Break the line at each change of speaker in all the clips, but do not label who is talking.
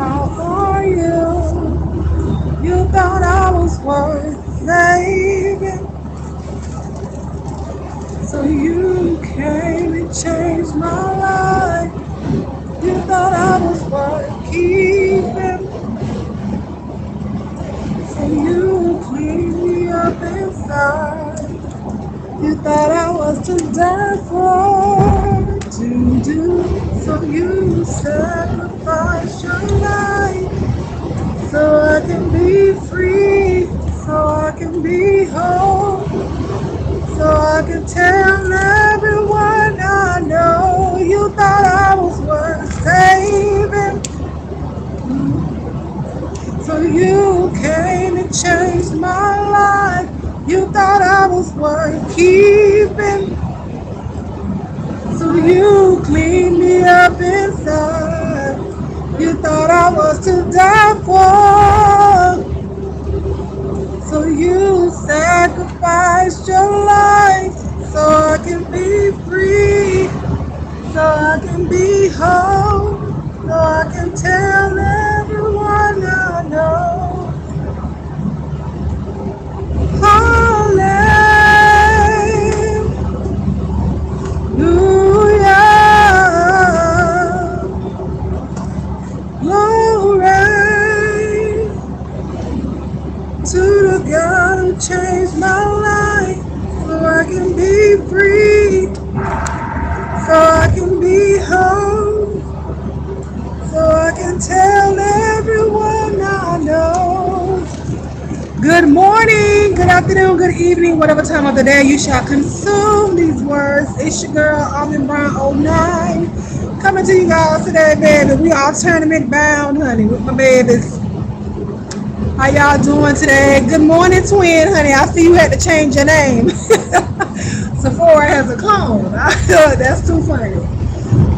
How are you? You thought I was worth saving, so you came and changed my life. You thought I was worth keeping, so you cleaned me up inside. You thought I was to die for, to do, so you sacrificed your life, so I can be free, so I can be whole, so I can tell everyone I know. You thought I was worth saving, so you came and changed my life. You thought I was worth keeping, so you cleaned me up inside. You thought I was to die for, so you sacrificed your life, so I can be free, so I can be whole, so I can tell everyone I know. Hallelujah, glory to the God who changed my life, so I can be free, so I can be whole, so I can tell everyone I know. Good morning, good afternoon, good evening, whatever time of the day you shall consume these words. It's your girl, Alvin Brown '09, coming to you guys today, baby. We all tournament bound, honey, with my babies. How y'all doing today? Good morning, twin, honey. I see you had to change your name. Sephora has a clone. That's too funny.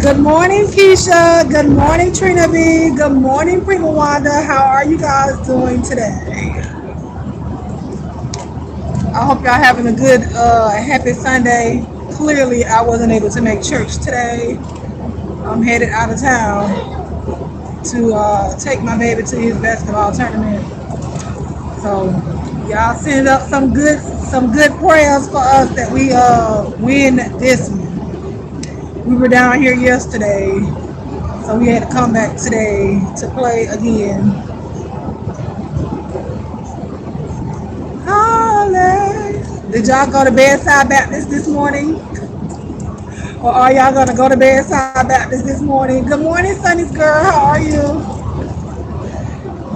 Good morning, Keisha. Good morning, Trina B. Good morning, Prima Wanda. How are you guys doing today? I hope y'all having a good, happy Sunday. Clearly, I wasn't able to make church today. I'm headed out of town to take my baby to his basketball tournament. So y'all send up some good prayers for us that we win this one. We were down here yesterday, so we had to come back today to play again. Hallelujah. Did y'all go to Bedside Baptist this morning? Or are y'all gonna go to Bedside Baptist this morning? Good morning, Sunny's girl. How are you?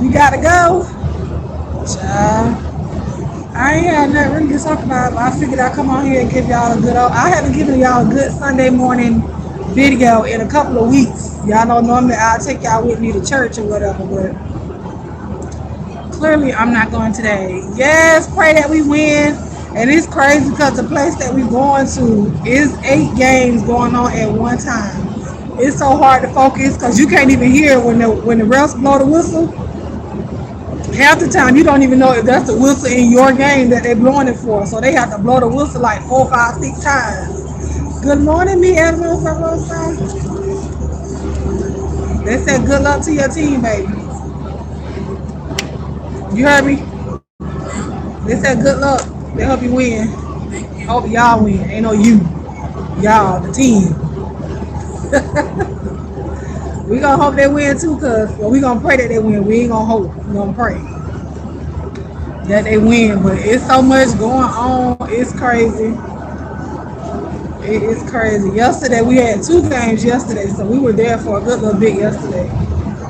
You gotta go. Child. I ain't had nothing really to talk about, but I figured I'd come on here and give y'all a good. I haven't given y'all a good Sunday morning video in a couple of weeks. Y'all know normally I'll take y'all with me to church or whatever, but clearly I'm not going today. Yes, pray that we win. And it's crazy because the place that we're going to is 8 games going on at one time. It's so hard to focus because you can't even hear when the refs blow the whistle. Half the time you don't even know if that's the whistle in your game that they're blowing it for. So they have to blow the whistle like 4, 5, 6 times. Good morning, me, Edwin. They said good luck to your team, baby. You heard me? They said good luck. They hope you win. Hope y'all win. Ain't no you. Y'all, the team. We gonna hope they win too, cause well, we gonna pray that they win. We ain't gonna hope. We gonna pray that they win. But it's so much going on. It's crazy. It is crazy. Yesterday we had 2 games yesterday, so we were there for a good little bit yesterday.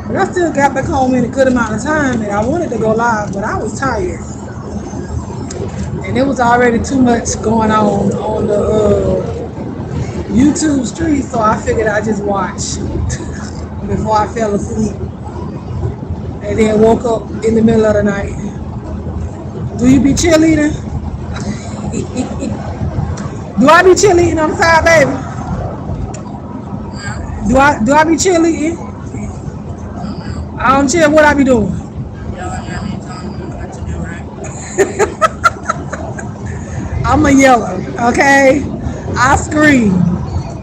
But I still got back home in a good amount of time, and I wanted to go live, but I was tired, and it was already too much going on the YouTube street. So I figured I'd just watch before I fell asleep, and then woke up in the middle of the night. Do you be cheerleading? Do I be cheerleading on the side, baby? Do I be cheerleading? I don't cheer. What I be doing? I'm a yeller, okay? I scream.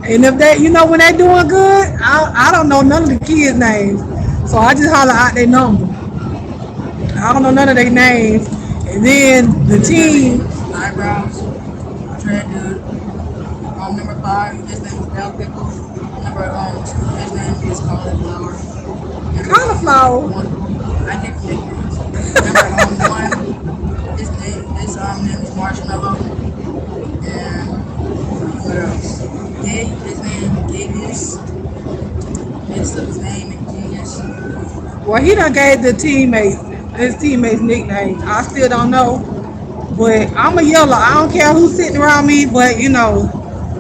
And if they, when they doing good, I don't know none of the kids' names. So I just holler out their number. I don't know none of their names. And then the
His name
team,
is Eyebrows, Dread Dude. Number five, his name is Bell Pickle. Number two, his name is Cauliflower. Number
cauliflower.
one, I get nicknames. Number one, his name is Marshmallow. And what else? His name Gabius. Mixed up his name and Genius.
Well, he done gave his teammates nicknames. I still don't know. But I'm a yeller. I don't care who's sitting around me, but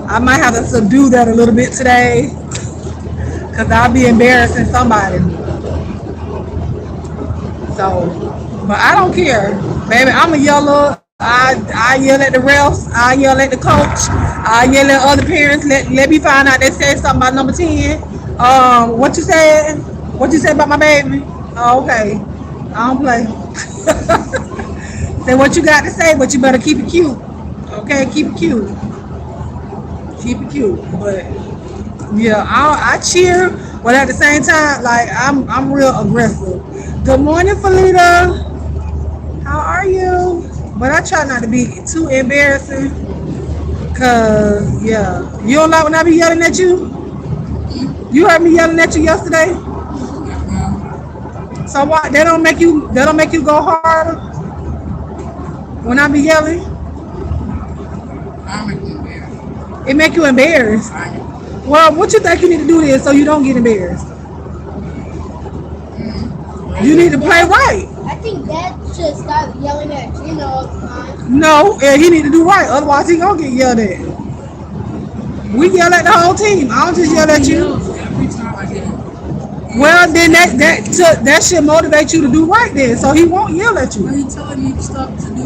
I might have to subdue that a little bit today. Cause I'll be embarrassing somebody. So, but I don't care, baby. I'm a yeller. I yell at the refs. I yell at the coach. I yell at other parents. Let me find out they said something about number 10. What you said? What you said about my baby? Oh, okay. I don't play. Say what you got to say, but you better keep it cute. Okay, keep it cute. Keep it cute. But yeah, I cheer, but at the same time, like I'm real aggressive. Good morning, Felita. How are you? But I try not to be too embarrassing, cause yeah, you don't like when I be yelling at you. You heard me yelling at you yesterday. So what? They don't make you go harder when I be yelling.
I'm embarrassed.
It make you embarrassed.
I know.
Well, what you think you need to do this so you don't get embarrassed? You need to play right.
I think Dad should stop yelling at Gina all the time.
No, he need to do right. Otherwise, he gonna get yelled at. We yell at the whole team. I don't just yell at you.
Every time I get it.
Well, then that should motivate you to do right then, so he won't yell at
But
you.
he's telling me stuff to do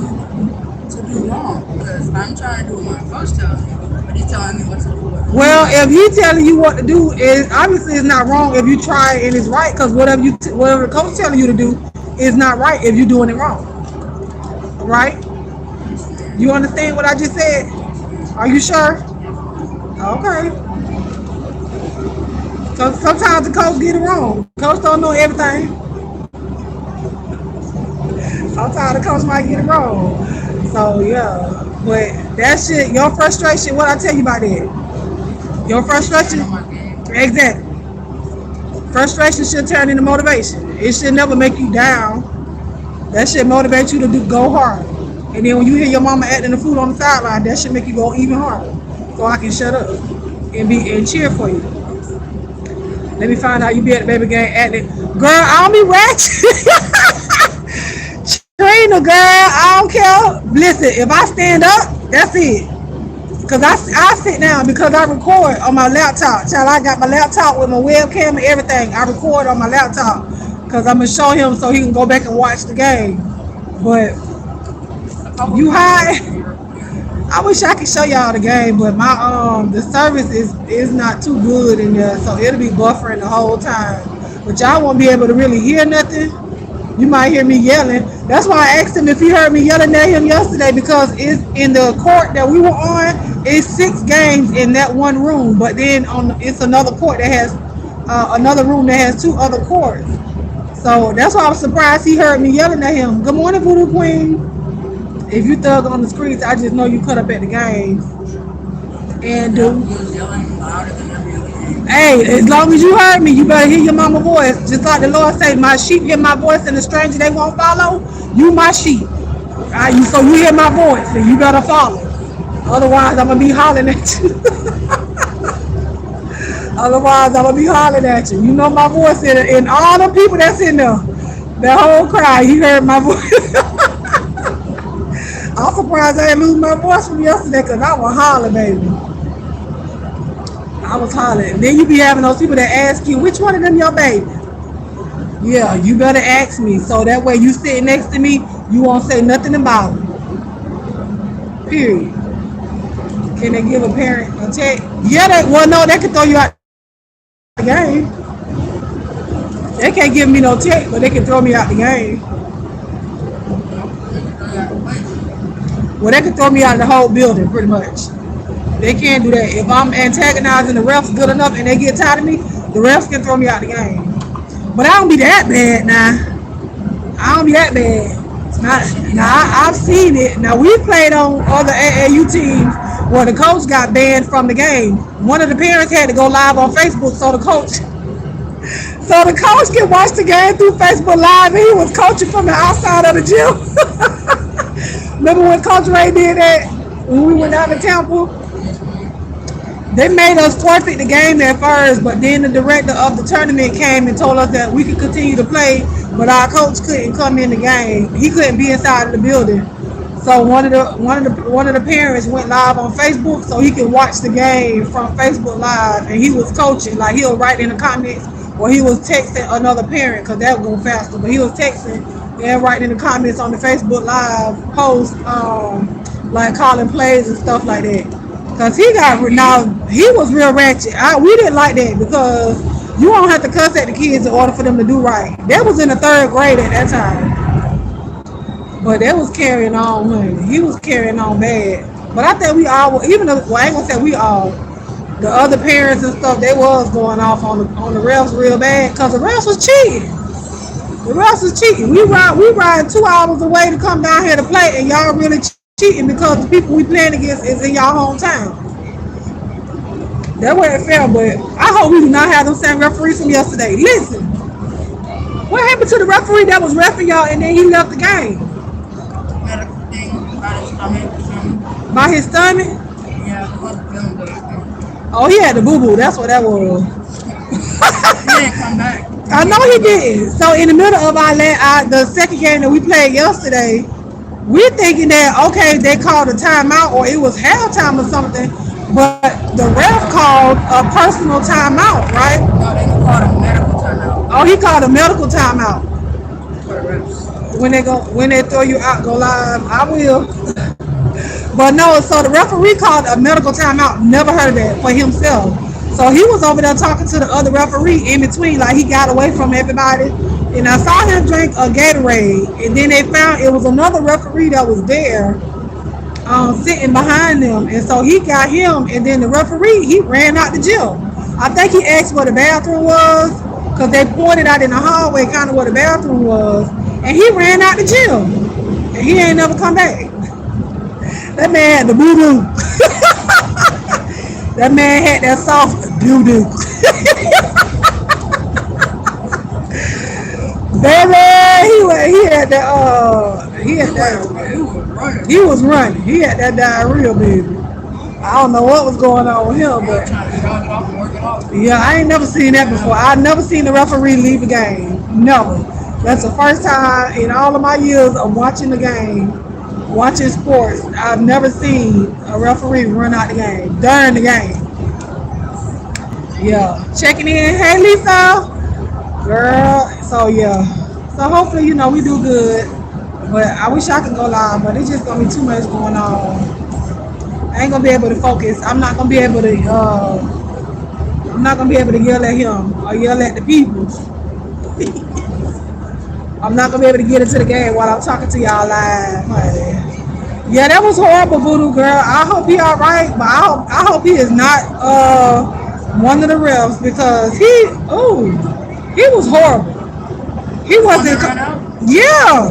wrong because I'm trying to do what my coach tells me, but he's telling me what to do.
Well, if he telling you what to do, is obviously it's not wrong if you try and it's right, because whatever the coach telling you to do is not right if you're doing it wrong. Right? You understand what I just said? Are you sure? Okay. So sometimes the coach get it wrong. Coach don't know everything. Sometimes the coach might get it wrong. So yeah. But that shit, your frustration, what I tell you about that? Your
I
frustration,
know my game.
exactly. Frustration should turn into motivation. It should never make you down. That should motivate you to go hard. And then when you hear your mama acting the fool on the sideline, that should make you go even harder. So I can shut up and cheer for you. Let me find out you be at the baby game acting. Girl, I don't be ratchet. Trina, girl, I don't care. Listen, if I stand up, that's it. Cause I sit down because I record on my laptop. Child, I got my laptop with my webcam and everything. I record on my laptop. Cause I'm gonna show him so he can go back and watch the game. But you high? I wish I could show y'all the game, but my the service is not too good in there, so it'll be buffering the whole time. But y'all won't be able to really hear nothing. You might hear me yelling. That's why I asked him if he heard me yelling at him yesterday, because it's in the court that we were on. It's 6 games in that one room, but then it's another court that has another room that has 2 other courts. So that's why I was surprised he heard me yelling at him. Good morning, Voodoo Queen. If you thug on the streets, I just know you cut up at the games. And
He was yelling louder than every other game.
hey, as long as you heard me, you better hear your mama voice. Just like the Lord say, my sheep hear my voice and the stranger they won't follow. You my sheep. So you hear my voice and you better follow. Otherwise, I'm going to be hollering at you. Otherwise, I'm going to be hollering at you. You know my voice and all the people that's in there. That whole crowd, he heard my voice. I'm surprised I didn't lose my voice from yesterday because I was hollering, baby. I was hollering. Then you be having those people that ask you, which one of them your baby? Yeah, you better ask me. So that way you sit next to me, you won't say nothing about it. Period. Can they give a parent a check? Yeah, no, they can throw you out the game. They can't give me no check, but they can throw me out the game. Well, they can throw me out of the whole building, pretty much. They can't do that. If I'm antagonizing the refs good enough and they get tired of me, the refs can throw me out the game. But I don't be that bad now. I don't be that bad. I've seen it. Now we played on other AAU teams where the coach got banned from the game. One of the parents had to go live on Facebook so the coach can watch the game through Facebook Live, and he was coaching from the outside of the gym. Remember when Coach Ray did that when we went
Yes,
down to
ma'am.
Temple?
Yes, ma'am.
They made us forfeit the game at first, but then the director of the tournament came and told us that we could continue to play, but our coach couldn't come in the game. He couldn't be inside of the building. So one of the parents went live on Facebook so he could watch the game from Facebook Live, and he was coaching. Like he'll write in the comments, or he was texting another parent because that would go faster. But he was texting and writing in the comments on the Facebook Live post, like calling plays and stuff like that. Cause he got now he was real ratchet. We didn't like that because you don't have to cuss at the kids in order for them to do right. That was in the third grade at that time, but that was carrying on. Honey. He was carrying on bad. But I think we all, even though well, I ain't gonna say we all, the other parents and stuff, they was going off on the refs real bad because the refs was cheating. The refs was cheating. We ride 2 hours away to come down here to play, and y'all really cheating because the people we playing against is in y'all hometown. That wasn't fair, but I hope we do not have them same referees from yesterday. Listen, what happened to the referee that was refing y'all and then he left the game
Medical thing about his stomach or something.
by his stomach?
Yeah, he wasn't feeling good.
Oh, he had the boo boo. That's what that was.
He didn't come back.
I know he didn't. So in the middle of the second game that we played yesterday, we're thinking that okay, they called a timeout or it was halftime or something, but the ref called a personal timeout, right?
No, they called a medical timeout
Oh, he called a medical timeout.
for the refs.
When they throw you out, go live. I will. But no, so the referee called a medical timeout. Never heard of that for himself. So he was over there talking to the other referee in between, like he got away from everybody. And I saw him drink a Gatorade. And then they found it was another referee that was there, sitting behind them. And so he got him. And then the referee, he ran out the gym. I think he asked where the bathroom was because they pointed out in the hallway kind of where the bathroom was. And he ran out the gym. And he ain't never come back. That man had the boo boo. That man had that soft doo doo. Baby, he had that he had that
He was running.
he was running. He had that diarrhea, baby. I don't know what was going on with him,
He was
but
trying to jog it off and work it off.
yeah, I ain't never seen that before. I never seen the referee leave a game. Never. That's the first time in all of my years of watching the game, watching sports. I've never seen a referee run out the game during the game. Yeah, checking in. Hey, Lisa, girl. So yeah. So hopefully, we do good. But I wish I could go live, but it's just gonna be too much going on. I ain't gonna be able to focus. I'm not gonna be able to. I'm not gonna be able to yell at him or yell at the people. I'm not gonna be able to get into the game while I'm talking to y'all live. Yeah, that was horrible, Voodoo girl. I hope he all right, but I hope he is not one of the refs because he was horrible. He
On the
wasn't.
run out,
Yeah.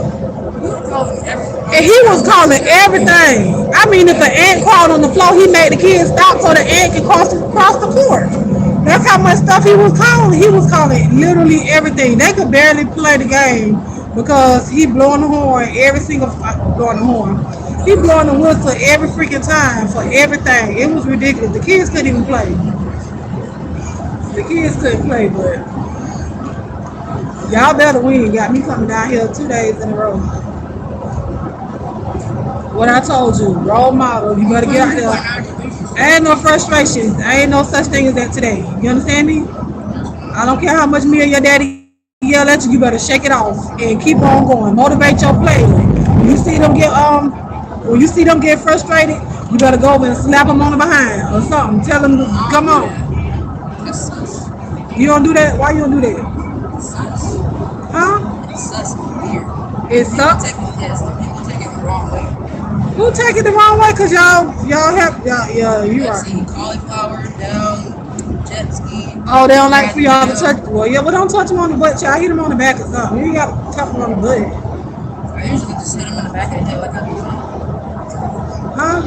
he was calling everything.
And he was calling everything. I mean, if an ant crawled on the floor, he made the kids stop so the ant could cross the court. That's how much stuff he was calling. He was calling literally everything. They could barely play the game because he blowing the horn blowing the horn. He blowing the whistle every freaking time for everything. It was ridiculous. The kids couldn't even play. The kids couldn't play, but y'all better win. Got me coming down here 2 days in a row. What I told you, role model. You better get out there. Ain't no frustrations. Ain't no such thing as that today. You understand me? I don't care how much me or your daddy yell at you. You better shake it off and keep on going. Motivate your players. When you see them get frustrated, you better go over and slap them on the behind or something. Tell them to come on.
That's sus.
You don't do that. Why you don't do that?
Sus.
Huh?
It's sus and weird.
It
People
sucks.
people take it the wrong way.
Who take it the wrong way? Cause y'all have yeah, you
I've
right.
seen cauliflower down, jet ski.
Oh, they don't like for y'all to touch. Well, yeah, but don't touch him on the butt, y'all. Hit him on the back or something. You ain't got to touch him on the butt.
I usually just hit him in the back of the head like I do.
Huh?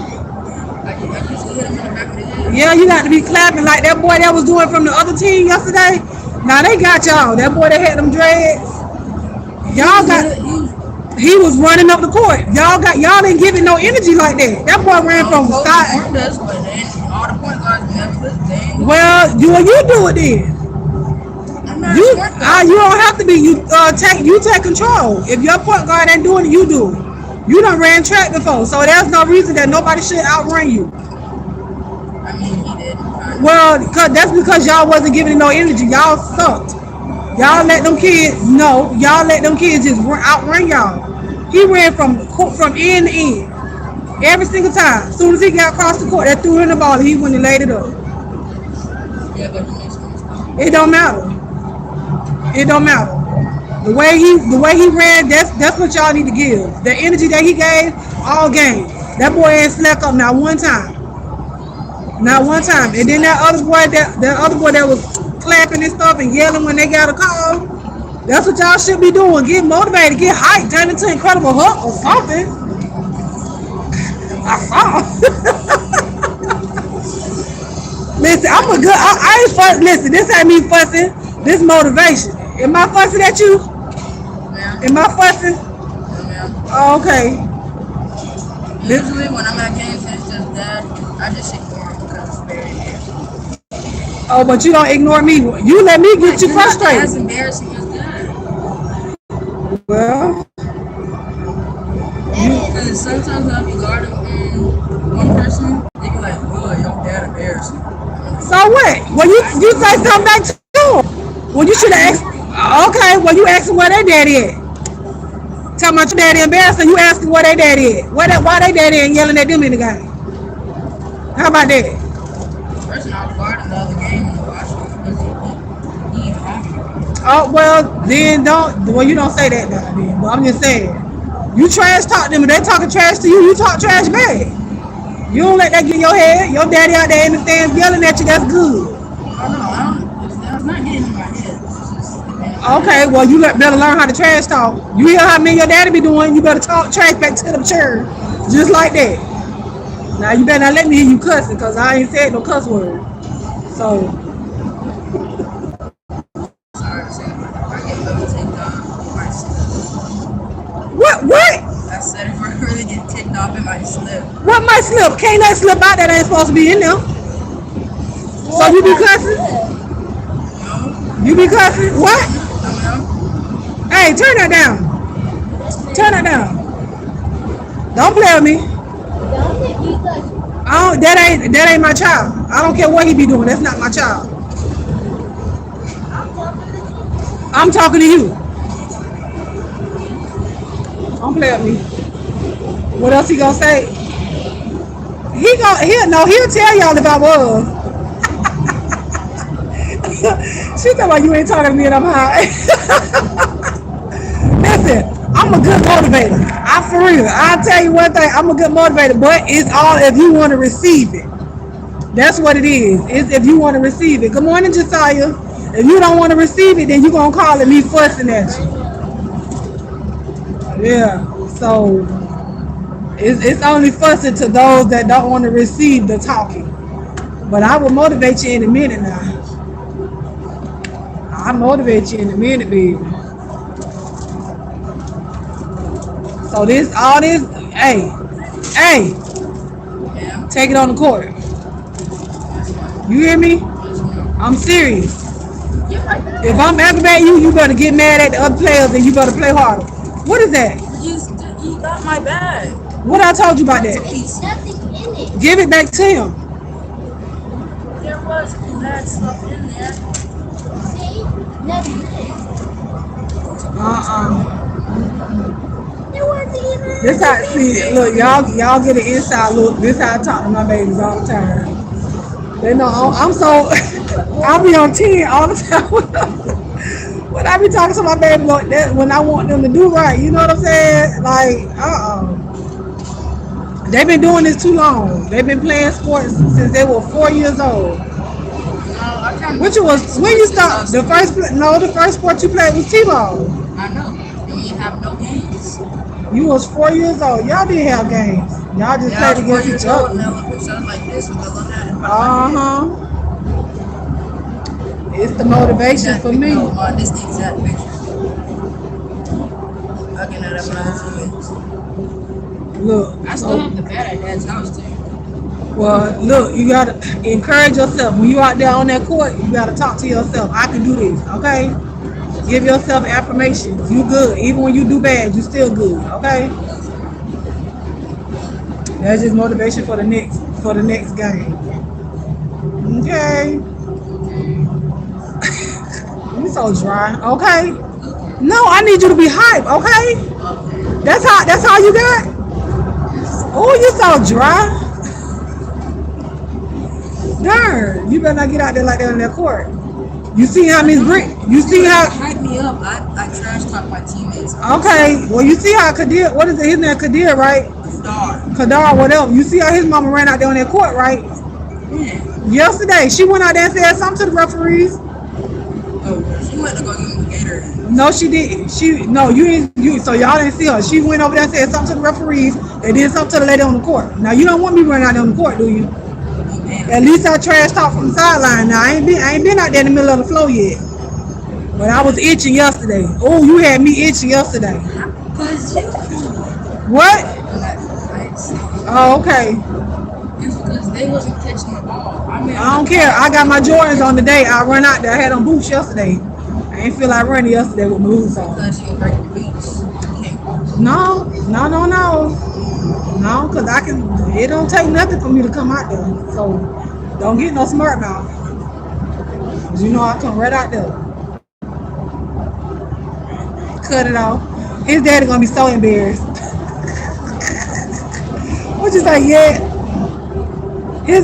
I usually hit him in the back of the head.
Yeah, you got to be clapping like that boy that was doing from the other team yesterday. Now they got y'all. That boy that had them dreads. Y'all got. He was running up the court. Y'all didn't give it no energy like that. That boy ran from the start.
All the point guards never.
Well, you do it then. You don't have to be. You take control. If your point guard ain't doing it, you do it. You done ran track before, so there's no reason that nobody should outrun you.
I mean, he did.
Well, that's because y'all wasn't giving it no energy. Y'all sucked. Y'all let them kids just outrun y'all. He ran from end to end every single time. As soon as he got across the court, they threw in the ball and he went and laid it up.
Yeah, but he makes sense.
It don't matter. It don't matter. The way he ran, that's what y'all need to give. The energy that he gave all game. That boy ain't slack up not one time. Not one time. And then that other boy that was clapping and stuff and yelling when they got a call. That's what y'all should be doing. Get motivated, get hyped, turn into Incredible Hulk or something. Listen, I ain't fussing. Listen, this ain't me fussing. This motivation. Am I fussing at you?
Yeah.
Am I fussing?
Yeah.
Oh, okay.
Usually when I'm at games and it's just that, I just ignore him because it's very embarrassing.
Oh, but you don't ignore me. You let me get you frustrated.
That's embarrassing as that.
Well,
because sometimes I'll be guarding one person, they be like, "Oh, your dad embarrassing."
So what? Well, you say something back to him. Well, you should have asked. Okay, well, you asked where their daddy at. Talking about your daddy embarrassing, you asking where their daddy at. Why they daddy ain't yelling at them in the game? How about that?
The person I was guarding the other game and watching because he ain't hungry.
Oh, well, then you don't say that now, then. But I'm just saying. You trash talk them. If they talking trash to you, you talk trash back. You don't let that get in your head. Your daddy out there in the stands yelling at you, that's good.
It's not getting in my head.
Okay, well, you better learn how to trash talk. You hear how me and your daddy be doing, you better talk trash back to them children. Just like that. Now, you better not let me hear you cussing, because I ain't said no cuss word. So.
Sorry to say, I get really ticked off, I slip.
What?
I said if I really get ticked off, it might slip.
What might slip? Can't nothing slip out that ain't supposed to be in there. So you be cussing?
No.
You be cussing? What?
No.
Hey, turn that down. Turn that down. Don't play with me. That ain't my child. I don't care what he be doing. That's not my child. I'm talking to you. Don't play with me. What else he gonna say? He'll tell y'all if I was. She talking about you ain't talking to me and I'm high. Listen, I'm a good motivator. For real. I'll tell you one thing, I'm a good motivator, but it's all if you want to receive it. That's what it is. It's if you want to receive it. Good morning, Josiah. If you don't want to receive it, then you're going to call it me fussing at you. Yeah. So, it's only fussing to those that don't want to receive the talking. But I will motivate you in a minute now. I'll motivate you in a minute, baby. So hey, take it on the court. You hear me? I'm serious. If I'm aggravating you, you better get mad at the other players and you better play harder. What is that?
You got my bag.
What I told you about that?
Nothing in it.
Give it back to him.
There was that stuff in there.
See? Nothing in it. There wasn't even.
This how look, y'all get an inside look. This how I talk to my babies all the time. They know I'm so I'll be on 10 all the time. When I be talking to my baby like that, when I want them to do right, you know what I'm saying? Like, they've been doing this too long. They've been playing sports since they were 4 years old.
I can't.
Which was when you start the first no the first sport you played was T-ball.
I know. And we have no games.
You was 4 years old. Y'all didn't have games. Y'all just
Yeah, I
played
was 4
against
years
each
old and
other.
I look at something like this with the little hat.
Uh-huh. It's the motivation for me.
This is the exact picture. Looking at it when I was teammates.
Look.
I still have the bat at Dad's house too.
Well, look, you gotta encourage yourself. When you out there on that court, you gotta talk to yourself. I can do this, okay? Give yourself affirmations. You good. Even when you do bad, you still good, okay? That's just motivation for the next game. Okay. You so dry, okay? No, I need you to be hype, okay? That's how you got? Oh, you so dry. Darn, you better not get out there like that on that court. You see how Miss Brick, you see how,
Hype me up. I trash talk my teammates.
okay, well you see how Kadir, what is it, his name Kadir, right? Kadar, whatever. You see how his mama ran out there on that court, right?
Yeah.
Yesterday, she went out there and said something to the referees.
Oh, she went to go give him a Gatorade.
No, she didn't. So y'all didn't see her. She went over there and said something to the referees. They did something to the lady on the court. Now you don't want me running out there on the court, do you? At least I trash talk from the sideline. Now I ain't been out there in the middle of the floor yet. But I was itching yesterday. Oh, you had me itching yesterday. What? Oh, okay.
It's because they wasn't catching the ball.
I don't care. I got my Jordans on today. I run out there. I had on boots yesterday. I ain't feel like running yesterday with my boots on.
Because you break your boots.
No, because it don't take nothing for me to come out there. So don't get no smart mouth. Because you know I come right out there. Cut it off. His daddy gonna be so embarrassed. What you say, yeah?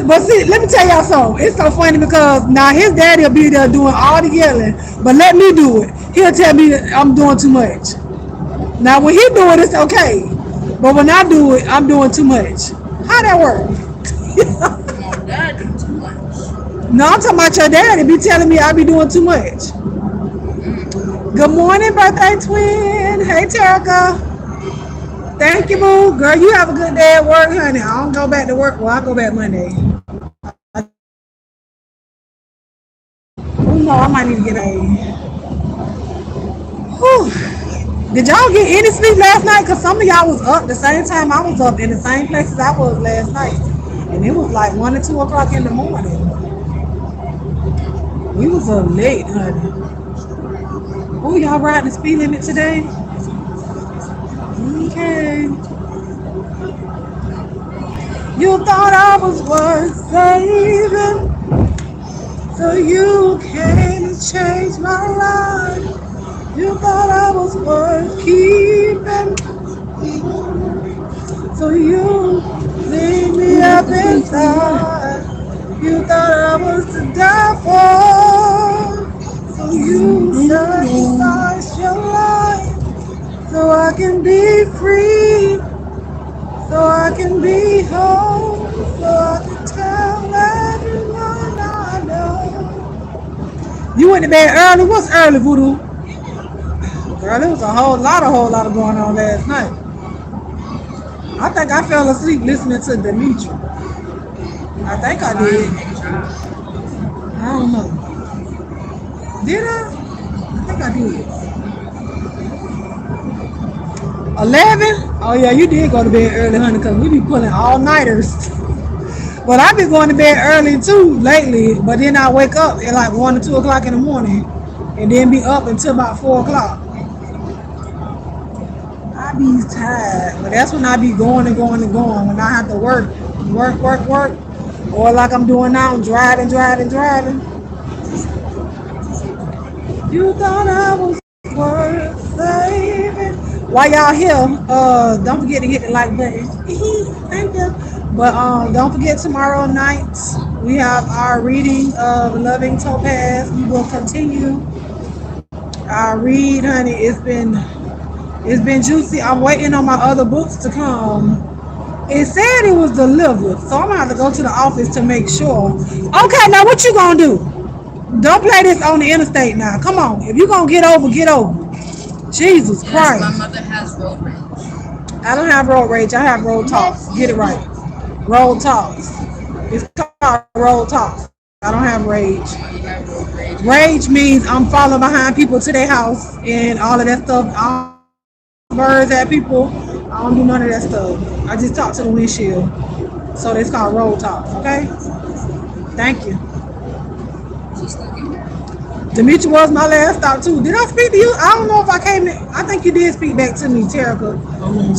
But see, let me tell y'all something. It's so funny because now his daddy will be there doing all the yelling, but let me do it. He'll tell me that I'm doing too much. Now when he do it, it's okay. But when I do it, I'm doing too much. How that work?
My dad do too much.
No, I'm talking about your daddy be telling me I be doing too much. Good morning, birthday twin. Hey, Terica. Thank you, boo. Girl, you have a good day at work, honey. I don't go back to work. Well, I go back Monday. Oh, no, I might need to get a... Whew. Did y'all get any sleep last night? Because some of y'all was up the same time I was up in the same places I was last night. And it was like 1 or 2 o'clock in the morning. We was up late, honey. Oh, y'all riding the speed limit today? Okay. You thought I was worth saving, so you came and changed my life. You thought I was worth keeping, so you cleaned me up inside. You thought I was to die for, so you sacrificed your life, so I can be free, so I can be whole, so I can tell everyone I know. You went to bed early? What's early, Voodoo? Girl, there was a whole lot going on last night. I think I fell asleep listening to Dimitri. I think I did. I don't know. Did I? I think I did. 11? Oh yeah, you did go to bed early, honey, because we be pulling all-nighters. But I've been going to bed early too lately, but then I wake up at like 1 or 2 o'clock in the morning and then be up until about 4 o'clock. I be tired, but that's when I be going and going and going. When I have to work, or like I'm doing now, I'm driving. You thought I was worth saving. While y'all here, don't forget to hit the like button. Thank you. But don't forget tomorrow night we have our reading of Loving Topaz. We will continue our read, honey. It's been juicy. I'm waiting on my other books to come. It said it was delivered, so I'm gonna have to go to the office to make sure. Okay, now what you gonna do? Don't play this on the interstate now. Come on. If you gonna get over, get over. Jesus
Yes, my
Christ.
mother has road rage.
I don't have road rage. I have road talks.
Yes,
Get it
you
right.
do.
Road talks. It's called road talks. I don't have rage.
You have road rage.
Rage means I'm following behind people to their house and all of that stuff. I don't throw birds at people. I don't do none of that stuff. I just talk to the windshield. So it's called road talks. Okay. Thank you.
She's still here.
Demetri was my last stop too. Did I speak to you? I don't know if I came in. I think you did speak back to me, Terica.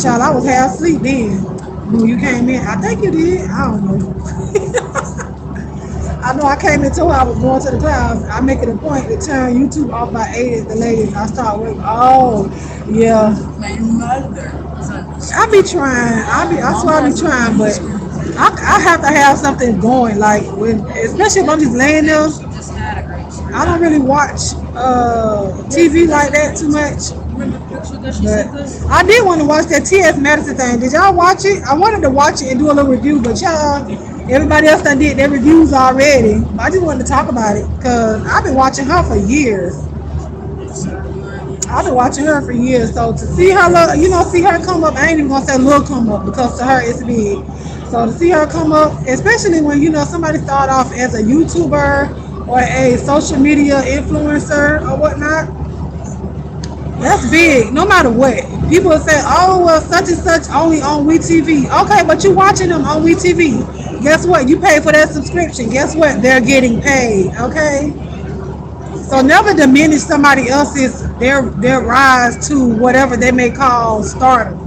Child, I was half asleep then when you came in. I think you did. I don't know. I know I came into I was going to the clouds. I make it a point to turn YouTube off by 8 at the latest. I start working. Oh, yeah.
My mother.
I be trying. I swear I be trying, but I have to have something going. Like when, especially if I'm just laying there.
She just had a great story.
I don't really watch TV like that too much.
Remember the picture that she
But
sent us?
I did want to watch that T.S. Madison thing. Did y'all watch it? I wanted to watch it and do a little review, but y'all, everybody else done did their reviews already. But I just wanted to talk about it because I've been watching her for years. I've been watching her for years. So to see her, see her come up, I ain't even gonna say little come up because to her it's big. So to see her come up, especially when somebody start off as a YouTuber or a social media influencer or whatnot, that's big, no matter what. People will say, oh, well, such and such only on WeTV. Okay, but you watching them on WeTV. Guess what? You pay for that subscription. Guess what? They're getting paid, okay? So never diminish somebody else's, their rise to whatever they may call stardom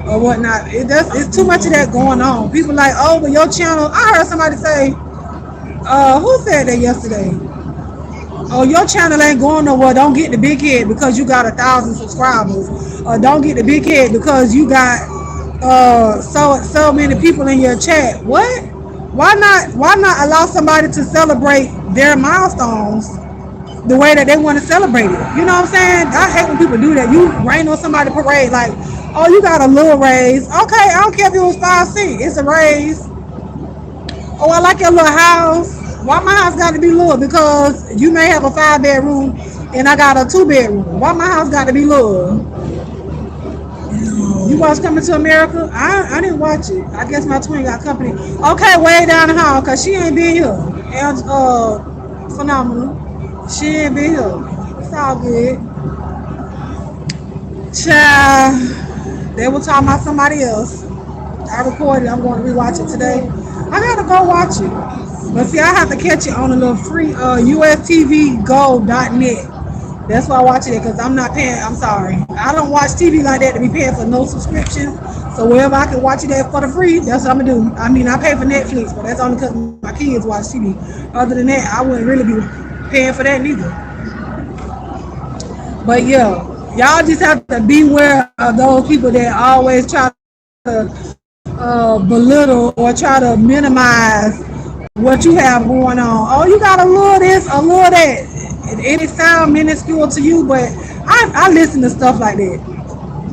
or whatnot. It's too much of that going on. People like, oh, but your channel, I heard somebody say, who said that yesterday? Oh, your channel ain't going nowhere. Don't get the big head because you got 1,000 subscribers. Or don't get the big head because you got so many people in your chat. What? Why not allow somebody to celebrate their milestones the way that they want to celebrate it? You know what I'm saying? I hate when people do that. You rain on somebody's parade like, oh, you got a little raise. Okay, I don't care if it was 5 cents. It's a raise. Oh, I like your little house. Why my house got to be little? Because you may have a 5 bedroom and I got a 2 bedroom. Why my house got to be little? You watch Coming to America? I didn't watch it. I guess my twin got company. Okay, way down the hall because she ain't been here. And phenomenal. She ain't been here. It's all good. Child, they were talking about somebody else. I recorded. I'm going to rewatch it today. I gotta go watch it. But see, I have to catch it on a little free ustvgo.net. That's why I watch it because I'm not paying. I'm sorry. I don't watch TV like that to be paying for no subscription. So wherever I can watch it at for the free, that's what I'm gonna do. I mean, I pay for Netflix, but that's only because my kids watch TV. Other than that, I wouldn't really be paying for that neither. But yeah, y'all just have to beware of those people that always try to belittle or try to minimize what you have going on. Oh, you got a little this, a little that. It sound minuscule to you, but I listen to stuff like that.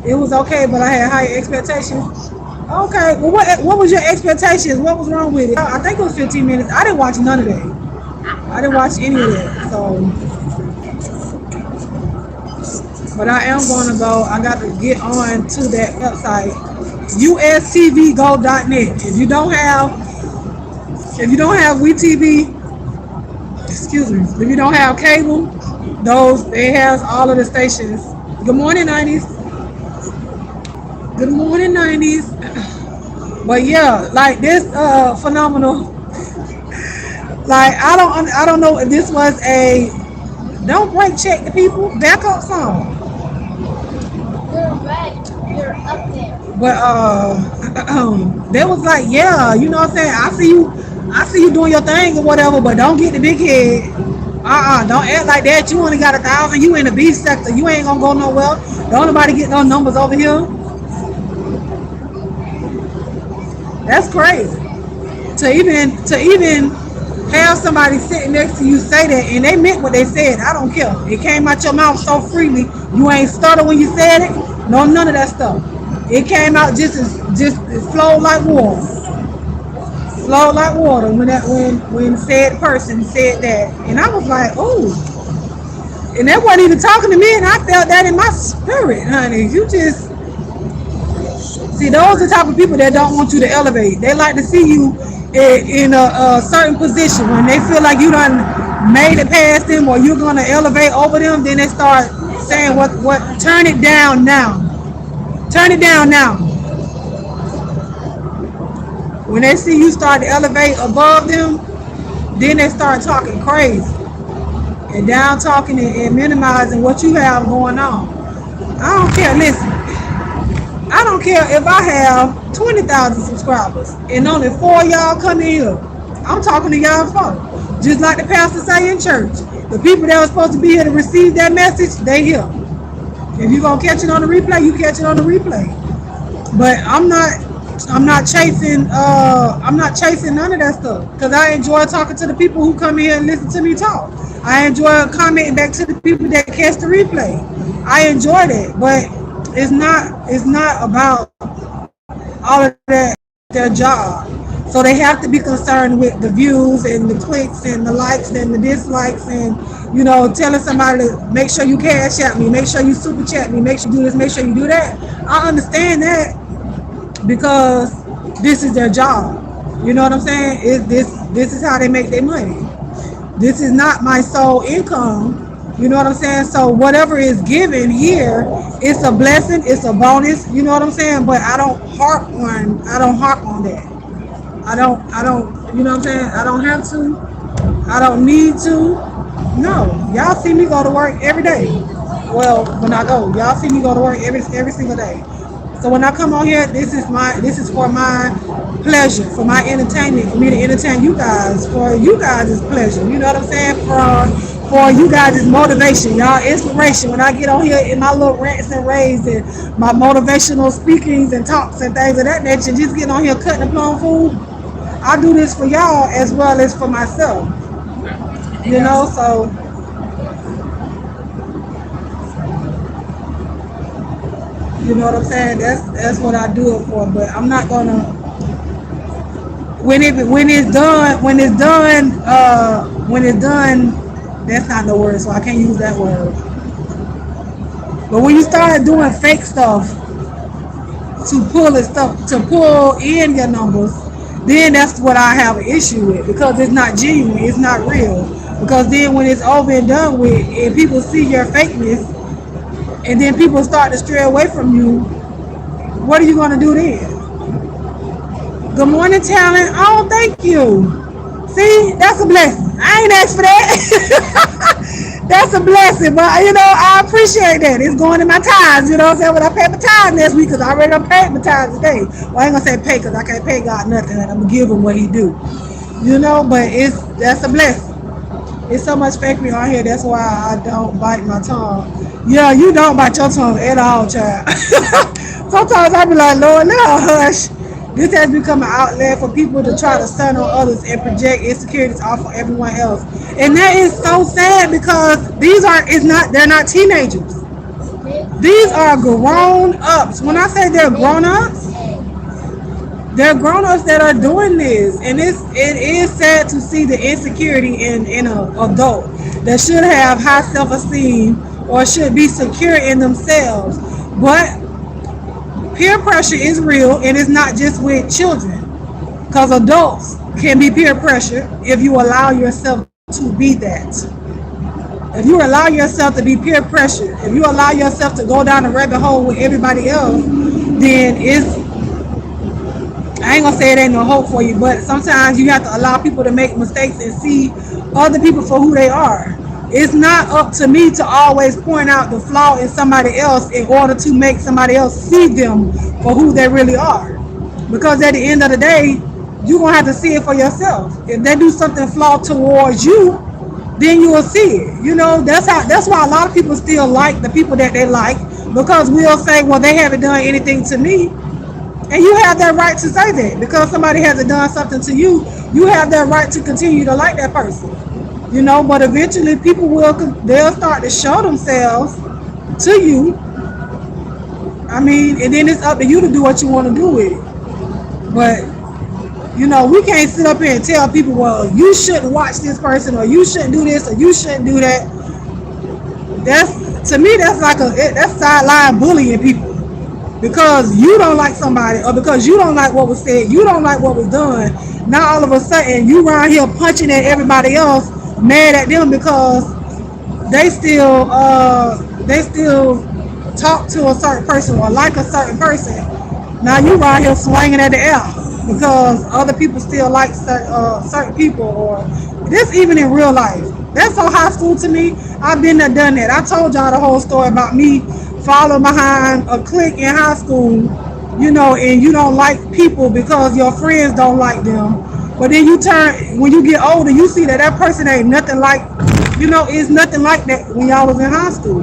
It was okay, but I had higher expectations. Okay, well, what was your expectations? What was wrong with it? I think it was 15 minutes. I didn't watch none of that. I didn't watch any of that. So, but I am going to go. I got to get on to that website, ustvgo.net. If you don't have WeTV, excuse me, if you don't have cable, it has all of the stations. Good morning, 90s. Good morning, 90s. But yeah, like this phenomenal. Like I don't know if this was a don't break check the people backup song.
You're right. You're up there.
But they was like, yeah, you know what I'm saying? I see you doing your thing or whatever, but don't get the big head. Don't act like that. You only got 1,000. You in the B sector. You ain't gonna go nowhere. Don't nobody get no numbers over here. That's crazy. To even have somebody sitting next to you say that and they meant what they said. I don't care. It came out your mouth so freely. You ain't stutter when you said it. No, none of that stuff. It came out just flowed like water. flowed like water when said person said that, and I was like, oh. And that wasn't even talking to me, and I felt that in my spirit, honey. You just see, those are the type of people that don't want you to elevate. They like to see you in a certain position. When they feel like you done made it past them or you're gonna elevate over them, then they start saying, "What? Turn it down now. Turn it down now." When they see you start to elevate above them, then they start talking crazy and down talking and minimizing what you have going on. I don't care. Listen, I don't care if I have 20,000 subscribers and only four of y'all come in here. I'm talking to y'all folks. Just like the pastor say in church. The people that were supposed to be here to receive that message, they here. If you gonna catch it on the replay, you catch it on the replay. But I'm not chasing none of that stuff. Because I enjoy talking to the people who come here and listen to me talk. I enjoy commenting back to the people that catch the replay. I enjoy that. But it's not about all of that their job. So they have to be concerned with the views and the clicks and the likes and the dislikes and, telling somebody to make sure you cash out me, make sure you super chat me, make sure you do this, make sure you do that. I understand that because this is their job. You know what I'm saying? This is how they make their money. This is not my sole income. You know what I'm saying? So whatever is given here, it's a blessing, it's a bonus, you know what I'm saying? But I don't harp on that. I don't, you know what I'm saying? I don't have to. I don't need to. No. Y'all see me go to work every day. Well, when I go, y'all see me go to work every single day. So when I come on here, this is for my pleasure, for my entertainment, for me to entertain you guys, for you guys' pleasure. You know what I'm saying? For you guys' motivation, y'all inspiration. When I get on here in my little rants and raves and my motivational speakings and talks and things of that nature, just getting on here cutting the plum food, I do this for y'all as well as for myself. So you know what I'm saying? That's what I do it for. But I'm not gonna when it's done. That's not the word, so I can't use that word. But when you start doing fake stuff to pull in your numbers, then that's what I have an issue with, because it's not genuine, it's not real. Because then when it's over and done with, and people see your fakeness, and then people start to stray away from you, what are you gonna do then? Good morning, talent. Oh, thank you. See, that's a blessing. I ain't asked for that. That's a blessing, but I appreciate that. It's going in my tithes, you know what I'm saying? When I pay my tithes next week, because I already paid my tithes today. Well, I ain't gonna say pay, because I can't pay God nothing, and I'm gonna give him what he do. But that's a blessing. It's so much fakery on here, that's why I don't bite my tongue. Yeah, you don't bite your tongue at all, child. Sometimes I be like, Lord, now hush. This has become an outlet for people to try to stun on others and project insecurities off of everyone else. And that is so sad, because they're not teenagers. These are grown ups. When I say they're grown ups, they're grown ups that are doing this. And it is sad to see the insecurity in an adult that should have high self-esteem or should be secure in themselves. But peer pressure is real, and it's not just with children, because adults can be peer pressure if you allow yourself to be that. If you allow yourself to be peer pressure, if you allow yourself to go down the rabbit hole with everybody else, then I ain't gonna say it ain't no hope for you, but sometimes you have to allow people to make mistakes and see other people for who they are. It's not up to me to always point out the flaw in somebody else in order to make somebody else see them for who they really are. Because at the end of the day, you're going to have to see it for yourself. If they do something flawed towards you, then you will see it. That's why a lot of people still like the people that they like, because we'll say, well, they haven't done anything to me. And you have that right to say that. Because somebody hasn't done something to you, you have that right to continue to like that person. But eventually people they'll start to show themselves to you. And then it's up to you to do what you want to do with it. But You know, we can't sit up here and tell people, well, you shouldn't watch this person, or you shouldn't do this, or you shouldn't do that. That's, to me, that's like that's sideline bullying people because you don't like somebody, or because you don't like what was said, you don't like what was done. Now all of a sudden you around here punching at everybody else, mad at them because they still talk to a certain person or like a certain person. Now you right here swinging at the air because other people still like certain people, or this even in real life. That's so high school to me. I've been there, done that. I told y'all the whole story about me following behind a clique in high school, you know, and you don't like people because your friends don't like them. But then when you get older, you see that that person ain't nothing like, you know, it's nothing like that when y'all was in high school.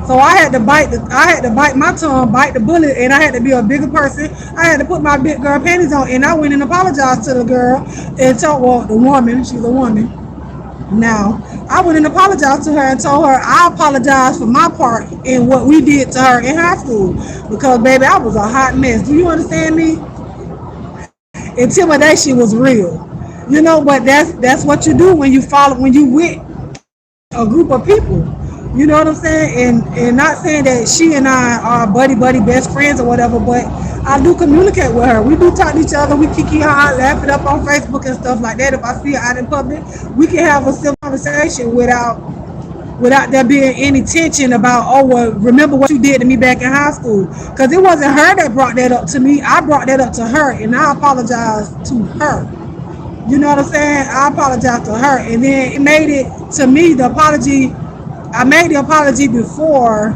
So I had to bite my tongue, bite the bullet, and I had to be a bigger person. I had to put my big girl panties on, and I went and apologized to the girl and told, well, the woman, she's a woman. Now, I went and apologized to her and told her I apologize for my part in what we did to her in high school. Because, baby, I was a hot mess. Do you understand me? Intimidation was real. You know, but that's what you do when you with a group of people. You know what I'm saying? And not saying that she and I are buddy best friends or whatever, but I do communicate with her. We do talk to each other. We kiki her, laugh it up on Facebook and stuff like that. If I see her out in public, we can have a civil conversation without there being any tension about, oh, well, remember what you did to me back in high school. Because it wasn't her that brought that up to me. I brought that up to her, and I apologized to her. You know what I'm saying? I apologized to her, and then it made it to me, the apology. I made the apology before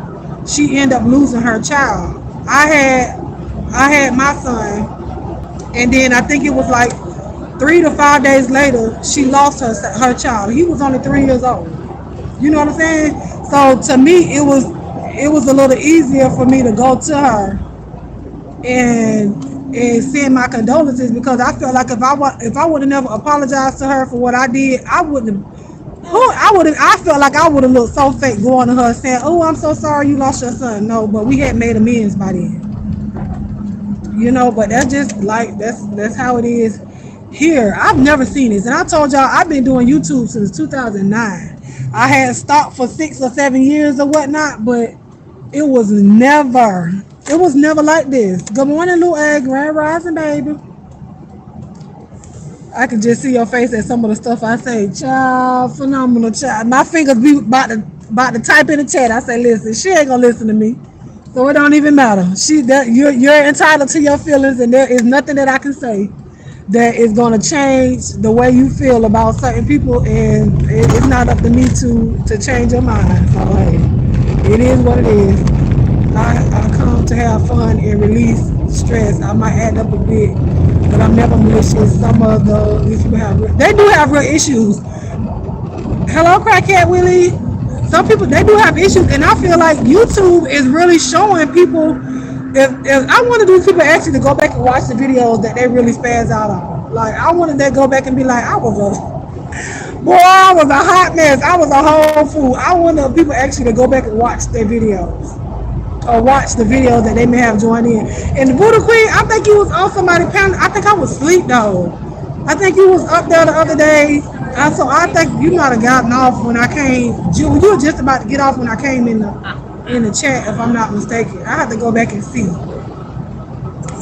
she ended up losing her child. I had my son, and then I think it was like 3 to 5 days later, she lost her child. He was only 3 years old. You know what I'm saying? So to me, it was a little easier for me to go to her and send my condolences, because I felt like if I would have never apologized to her for what I did, I felt like I would have looked so fake going to her saying, oh, I'm so sorry you lost your son. No, but we had made amends by then. You know, but that's just like, that's how it is here. I've never seen this. And I told y'all, I've been doing YouTube since 2009. I had stopped for 6 or 7 years or whatnot, but it was never like this. Good morning, Lou Egg, Grand Rising, baby. I can just see your face at some of the stuff I say. Child, phenomenal child. My fingers be about to type in the chat. I say, listen, she ain't gonna listen to me, so it don't even matter. You're entitled to your feelings, and there is nothing that I can say that is gonna change the way you feel about certain people, and it's not up to me to change your mind. So hey, it is what it is. I come to have fun and release stress. I might add up a bit, but I'm never malicious. Some of these people they do have real issues. Hello, Crackhead Willie. Some people, they do have issues, and I feel like YouTube is really showing people. If I wanted these people actually to go back and watch the videos that they really spaz out on. Like, I wanted them to go back and be like, I was a hot mess. I was a whole fool. I wanted people actually to go back and watch their videos, or watch the videos that they may have joined in. And the Buddha Queen, I think you was on somebody's panel. I think I was asleep though. I think you was up there the other day. So I think you might have gotten off when I came. You were just about to get off when I came in the chat, if I'm not mistaken. I have to go back and see.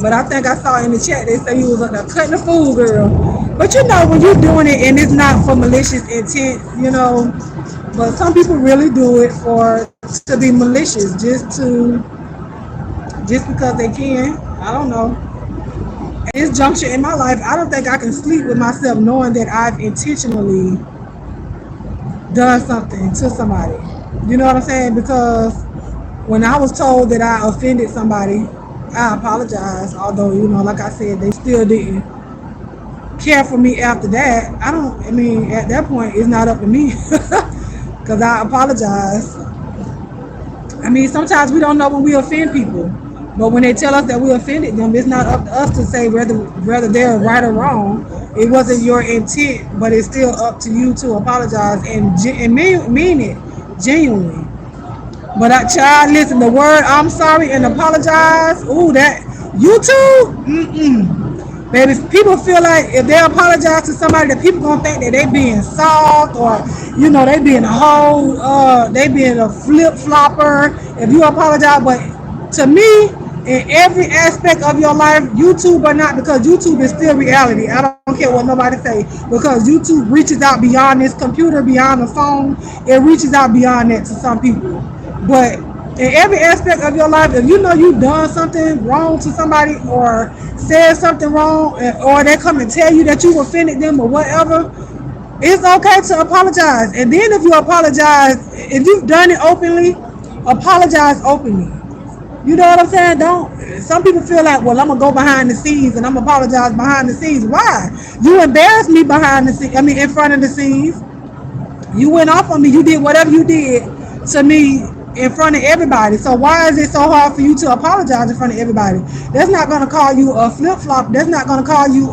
But I think I saw in the chat they say you was up there cutting the fool, girl. But you know, when you're doing it and it's not for malicious intent, you know. But some people really do it to be malicious, just because they can. I don't know. At this juncture in my life, I don't think I can sleep with myself knowing that I've intentionally done something to somebody. You know what I'm saying? Because when I was told that I offended somebody, I apologized. Although, you know, like I said, they still didn't care for me after that. At that point, it's not up to me. Because I apologize. Sometimes we don't know when we offend people. But when they tell us that we offended them, it's not up to us to say whether they're right or wrong. It wasn't your intent, but it's still up to you to apologize and mean it genuinely. But child, listen, the word I'm sorry and apologize, ooh, that YouTube, Baby, people feel like if they apologize to somebody, that people gonna think that they being soft or, they being a whole, they being a flip flopper. If you apologize, but to me, in every aspect of your life, YouTube or not, because YouTube is still reality. I don't care what nobody say, because YouTube reaches out beyond this computer, beyond the phone. It reaches out beyond that to some people. But in every aspect of your life, if you know you done something wrong to somebody or said something wrong, or they come and tell you that you offended them or whatever, it's okay to apologize. And then if you apologize, if you've done it openly, apologize openly. You know what I'm saying? Don't. Some people feel like, well, I'm gonna go behind the scenes and I'm gonna apologize behind the scenes. Why? You embarrassed me behind the scenes. I mean, in front of the scenes. You went off on me. You did whatever you did to me in front of everybody. So why is it so hard for you to apologize in front of everybody? That's not gonna call you a flip flop. That's not gonna call you.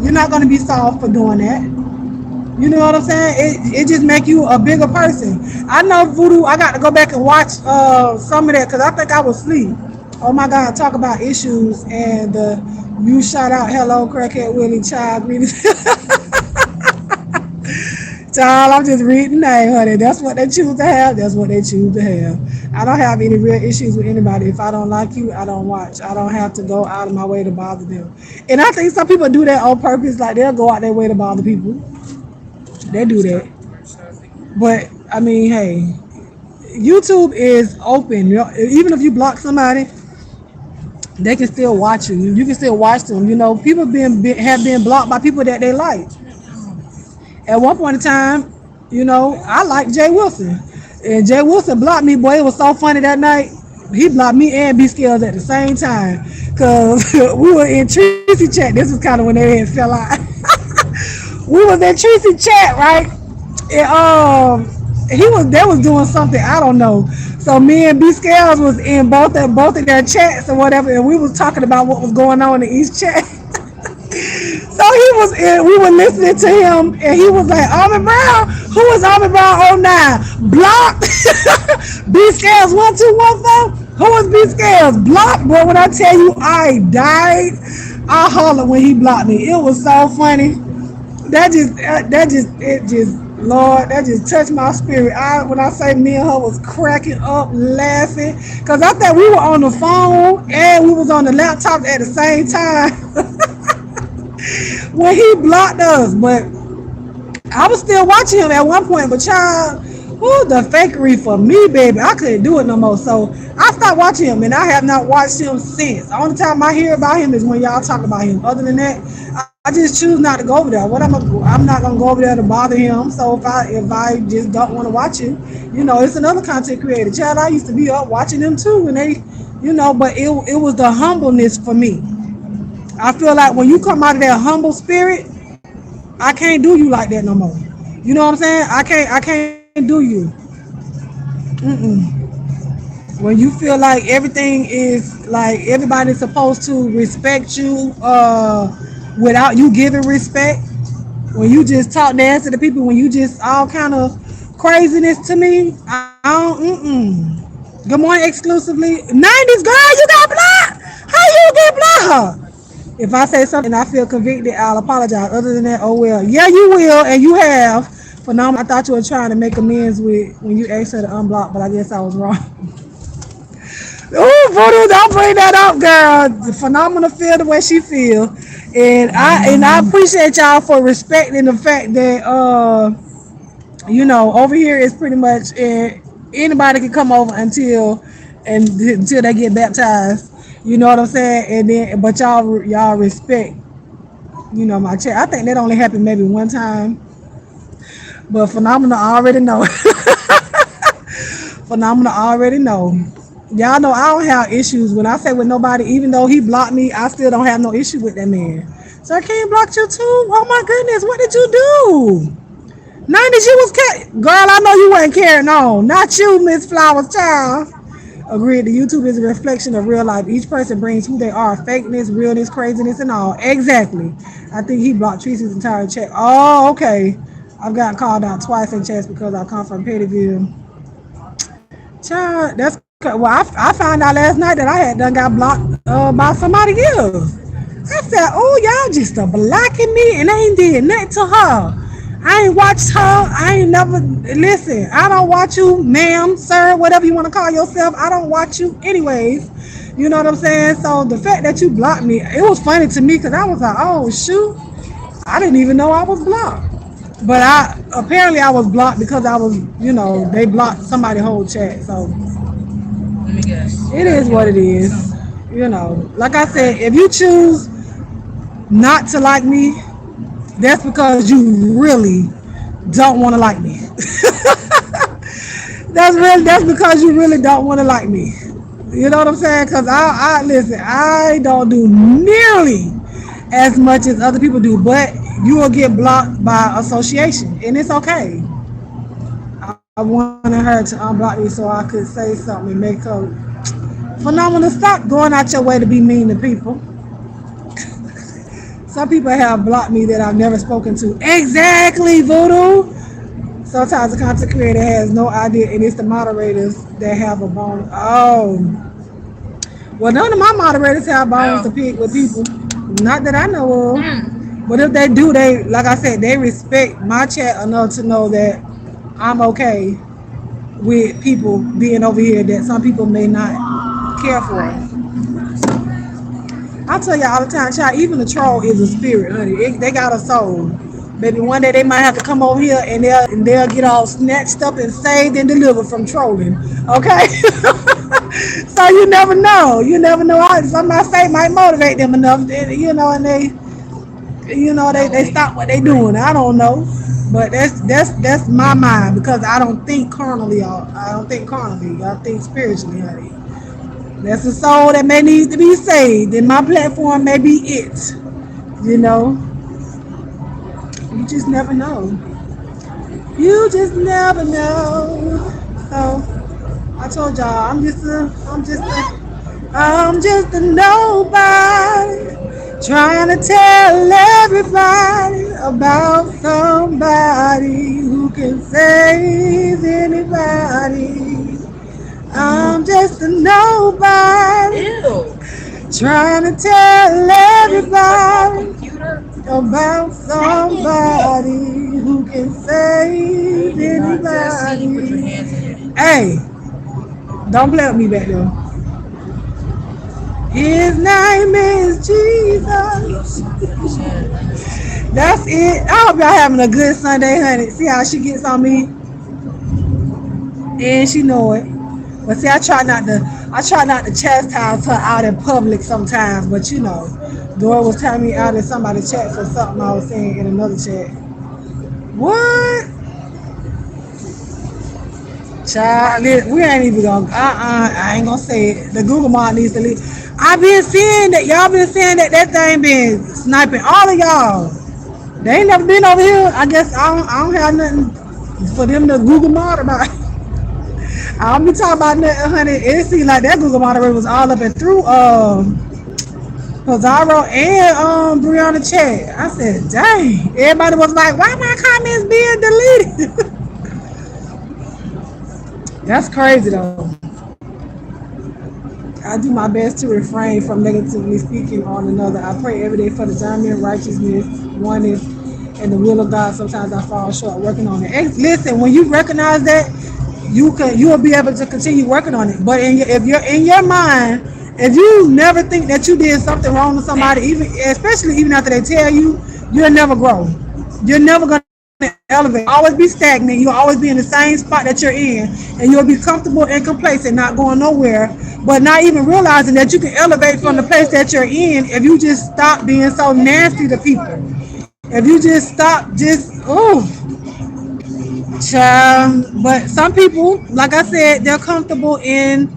You're not gonna be soft for doing that. You know what I'm saying? It just make you a bigger person. I know Voodoo. I got to go back and watch some of that because I think I was asleep. Oh my God! Talk about issues and you shout out hello crackhead Willie child greetings. Child, I'm just reading name, honey. That's what they choose to have. That's what they choose to have. I don't have any real issues with anybody. If I don't like you, I don't watch. I don't have to go out of my way to bother them. And I think some people do that on purpose. Like they'll go out their way to bother people. They do that. But I mean, hey, YouTube is open. Even if you block somebody, they can still watch you. You can still watch them. People have been blocked by people that they like. At one point in time, I liked Jay Wilson. And Jay Wilson blocked me, boy. It was so funny that night. He blocked me and B Skills at the same time. Because we were in Tracy chat. This is kind of when they had fell out. We was in Tracy chat, right? And they was doing something, I don't know. So me and B Scales was in both of their chats or whatever, and we was talking about what was going on in each chat. So we were listening to him, and he was like, Armin Brown, who is Armin Brown 09? Blocked. B Scales 1214. Who is B Scales? Blocked, bro. When I tell you I died, I hollered when he blocked me. It was so funny. Lord, that just touched my spirit. When I say me and her was cracking up laughing, because I thought we were on the phone and we was on the laptop at the same time when he blocked us. But I was still watching him at one point, but child, the fakery for me, baby, I couldn't do it no more. So I stopped watching him, and I have not watched him since. The only time I hear about him is when y'all talk about him. Other than that, I just choose not to go over there. I'm not gonna go over there to bother him. So if I just don't want to watch him, it's another content creator. Child, I used to be up watching them too, and they, but it was the humbleness for me. I feel like when you come out of that humble spirit, I can't do you like that no more. You know what I'm saying? I can't do you. When you feel like everything is like everybody's supposed to respect you, without you giving respect, when you just talk nasty to people, when you just all kind of craziness to me, I don't. Good morning, exclusively 90s girl. You got blocked. How you get blocked? If I say something and I feel convicted, I'll apologize. Other than that, oh well. Yeah, you will, and you have. Phenomenal. I thought you were trying to make amends with when you asked her to unblock, but I guess I was wrong. Oh, Voodoo, don't bring that up, girl. Phenomenal feel the way she feel. And I appreciate y'all for respecting the fact that over here is pretty much anybody can come over until they get baptized. You know what I'm saying? And then but y'all respect, my chat. I think that only happened maybe one time. But Phenomenal already know. Phenomenal already know. Y'all know I don't have issues. When I say with nobody, even though he blocked me, I still don't have no issue with that man. So I can't block you too? Oh my goodness, what did you do? 90s, you was girl, I know you wasn't carrying on. Not you, Miss Flowers Child. Agreed, the YouTube is a reflection of real life. Each person brings who they are, fakeness, realness, craziness, and all. Exactly. I think he blocked Tracy's entire chat. Oh, okay. I've gotten called out twice in chats because I come from Pettyville. Child, that's well. I found out last night that I had done got blocked by somebody else. I said, oh, y'all just a blocking me and I ain't did nothing to her. I ain't watched her. I ain't never, listen, I don't watch you, ma'am, sir, whatever you want to call yourself. I don't watch you anyways. You know what I'm saying? So the fact that you blocked me, it was funny to me because I was like, oh, shoot. I didn't even know I was blocked. But I was blocked because I was, they blocked somebody's whole chat. So
Let me guess. You
it
got
is what
killed
it
or
is.
something.
Like I said, if you choose not to like me, that's because you really don't want to like me. That's because you really don't want to like me. You know what I'm saying? Because I listen, I don't do nearly as much as other people do, but you will get blocked by association, and it's okay. I wanted her to unblock me so I could say something and make her phenomenal. Stop going out your way to be mean to people. Some people have blocked me that I've never spoken to. Exactly, Voodoo. Sometimes the content creator has no idea, and it's the moderators that have a bone. Oh, well, none of my moderators have bones to
Well,
pick with people. Not that I know
hmm.
of. But if they do, they, like I said, they respect my chat enough to know that I'm okay with people being over here that some people may not care for. I tell you all the time, child, even the troll is a spirit, honey. They got a soul. Maybe one day they might have to come over here and they'll get all snatched up and saved and delivered from trolling. Okay? So you never know. You never know. Some of my faith might motivate them enough, and they
No
stop
way.
what they doing. I don't know. But that's my mind because I don't think carnally. I don't think carnally. I think spiritually, honey. That's a soul that may need to be saved, and my platform may be it. You know, you just never know. You just never know. So I told y'all, I'm just a nobody trying to tell everybody about somebody who can save anybody. I'm just a nobody
Ew.
trying to tell
Can you touch my
everybody
computer?
about somebody who can
No,
save
you did not. See, I seen you put your
anybody.
hands in it.
Hey, don't play with me back there. His name is
Your
Jesus.
son finished saying it.
That's it. I hope y'all having a good Sunday, honey. See how she gets on me, and she know it. But see, I try not to chastise her out in public sometimes. But Dora was telling me out in somebody's chat for something I was saying in another chat. What? Child, we ain't even gonna. I ain't gonna say it. The Google Mart needs to leave. I've been seeing that y'all been saying that thing been sniping all of y'all. They ain't never been over here. I guess I don't have nothing for them to Google Mart about. I don't be talking about nothing, honey. It seemed like that Google moderator was all up and through Pizarro and Brianna chat. I said, dang. Everybody was like, why my comments being deleted? That's crazy though. I do my best to refrain from negatively speaking on another. I pray every day for discernment, righteousness, oneness, and the will of God. Sometimes I fall short working on it. Hey, listen, when you recognize that, you will be able to continue working on it. But if you're in your mind, if you never think that you did something wrong to somebody, even after they tell you, you'll never grow. You're never gonna elevate. You'll always be stagnant. You'll always be in the same spot that you're in, and you'll be comfortable and complacent, not going nowhere, but not even realizing that you can elevate from the place that you're in if you just stop being so nasty to people. If you just stop, child. But some people, like I said, they're comfortable in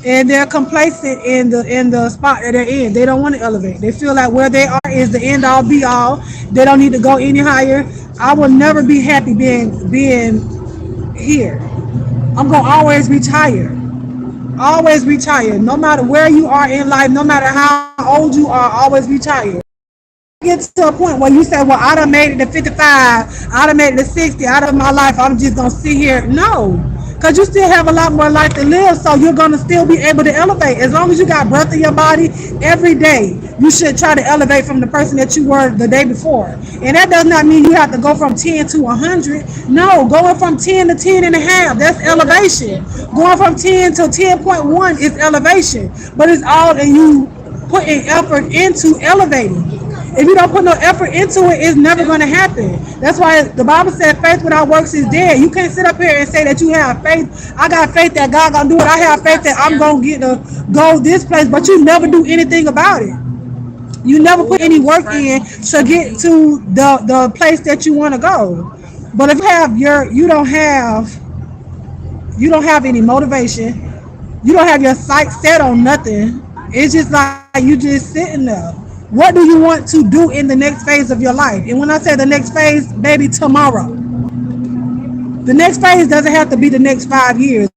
and they're complacent in the spot that they're in. They don't want to elevate. They feel like where they are is the end all be all. They don't need to go any higher. I will never be happy being here. I'm gonna always reach higher. Always reach higher. No matter where you are in life, no matter how old you are, always reach higher. Get to a point where you say, well, I done made it to 55, I done made it to 60, out of my life, I'm just gonna sit here. No. because you still have a lot more life to live, so you're going to still be able to elevate. As long as you got breath in your body every day, you should try to elevate from the person that you were the day before. And that does not mean you have to go from 10 to 100. No, going from 10 to 10 and a half, that's elevation. Going from 10 to 10.1 is elevation, but it's all in you putting effort into elevating. If you don't put no effort into it, it's never going to happen. That's why the Bible said faith without works is dead. You can't sit up here and say that you have faith. I got faith that God gonna do it. I have faith that I'm gonna get to go this place, but you never do anything about it. You never put any work in to get to the place that you want to go. But if you have you don't have any motivation, you don't have your sight set on nothing. It's just like you just sitting there. What do you want to do in the next phase of your life? And when I say the next phase, baby, tomorrow. The next phase doesn't have to be the next 5 years.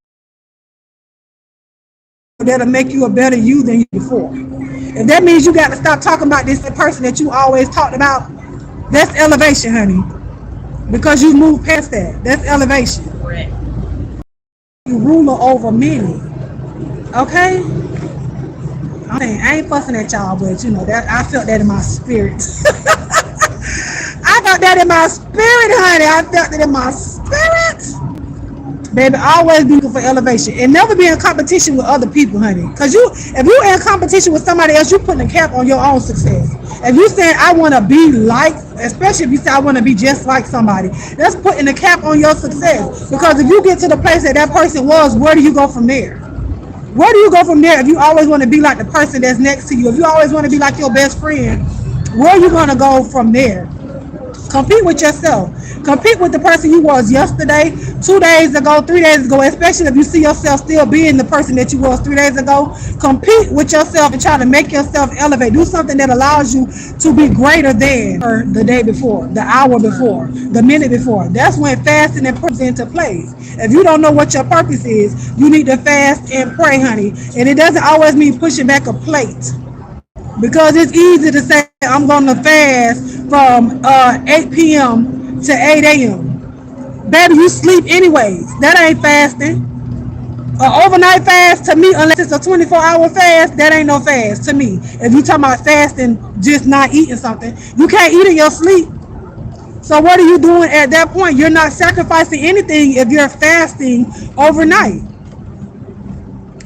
That'll make you a better you than you before. If that means you got to stop talking about this person that you always talked about, that's elevation, honey. Because you moved past that. That's elevation. You ruler over many. Okay? I ain't fussing at y'all, but you know that I felt that in my spirit. I got that in my spirit, honey. I felt it in my spirit. Baby, always be looking for elevation and never be in competition with other people, honey. Cause if you're in competition with somebody else, you're putting a cap on your own success. If you saying I want to be like, especially if you say I want to be just like somebody, that's putting a cap on your success. Because if you get to the place that that person was, where do you go from there? Where do you go from there if you always want to be like the person that's next to you? If you always want to be like your best friend, where are you going to go from there? Compete with yourself. Compete with the person you was yesterday, 2 days ago, 3 days ago, especially if you see yourself still being the person that you was 3 days ago. Compete with yourself and try to make yourself elevate. Do something that allows you to be greater than the day before, the hour before, the minute before. That's when fasting and prayer into place. If you don't know what your purpose is, you need to fast and pray, honey. And it doesn't always mean pushing back a plate. Because it's easy to say, I'm going to fast from 8 p.m. to 8 a.m. Baby, you sleep anyways. That ain't fasting. An overnight fast to me, unless it's a 24-hour fast, that ain't no fast to me. If you talking about fasting, just not eating something, you can't eat in your sleep. So what are you doing at that point? You're not sacrificing anything if you're fasting overnight.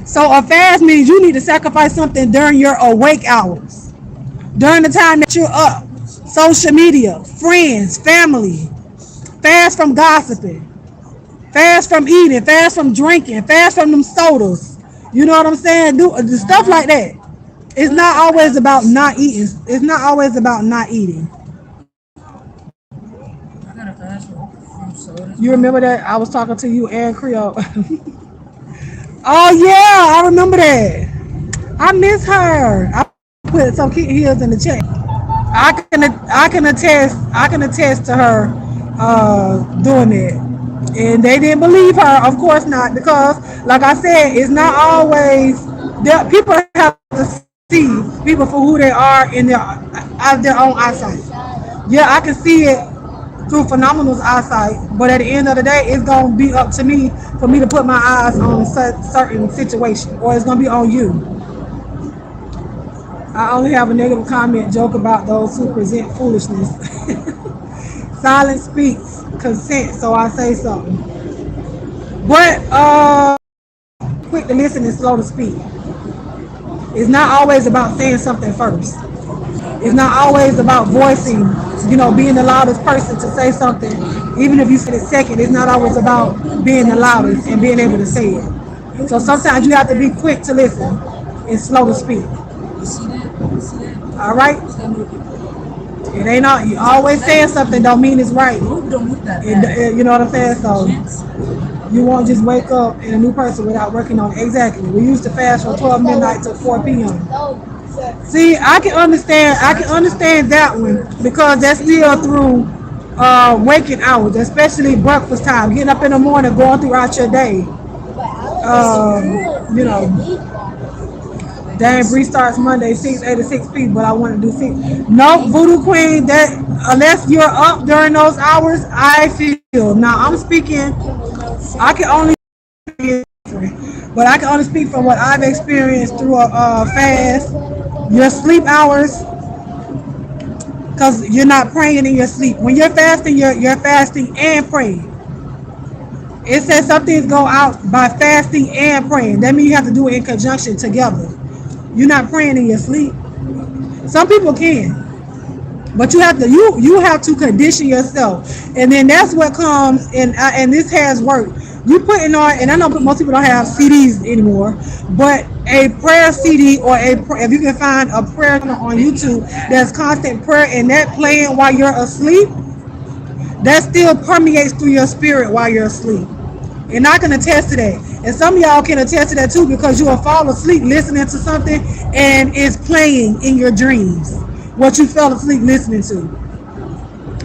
So a fast means you need to sacrifice something during your awake hours. During the time that you're up. Social media, friends, family. Fast from gossiping. Fast from eating. Fast from drinking. Fast from them sodas. You know what I'm saying? Do stuff like that. It's not always about not eating. It's not always about not eating. You remember that? I was talking to you and Creole. Oh yeah, I remember that. I miss her. I put some Kitten Hills in the chat. I can attest to her doing it. And they didn't believe her, of course not, because like I said, it's not always that people have to see people for who they are in their out of their own eyesight. Yeah, I can see it through Phenomenal's eyesight, but at the end of the day, it's gonna be up to me for me to put my eyes on a certain situation, or it's gonna be on you. I only have a negative comment joke about those who present foolishness. Silence speaks consent, so I say something. But quick to listen and slow to speak. It's not always about saying something first. It's not always about voicing, being the loudest person to say something. Even if you said it second, it's not always about being the loudest and being able to say it. So sometimes you have to be quick to listen and slow to speak. All right? It ain't all, you always saying something don't mean it's right. You know what I'm saying? So you won't just wake up in a new person without working on it. Exactly. We used to fast from 12 midnight to 4 p.m. See, I can understand that one because that's still through waking hours, especially breakfast time, getting up in the morning, going throughout your day. Dang, Bree starts Monday 6 A to 6 P, but I want to do 6. No, Voodoo Queen, that unless you're up during those hours, I feel. Now I'm speaking, I can only different. But I can only speak from what I've experienced through a fast. Your sleep hours, because you're not praying in your sleep. When you're fasting, you're fasting and praying. It says some things go out by fasting and praying. That means you have to do it in conjunction together. You're not praying in your sleep. Some people can, but you have to condition yourself, and then that's what comes. And this has worked. You putting on, and I know most people don't have CDs anymore, but a prayer CD or if you can find a prayer on YouTube that's constant prayer and that playing while you're asleep, that still permeates through your spirit while you're asleep. And I can attest to that. And some of y'all can attest to that too because you will fall asleep listening to something and it's playing in your dreams what you fell asleep listening to.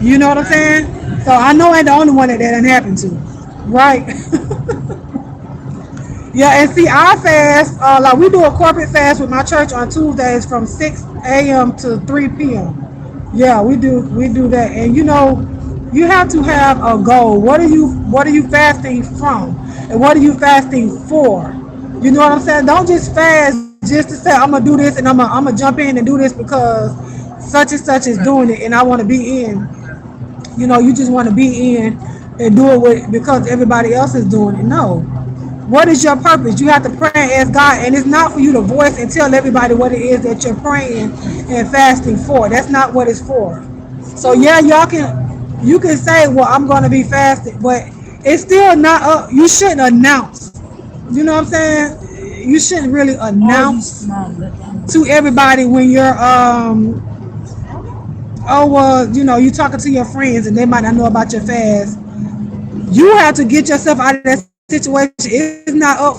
You know what I'm saying? So I know I ain't the only one that didn't happen to. Right? Yeah, and see, our fast, like we do a corporate fast with my church on Tuesdays from 6 a.m. to 3 p.m. Yeah, we do that, and you have to have a goal. What are you fasting from, and what are you fasting for? You know what I'm saying? Don't just fast just to say I'm gonna do this and I'm gonna jump in and do this because such and such is doing it and I want to be in. You just want to be in and do it because everybody else is doing it. No. What is your purpose? You have to pray and ask God, and it's not for you to voice and tell everybody what it is that you're praying and fasting for. That's not what it's for. So yeah, you can say, well, I'm going to be fasting, but it's still not up. You shouldn't announce. You know what I'm saying? You shouldn't really announce to everybody when you're you're talking to your friends and they might not know about your fast. You have to get yourself out of that situation. It's not up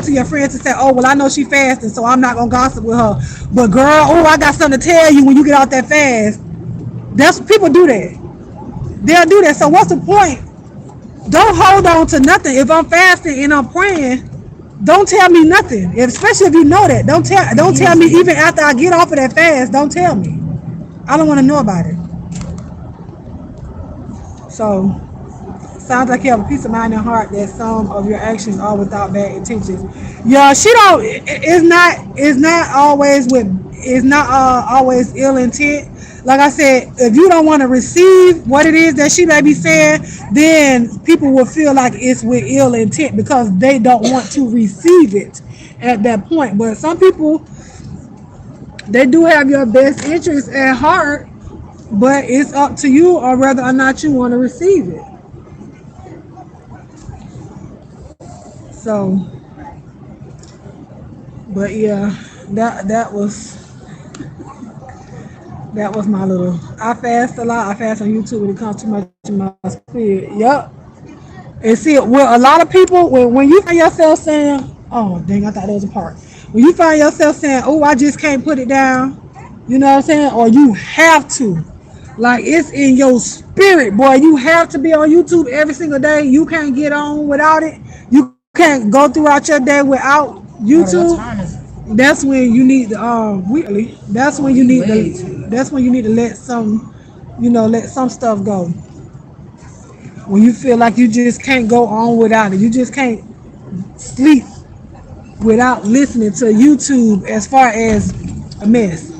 to your friends to say, oh, well, I know she fasting, so I'm not gonna gossip with her. But girl, oh, I got something to tell you when you get out that fast. That's people do that. They'll do that. So what's the point? Don't hold on to nothing. If I'm fasting and I'm praying, don't tell me nothing. Especially if you know that. Don't tell me even after I get off of that fast. Don't tell me. I don't want to know about it. So sounds like you have a peace of mind and heart that some of your actions are without bad intentions. Yeah, she don't. It's not always ill intent. Like I said, if you don't want to receive what it is that she may be saying, then people will feel like it's with ill intent because they don't want to receive it at that point. But some people, they do have your best interest at heart, but it's up to you or whether or not you want to receive it. So, but yeah, that was my little. I fast a lot. I fast on YouTube when it comes too much in my spirit. Yup. And see, well, a lot of people when you find yourself saying, "Oh, dang, I thought there was a part." When you find yourself saying, "Oh, I just can't put it down," you know what I'm saying, or you have to, like it's in your spirit, boy. You have to be on YouTube every single day. You can't get on without it. You can't go throughout your day without YouTube. That's when you need the weekly. That's when you need to let some stuff go. When you feel like you just can't go on without it. You just can't sleep without listening to YouTube as far as a mess.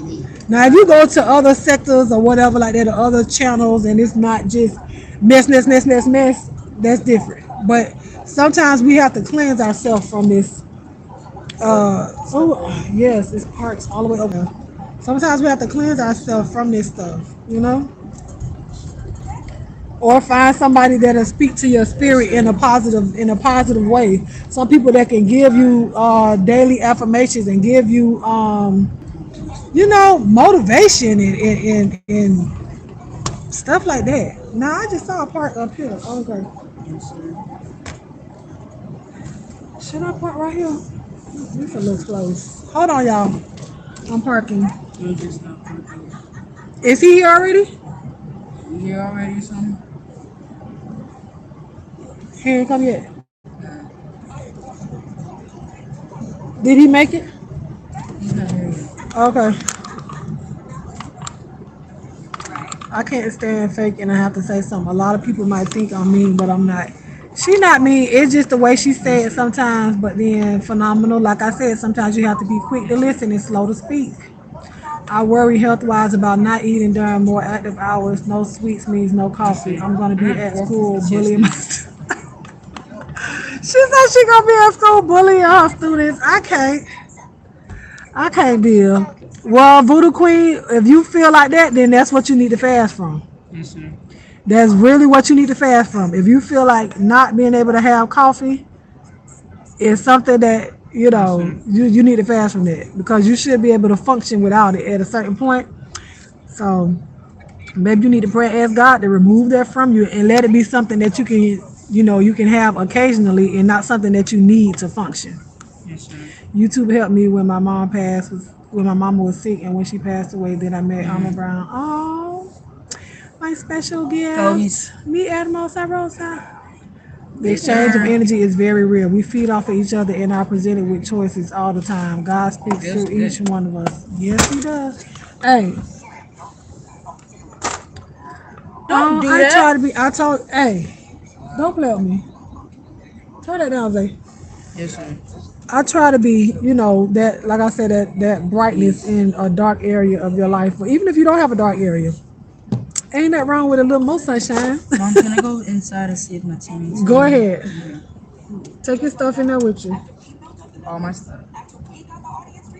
Now, if you go to other sectors or whatever like that, or other channels, and it's not just mess, that's different. But sometimes we have to cleanse ourselves from this. Oh, yes, it's parts all the way over. Sometimes we have to cleanse ourselves from this stuff. Or find somebody that'll speak to your spirit in a positive way. Some people that can give you daily affirmations and give you motivation and stuff like that. Now I just saw a part up here. Okay. Should I park right here? This a little close. Hold on, y'all. I'm parking. Is he here already?
You here already or something?
He ain't come yet. Did he make it?
He's not here yet.
Okay. I can't stand fake and I have to say something. A lot of people might think I'm mean, but I'm not. She not mean. It's just the way she say it sometimes. But then phenomenal. Like I said, sometimes you have to be quick to listen and slow to speak. I worry health wise about not eating during more active hours. No sweets means no coffee. I'm gonna be at school bullying my She said she gonna be at school bullying her students. I can't deal. Well, Voodoo Queen, if you feel like that, then that's what you need to fast from.
Yes, sir.
That's really what you need to fast from. If you feel like not being able to have coffee is something that you need to fast from that because you should be able to function without it at a certain point. So maybe you need to pray, ask God to remove that from you and let it be something that you can have occasionally and not something that you need to function.
Yes, sir.
YouTube helped me when my mom passed, when my mama was sick, and when she passed away, then I met Alma Brown. Oh, my special gift.
Oh, he's
Me, Hermosa Rosa. The exchange of energy is very real. We feed off of each other and are presented with choices all the time. God speaks
Yes,
through
yes.
each one of us. Yes, He does. Hey,
Don't do
I
that.
try to be. I told. Hey, don't play with me. Turn that down, Zay.
Yes, sir.
I try to be, that like I said, that brightness in a dark area of your life. But even if you don't have a dark area, ain't that wrong with a little more sunshine?
Mom, can I go inside and see if my teammates?
Go ahead. Take your stuff in there with you.
All my stuff.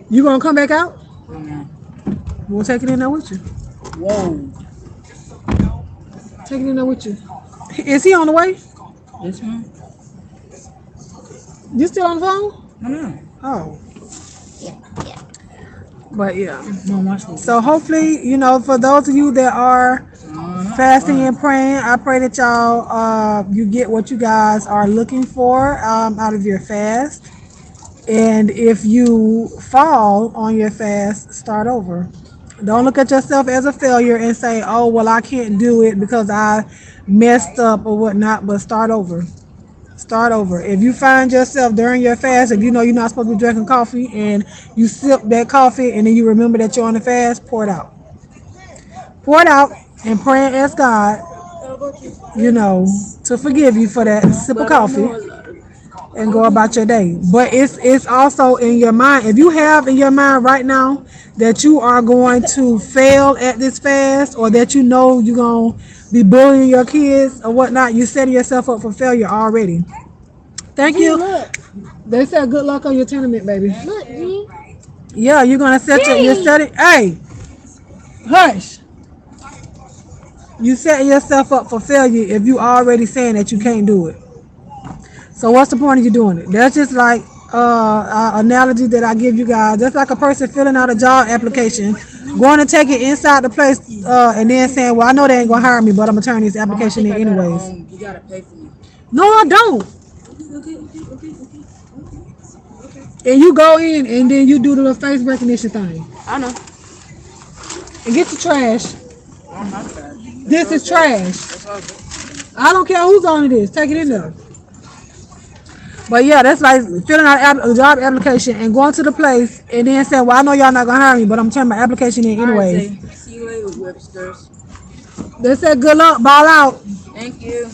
You gonna come back out?
Oh, no.
We'll take it in there with you.
Whoa.
Take it in there with you. Is he on the way?
This one?
You still on the phone?
No.
Oh. But yeah.
Mom, watch this.
So hopefully, for those of you that are fasting and praying, I pray that y'all you get what you guys are looking for out of your fast. And if you fall on your fast, start over. Don't look at yourself as a failure and say, oh, well, I can't do it because I messed up or whatnot, but start over. Start over. If you find yourself during your fast, if you know you're not supposed to be drinking coffee and you sip that coffee and then you remember that you're on the fast, pour it out. Pour it out and pray and ask God, to forgive you for that sip of coffee and go about your day. But it's also in your mind. If you have in your mind right now that you are going to fail at this fast or that you're going to be bullying your kids or whatnot, you're setting yourself up for failure already. Thank you.
Look,
They said good luck on your tournament, baby.
look, G.
Yeah, you're going to you're setting, hey, hush. You setting yourself up for failure if you already saying that you can't do it. So what's the point of you doing it? That's just like an analogy that I give you guys. That's like a person filling out a job application, going to take it inside the place, and then saying, well, I know they ain't going to hire me, but I'm going to turn this application in anyways.
You gotta pay for me.
No, I don't.
Okay.
And you go in and then you do the little face recognition thing.
I know.
And get the trash.
I'm not bad.
This is trash.
That's all good.
I don't care whose on it is. Take it in there. But yeah, that's like filling out a job application and going to the place and then saying, well, I know y'all not going to hire me, but I'm turning my application in anyways.
All right, see you later, Websters.
They said, good luck, ball out.
Thank you.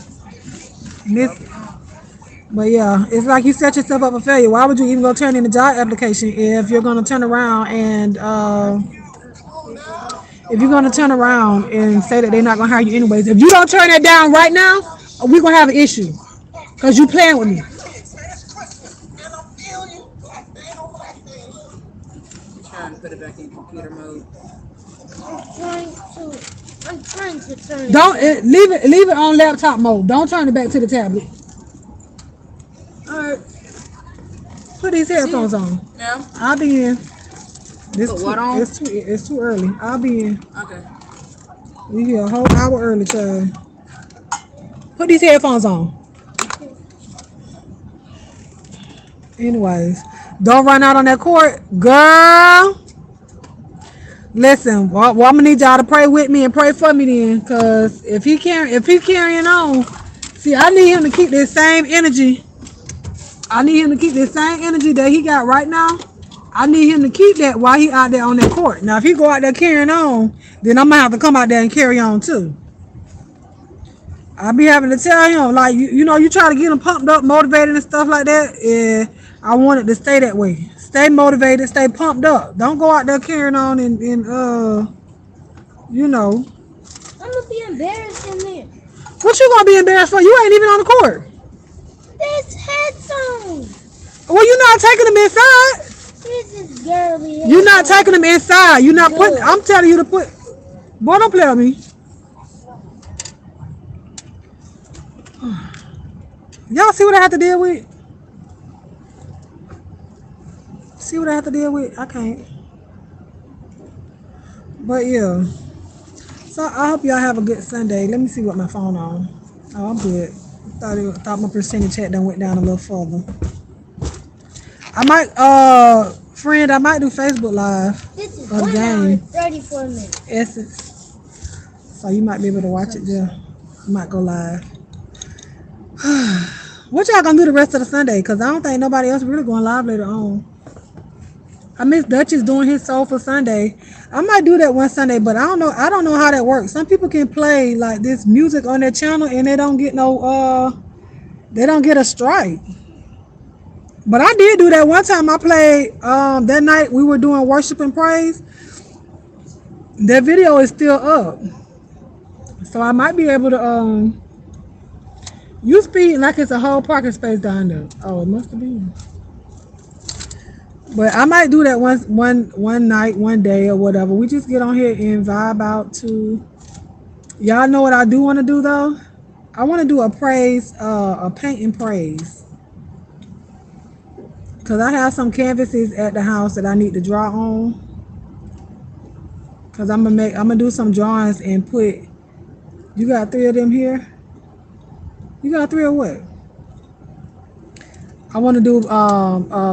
But yeah, it's like you set yourself up for failure. Why would you even go turn in a job application if you're going to turn around and say that they're not going to hire you anyways? If you don't turn that down right now, we're going to have an issue because you playing with me.
Trying to put it back in computer mode.
I'm trying to turn
Don't leave it on laptop mode. Don't turn it back to the tablet. All right. Put these headphones on.
Yeah.
I'll be in.
Put what on?
It's too early. I'll be in.
Okay.
We here a whole hour early, child. Put these headphones on. Anyways, don't run out on that court, girl. Listen, well, I'm gonna need y'all to pray with me and pray for me then, cause if he carrying on, see, I need him to keep this same energy. I need him to keep this same energy that he got right now. I need him to keep that while he out there on that court. Now, if he go out there carrying on, then I'm gonna have to come out there and carry on too. I be having to tell him, like, you know, you try to get him pumped up, motivated and stuff like that. And I want it to stay that way. Stay motivated, stay pumped up. Don't go out there carrying on and you know.
I'm gonna be embarrassed in there.
What you gonna be embarrassed for? You ain't even on the court.
This headphone.
Well, you not taking them inside.
This is girly.
You're not taking them inside. You're not putting. I'm telling you to put. Boy, don't play with me. Y'all see what I have to deal with? See what I have to deal with? I can't. But yeah. So I hope y'all have a good Sunday. Let me see what my phone on. Oh, I'm good. Thought my percentage had done went down a little further. I might friend, I might do Facebook Live
This is
of the
1 hour
game.
and 34 minutes.
Essence. So you might be able to watch it there. I might go live. What y'all gonna do the rest of the Sunday? Cause I don't think nobody else really going live later on. I miss Dutch is doing his Soulful Sunday. I might do that one Sunday, but I don't know how that works. Some people can play like this music on their channel and they don't get they don't get a strike. But I did do that one time. I played that night we were doing worship and praise. That video is still up. So I might be able to you speed like it's a whole parking space down there. Oh, it must have been. But I might do that one night, one day or whatever. We just get on here and vibe out to. Y'all know what I do want to do though? I want to do a praise, a paint and praise. Cause I have some canvases at the house that I need to draw on. Cause I'm gonna do some drawings and put. You got 3 of them here? You got 3 or what? I want to do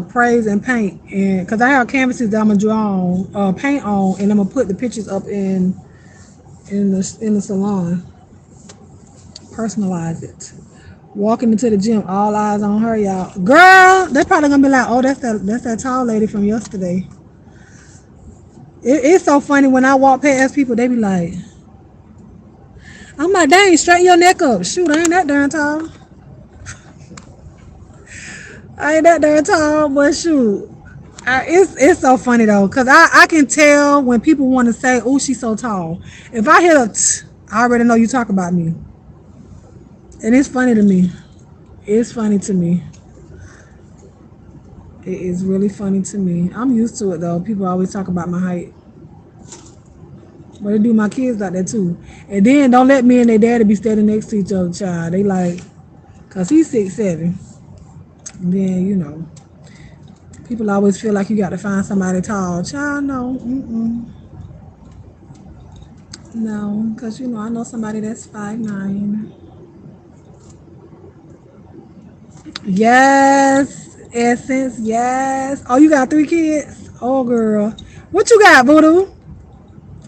praise and paint, and cause I have canvases that I'm gonna draw on, paint on, and I'm gonna put the pictures up in the salon. Personalize it. Walking into the gym, all eyes on her, y'all. Girl, they probably gonna be like, oh, that's that tall lady from yesterday. It's so funny when I walk past people, they be like, I'm like, dang, straighten your neck up. Shoot, I ain't that darn tall. I ain't that darn tall, but shoot. It's so funny though, because I can tell when people want to say, oh, she's so tall. If I hear I already know you talk about me. And it's funny to me. It's funny to me. It is really funny to me. I'm used to it though. People always talk about my height. But they do my kids like that too. And then don't let me and their daddy be standing next to each other, child. They like, because he's 6'7". And then, you know, people always feel like you got to find somebody tall. Child, no. No, because, you know, I know somebody that's 5'9". Yes, Essence, yes. Oh, you got 3 kids? Oh, girl. What you got, Voodoo?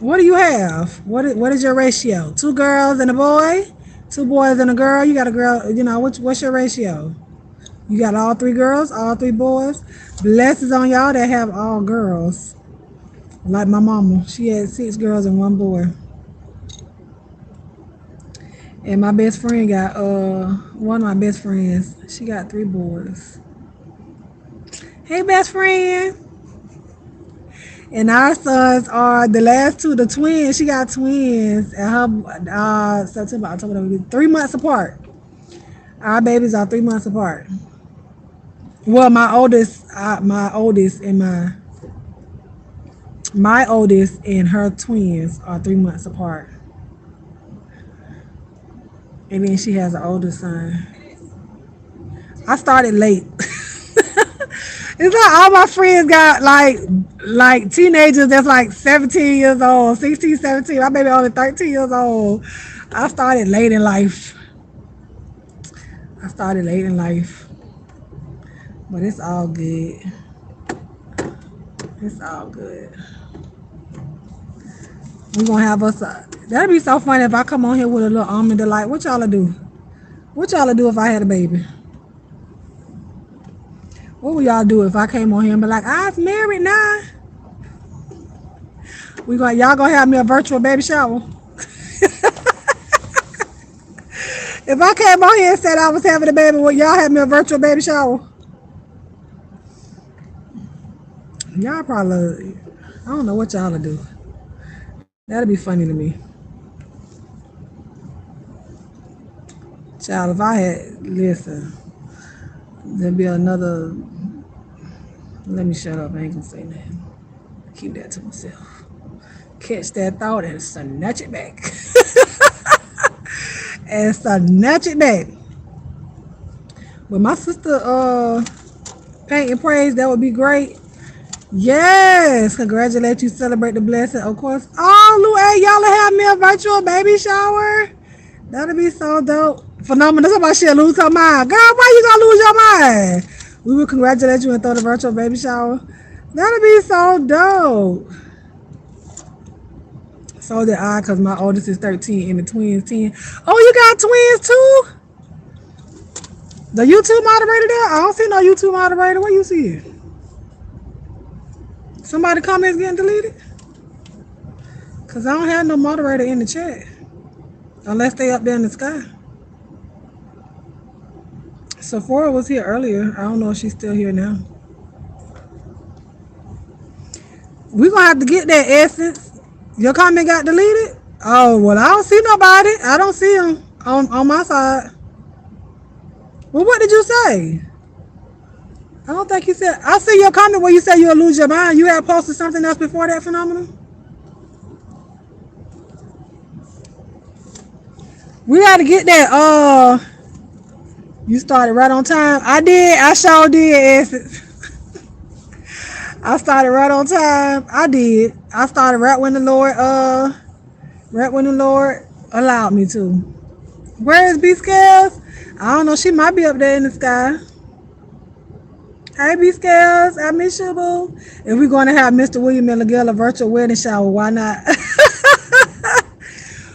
What do you have? What is your ratio? 2 girls and a boy? 2 boys and a girl? You got a girl, you know, what's your ratio? You got all 3 girls, all 3 boys? Blessings on y'all that have all girls. Like my mama. She had 6 girls and 1 boy. And my best friend got, one of my best friends, she got 3 boys. Hey, best friend. And our sons are the last 2, the twins. She got twins. And her, September, October, 3 months apart. Our babies are 3 months apart. Well, my oldest and my oldest and her twins are 3 months apart. And then she has an older son. I started late. It's like all my friends got like teenagers that's like 17 years old, 16, 17. My baby only 13 years old. I started late in life. But it's all good. It's all good. We're going to have us. That'd be so funny if I come on here with a little almond delight. What y'all do? What y'all do if I had a baby? What would y'all do if I came on here and be like, I've married now? Y'all gonna have me a virtual baby shower? If I came on here and said I was having a baby, would y'all have me a virtual baby shower? Y'all probably, I don't know what y'all will do. That'd be funny to me. Child, if I had, listen, there'd be another, let me shut up, I ain't gonna say nothing. Keep that to myself. Catch that thought and snatch it back. And snatch it back. But my sister paint and praise, that would be great. Yes, congratulate you, celebrate the blessing, of course. Oh, Lou, hey, y'all have me a virtual baby shower. That'll be so dope. Phenomenal. Somebody should lose her mind. Girl, why you gonna lose your mind? We will congratulate you and throw the virtual baby shower. That'll be so dope. So did I, because my oldest is 13 and the twins 10. Oh, you got twins too? The YouTube moderator there? I don't see no YouTube moderator. Where you see it? Somebody comments getting deleted? Because I don't have no moderator in the chat. Unless they up there in the sky. Sephora was here earlier. I don't know if she's still here now. We're going to have to get that essence. Your comment got deleted? Oh, well, I don't see nobody. I don't see them on my side. Well, what did you say? I don't think you said. I see your comment where you said you'll lose your mind. You had posted something else before that, Phenomenal? We got to get that. You started right on time. I did. I sure did, Essence. I started right on time. I did. I started right when the Lord allowed me to. Where is B Scales? I don't know. She might be up there in the sky. Hey, B Scales. I miss you, boo. If we're going to have Mr. William and Miguel a virtual wedding shower, why not?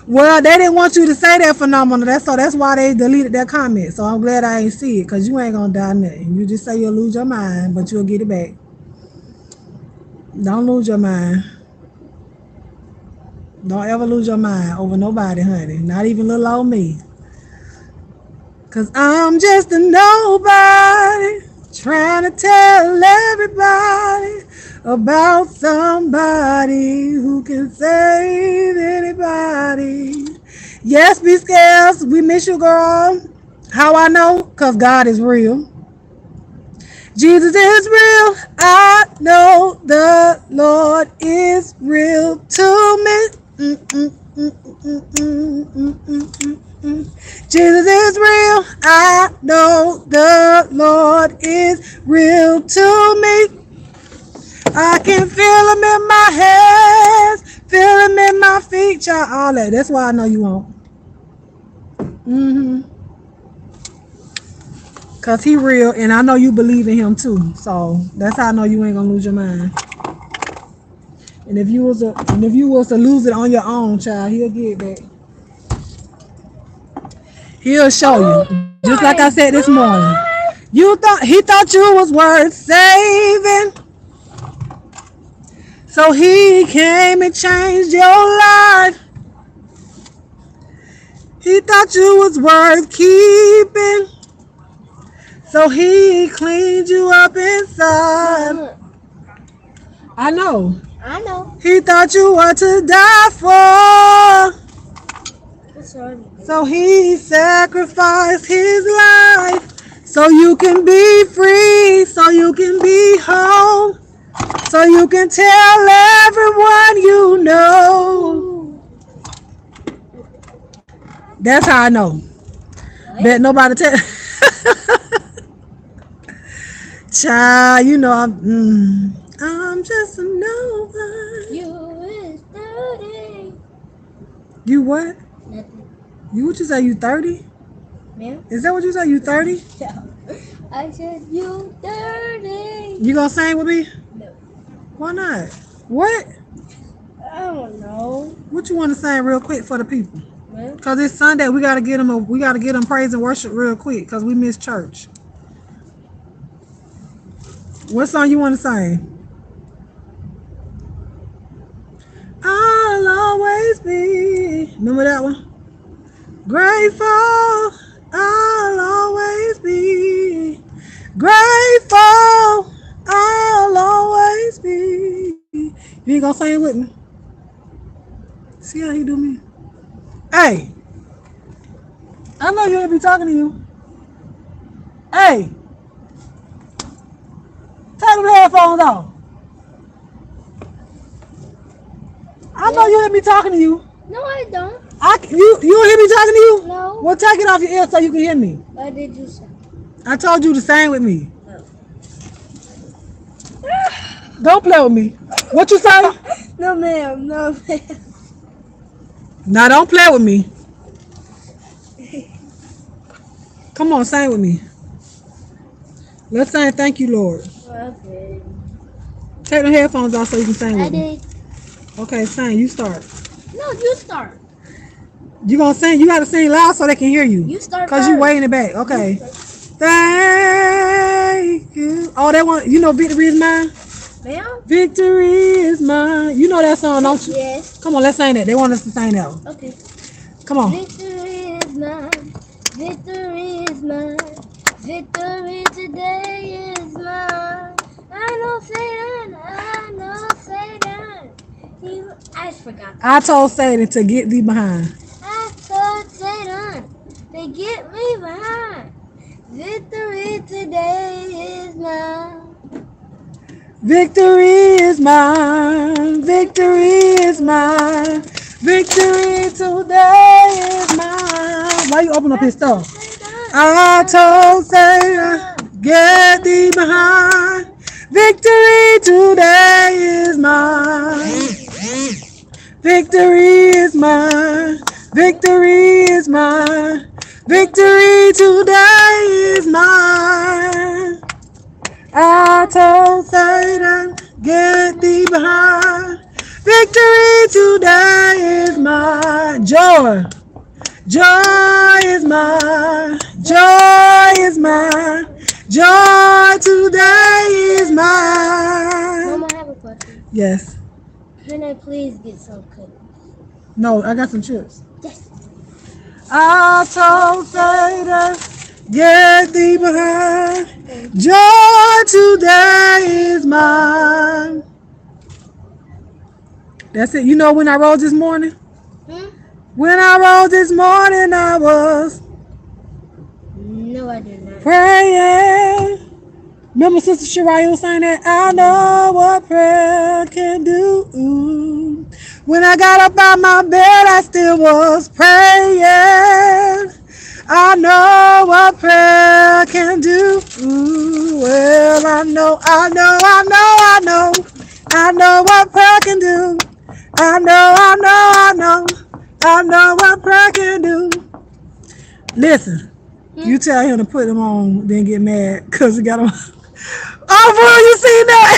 Well, they didn't want you to say that, Phenomenal. That's why they deleted that comment. So I'm glad I ain't see it, because you ain't going to die nothing. You just say you'll lose your mind, but you'll get it back. Don't lose your mind. Don't ever lose your mind over nobody, honey. Not even little old me. Because I'm just a nobody trying to tell everybody about somebody who can save anybody. Yes, B Scales, we miss you, girl. How I know? Because God is real. Jesus is real. I know the Lord is real to me. Jesus is real. I know the Lord is real to me. I can feel him in my hands, feel him in my feet, child, all that. That's why I know you won't. Because he real, and I know you believe in him too. So that's how I know you ain't gonna lose your mind. And if you was to lose it on your own, child, he'll get it back. He'll show you. Just like I said this morning. He thought you was worth saving. So he came and changed your life. He thought you was worth keeping. So he cleaned you up inside. I know. He thought you were to die for. So he sacrificed his life. So you can be free. So you can be home. So you can tell everyone you know. That's how I know. Bet nobody tell. Child, you know I'm just a nobody.
You is 30.
You what?
Nothing.
What you say? You 30?
Yeah.
Is that what you say? You 30?
I said you 30.
You gonna sing with me?
No.
Why not? What?
I don't know.
What you want to sing real quick for the people?
Well,
Cause it's Sunday. We gotta get them praise and worship real quick. Cause we missed church. What song you want to sing? I'll always be. Remember that one? Grateful. I'll always be grateful. I'll always be. You ain't gonna sing with me? See how he do me? Hey, I know you ain't be talking to you. Hey, take them headphones off. I know you ain't be talking to you.
No, I don't.
You don't hear me talking to you?
No.
Well, take it off your ear so you can hear me.
What did you say?
I told you to sing with me.
No.
Don't play with me. What you say?
No, ma'am. No, ma'am.
Now don't play with me. Come on, sing with me. Let's sing thank you, Lord.
Okay.
Take the headphones off so you can sing
I
with me.
did.
Okay, sing. You start.
No, you start.
You gonna sing? You gotta sing loud so they can hear you.
You start
Cause
first.
you way in the back. Okay. Thank you. Oh, that one. You know, victory is mine.
Ma'am?
Victory is mine. You know that song, don't you?
Yes.
Come on, let's sing that. They want us to sing that one.
Okay.
Come on.
Victory is mine. Victory is mine. Victory today is mine. I know Satan. I know Satan. I forgot.
I told Satan to get thee behind.
I told Satan to get me behind. Victory today is mine.
Victory is mine. Victory is mine. Victory today is mine. Why you open up his stuff? I told Satan, get thee behind. Victory today is mine. Victory is mine. Victory is mine. Victory today is mine. I told Satan, get thee behind. Victory today is mine. Joy. Joy is mine. Joy is mine. Joy today is mine.
Mama, I have a question.
Yes.
Can I please get some cookies?
No, I got some chips.
Yes.
I told Satan, get thee behind. Joy today is mine. That's it. You know when I rose this morning? When I rose this morning, I was
No, I did not.
praying. Remember Sister Shariah was saying that? I know what prayer can do. When I got up out my bed, I still was praying. I know what prayer can do. Well, I know what prayer can do. I know what prayer can do. Listen, you tell him to put him on, then get mad because he got him. Oh, boy, you seen that?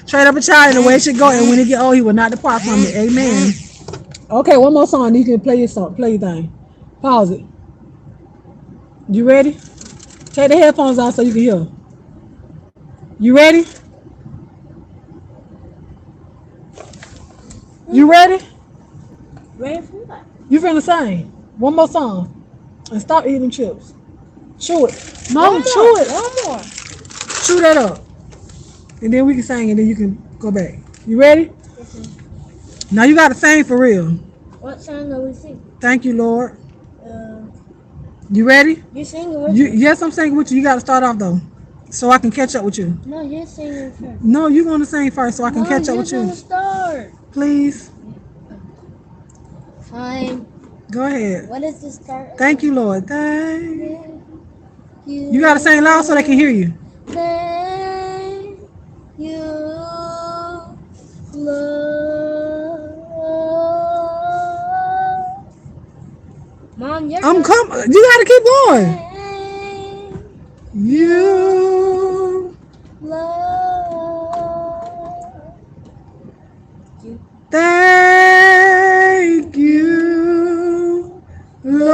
Train up a child in the way it should go, and when he get old, he will not depart from it. Amen. Okay, one more song. You can play your song. Play your thing. Pause it. You ready? Take the headphones off so you can hear. You ready? You ready?
Ready for what?
You finna sing. One more song. And stop eating chips. Chew it. No, chew it.
One more.
Chew that up. And then we can sing and then you can go back. You ready?
Yes, sir.
Now you gotta sing for real.
What song are we singing?
Thank you, Lord. You ready?
You're singing with me.
Yes, I'm singing with you. You gotta start off though. So I can catch up with you.
No, you're singing first.
No, you're gonna sing first so I can catch up with
You're
you.
gonna start.
Please.
Fine.
Go ahead.
What is the start?
Thank you, Lord. Thank
you.
You gotta sing loud so they can hear you.
Thank you, Lord. Mom, you're
I'm coming. You gotta keep going.
Thank
You.
Lord.
Thank you, Lord.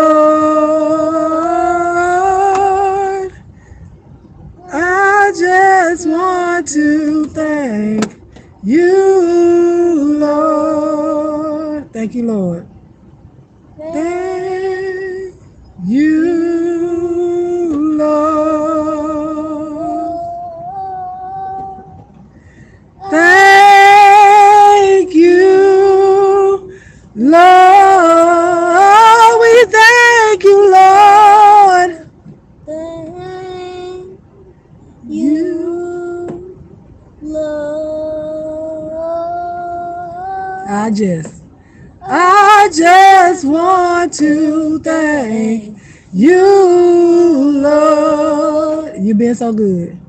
I just want to thank you, Lord. Thank you, Lord. Thank you, Lord. Thank you, Lord. We thank you, Lord.
Thank
You.
Lord.
I just want to thank you, Lord. You've been so good.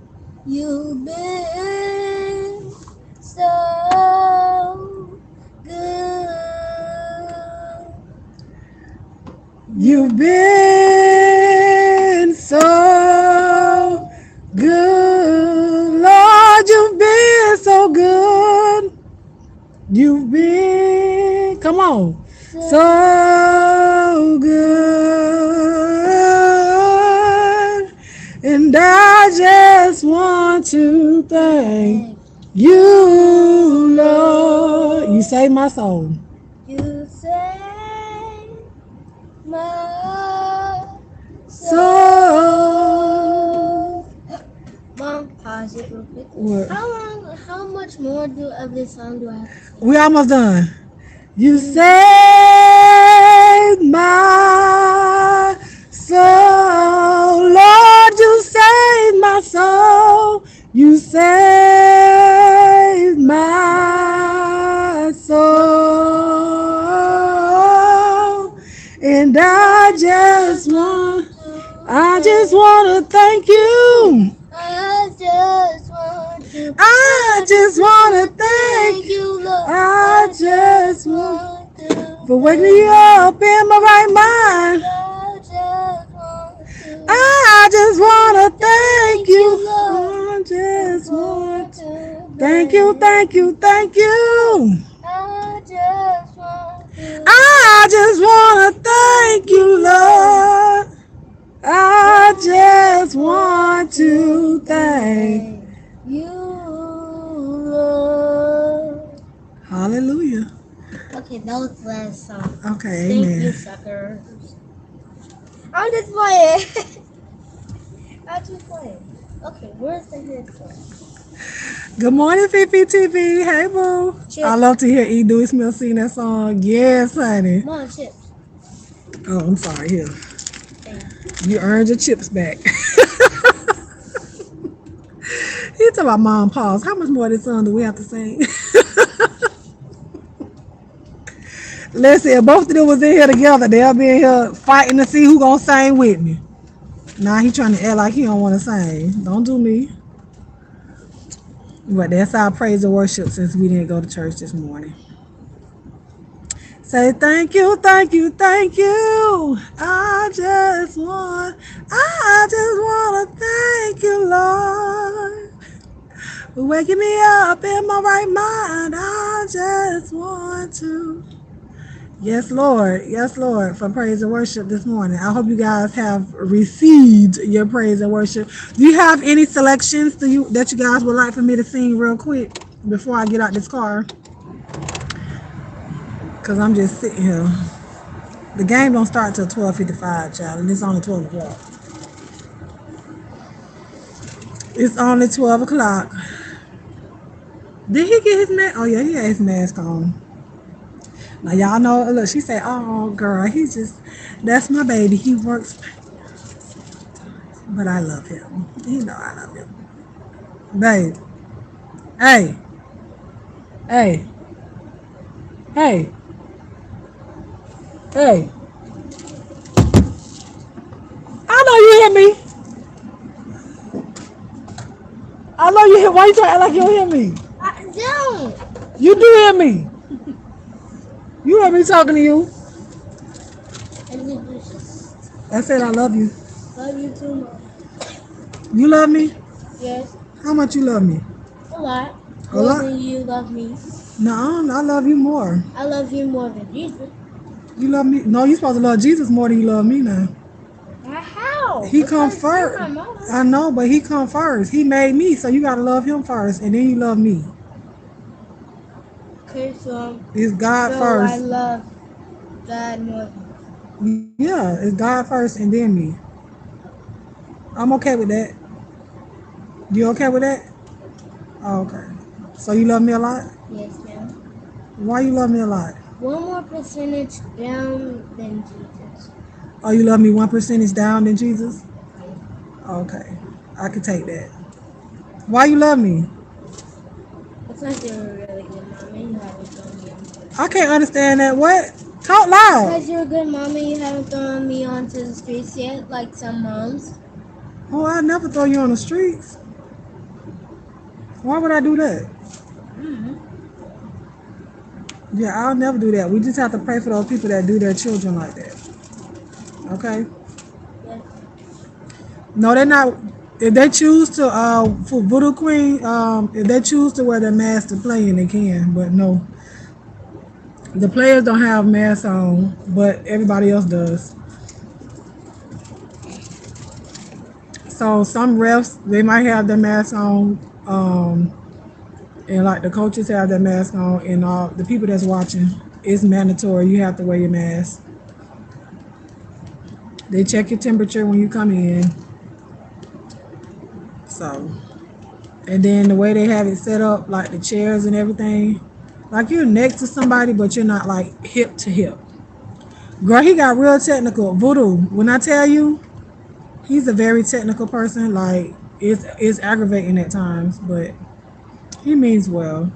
You've been so good.
You've been so good, Lord. You've been so good. You've been, come on, so good. And I just want to thank you, Lord. You saved my soul.
You saved my
So,
Mom, pause it real quick.
what?
How much more of this song do I have to sing?
We almost done. You saved my soul, Lord. You saved my soul. You saved my soul, and I just want to thank you.
I just want to.
I just want to thank
you, Lord.
I just want
to.
for waking me up in my right mind.
I just want
I just want
to.
to thank you.
Lord.
I just want to
to.
thank you, thank you, thank you.
I just want to.
I just want to thank you, Lord. I just want to thank.
you, Lord.
Hallelujah.
Okay, that was the last song.
Okay,
Thank
amen.
you, suckers. I'm just playing. I'm just playing. Okay, where's the next song?
Good morning, Fifi TV. Hey, boo.
Chips.
I love to hear E. Dewey Smith sing that song. Yes, honey.
Mom, chips.
Oh, I'm sorry. Here,
Thank you.
you earned your chips back. He talking about mom pause. How much more of this song do we have to sing? Listen, if both of them was in here together, they'll be in here fighting to see who gonna sing with me. Now he trying to act like he don't want to sing. Don't do me. But that's our praise and worship since we didn't go to church this morning. Say thank you, thank you, thank you. I just want to thank you, Lord, for waking me up in my right mind. I just want to. Yes, Lord, for praise and worship this morning. I hope you guys have received your praise and worship. Do you have any selections that you guys would like for me to sing real quick before I get out this car? Because I'm just sitting here. The game don't start till 12:55, child, and it's only 12 o'clock. It's only 12 o'clock. Did he get his mask? Oh, yeah, he had his mask on. Now, y'all know, look, she said, oh, girl, that's my baby. He works, but I love him. You know I love him. Babe, hey, hey, hey, hey. I know you hear me. I know you hear. Why you trying to act like you don't hear me?
I don't.
You do hear me. You hear me talking to you. I said I love you.
Love you too much.
You love me?
Yes,
How much you love me?
a lot.
A
More
lot?
than you love me.
No, I love you more.
I love you more than Jesus.
You love me? No, you supposed to love Jesus more than you love me now.
How?
He come
Because you're
first.
my mom.
I know, but he come first. He made me, so you gotta love him first, and then you love me.
Okay, so
It's God
I
first.
love God more than
Yeah, it's God first and then me. I'm okay with that. You okay with that? Oh, okay. So you love me a lot?
Yes, ma'am.
Why you love me a lot?
One more percentage down than Jesus.
Oh, you love me 1% down than Jesus?
Yes.
Okay. I can take that. Why you love me?
Because you're a really good mommy, you haven't thrown me on.
I can't understand that. What? Talk loud.
Because you're a good mommy, you haven't thrown me onto the streets yet, like some moms.
Oh, I never throw you on the streets. Why would I do that?
Mm-hmm.
Yeah, I'll never do that. We just have to pray for those people that do their children like that. Okay?
Yes.
No, they're not. If they choose to, for Voodoo Queen, if they choose to wear their mask to play, they can. But no, the players don't have masks on, but everybody else does. So some refs they might have their mask on, and like the coaches have their mask on, and all the people that's watching, it's mandatory. You have to wear your mask. They check your temperature when you come in. So, and then the way they have it set up, like the chairs and everything, like you're next to somebody, but you're not like hip to hip. Girl, he got real technical. Voodoo. When I tell you, he's a very technical person. Like it's aggravating at times, but he means well.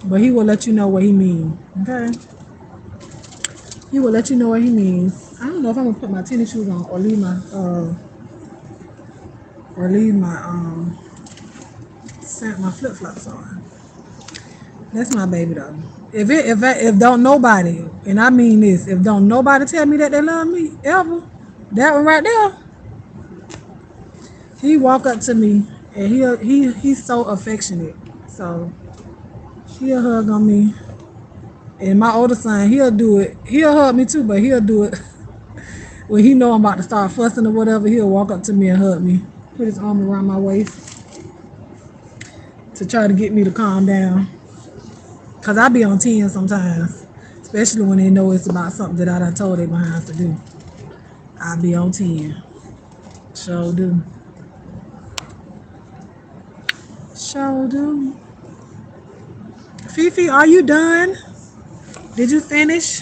But he will let you know what he means. Okay, he will let you know what he means. I don't know if I'm gonna put my tennis shoes on or leave my flip flops on. That's my baby though. If don't nobody, and I mean this, if don't nobody tell me that they love me ever, that one right there, he walk up to me and he's so affectionate. So he'll hug on me. And my older son, he'll do it. He'll hug me too, but he'll do it when he know I'm about to start fussing or whatever. He'll walk up to me and hug me, put his arm around my waist to try to get me to calm down. Cause I be on 10 sometimes, especially when they know it's about something that I done told they behinds to do. I be on 10. Sure do. Sure do. Fifi, are you done? Did you finish?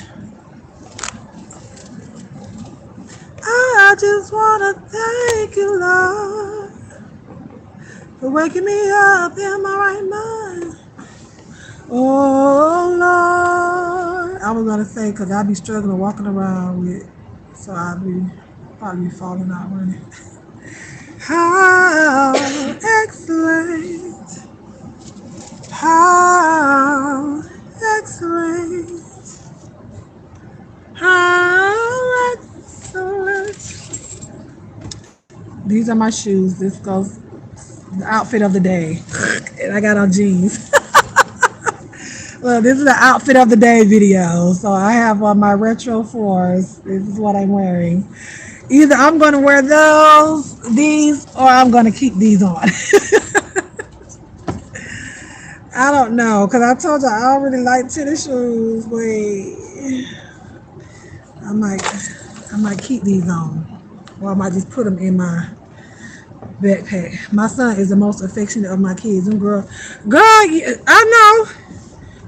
I just wanna thank you, Lord, for waking me up in my right mind. Oh Lord, I was gonna say because I be struggling walking around with, so I be probably falling out running. How excellent, how excellent, how excellent. These are my shoes. This goes the outfit of the day, and I got on jeans. Well, this is the outfit of the day video. So I have on my retro fours. This is what I'm wearing. Either I'm going to wear these, or I'm going to keep these on. I don't know, because I told you I don't really like tennis shoes. Wait, I might, I might keep these on, or I might just put them in my backpack. My son is the most affectionate of my kids. And girl, I know,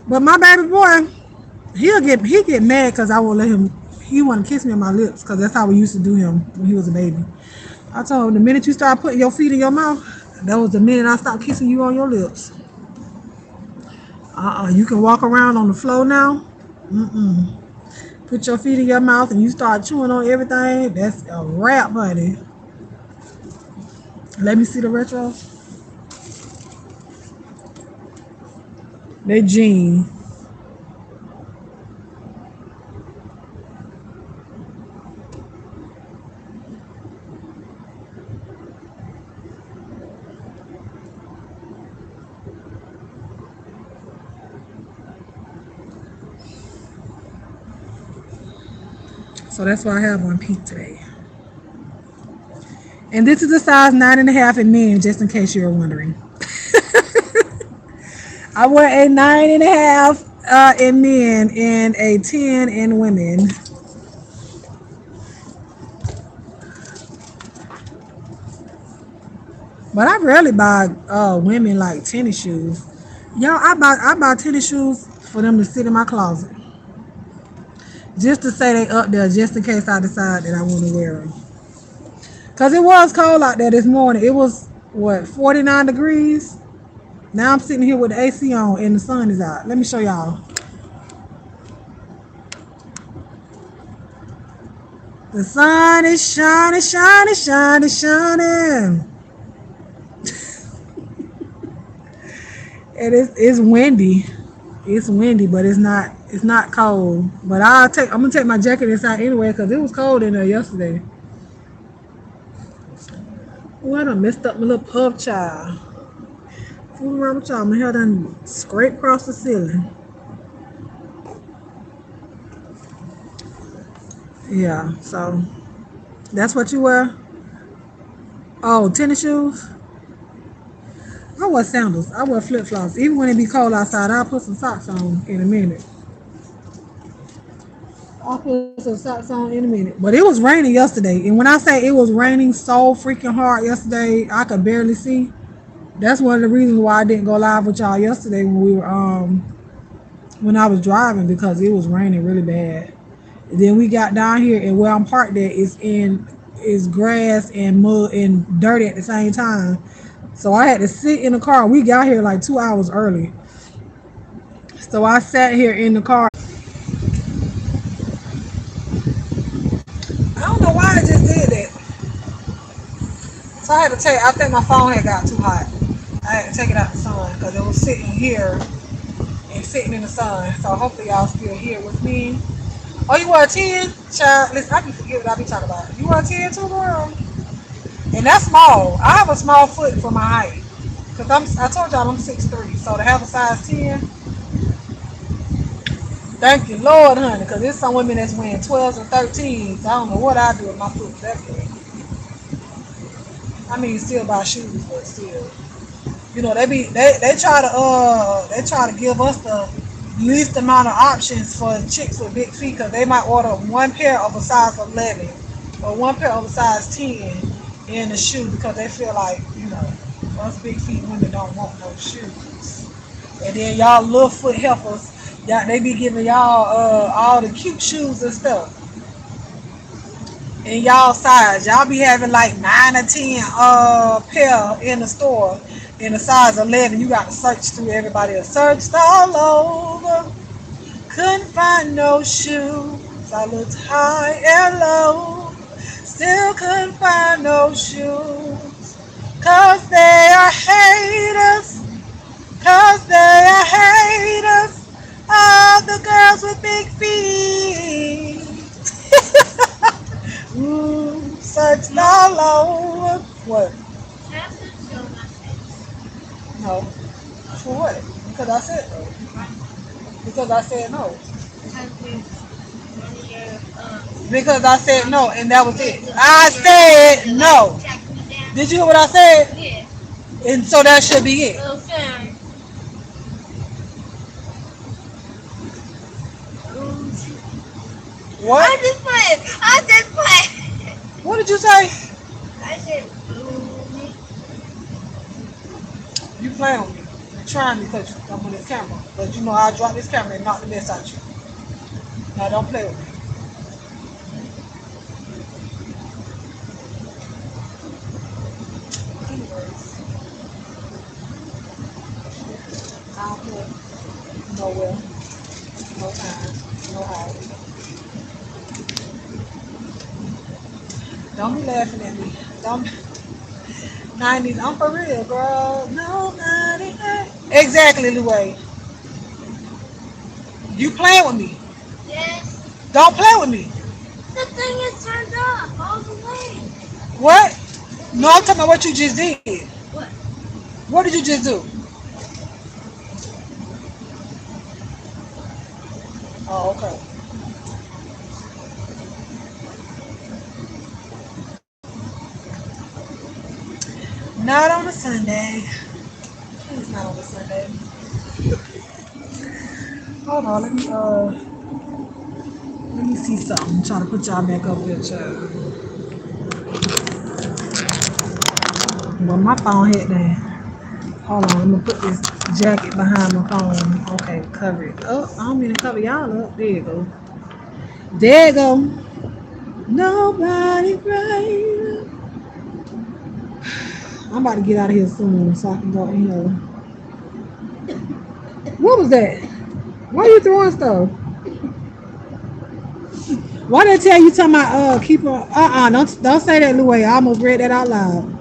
but my baby boy, he get mad because I won't let him. He want to kiss me on my lips because that's how we used to do him when he was a baby. I told him the minute you start putting your feet in your mouth, that was the minute I stopped kissing you on your lips. You can walk around on the floor now. Mm-mm. Put your feet in your mouth and you start chewing on everything. That's a wrap, buddy. Let me see the retro. They jean. So that's why I have on pink today. And this is a size 9.5 in men, just in case you were wondering. I wear a 9.5 in men and a 10 in women. But I rarely buy women like tennis shoes. Y'all, I buy tennis shoes for them to sit in my closet. Just to say they up there, just in case I decide that I want to wear them. Cause it was cold out there this morning. It was what 49 degrees. Now I'm sitting here with the AC on and the sun is out. Let me show y'all. The sun is shining, shining, shining, shining. It's windy. It's windy, but it's not cold. But I'm gonna take my jacket inside anyway because it was cold in there yesterday. Oh, I done messed up my little puff child. Fool around with y'all. My hair done scraped across the ceiling. Yeah, so that's what you wear. Oh, tennis shoes. I wear sandals. I wear flip flops. Even when it be cold outside, I'll put some socks on in a minute. I'll put some socks on in a minute. But it was raining yesterday. And when I say it was raining so freaking hard yesterday, I could barely see. That's one of the reasons why I didn't go live with y'all yesterday when I was driving because it was raining really bad. And then we got down here and where I'm parked at is grass and mud and dirt at the same time. So I had to sit in the car. We got here like 2 hours early. So I sat here in the car. I don't know why I just did that. So I think my phone had got too hot. I had to take it out the sun because it was sitting here and sitting in the sun. So hopefully y'all still here with me. Oh, you wear a 10? Child, listen, I be forgetting what I be talking about. You wear a 10 too, girl? And that's small. I have a small foot for my height. Because I told y'all I'm 6'3". So to have a size 10, thank you, Lord, honey. Because there's some women that's wearing 12s and 13s. I don't know what I do with my foot that big. I mean, still buy shoes, but still. You know, they try to give us the least amount of options for chicks with big feet because they might order one pair of a size 11 or one pair of a size 10 in the shoe because they feel like, us big feet women don't want no shoes. And then y'all little foot helpers, they be giving y'all all the cute shoes and stuff in y'all size. Y'all be having like 9 or 10 pair in the store in a size 11. You got to search through everybody else. Searched all over, couldn't find no shoes. I looked high and low, still couldn't find no shoes. Cause they are haters, cause they are haters. All the girls with big feet. Searched all over. What? No. For what? Because I said no. Because I said no. Because I said no, and that was it. I said no. Did you hear what I said?
Yeah.
And so that should be it.
Okay.
What?
I just played. I just played.
What did you say?
I said,
You playing with me. You're trying me because I'm on this camera. But you know I'll drop this camera and knock the mess out you. Now don't play with me. Anyways, I don't play nowhere, no time, no how. Don't be laughing at me. Don't. 90s, I'm for real, girl. Nobody. Exactly, Louie. You playing with me.
yes.
Don't play with me.
The thing is turned off all the way.
What? No, I'm talking about what you just did.
What?
What did you just do? Oh, okay. Not on a Sunday. It's not on a Sunday. Hold on, let me see something. I'm trying to put y'all back up here, child. Well, my phone hit there. Hold on, I'm gonna put this jacket behind my phone. Okay, cover it. Oh, I don't mean to cover y'all up. There you go. There you go. Nobody great. I'm about to get out of here soon so I can go in here. What was that? Why are you throwing stuff? Why they tell you talking about keep on don't say that, Louie. I almost read that out loud.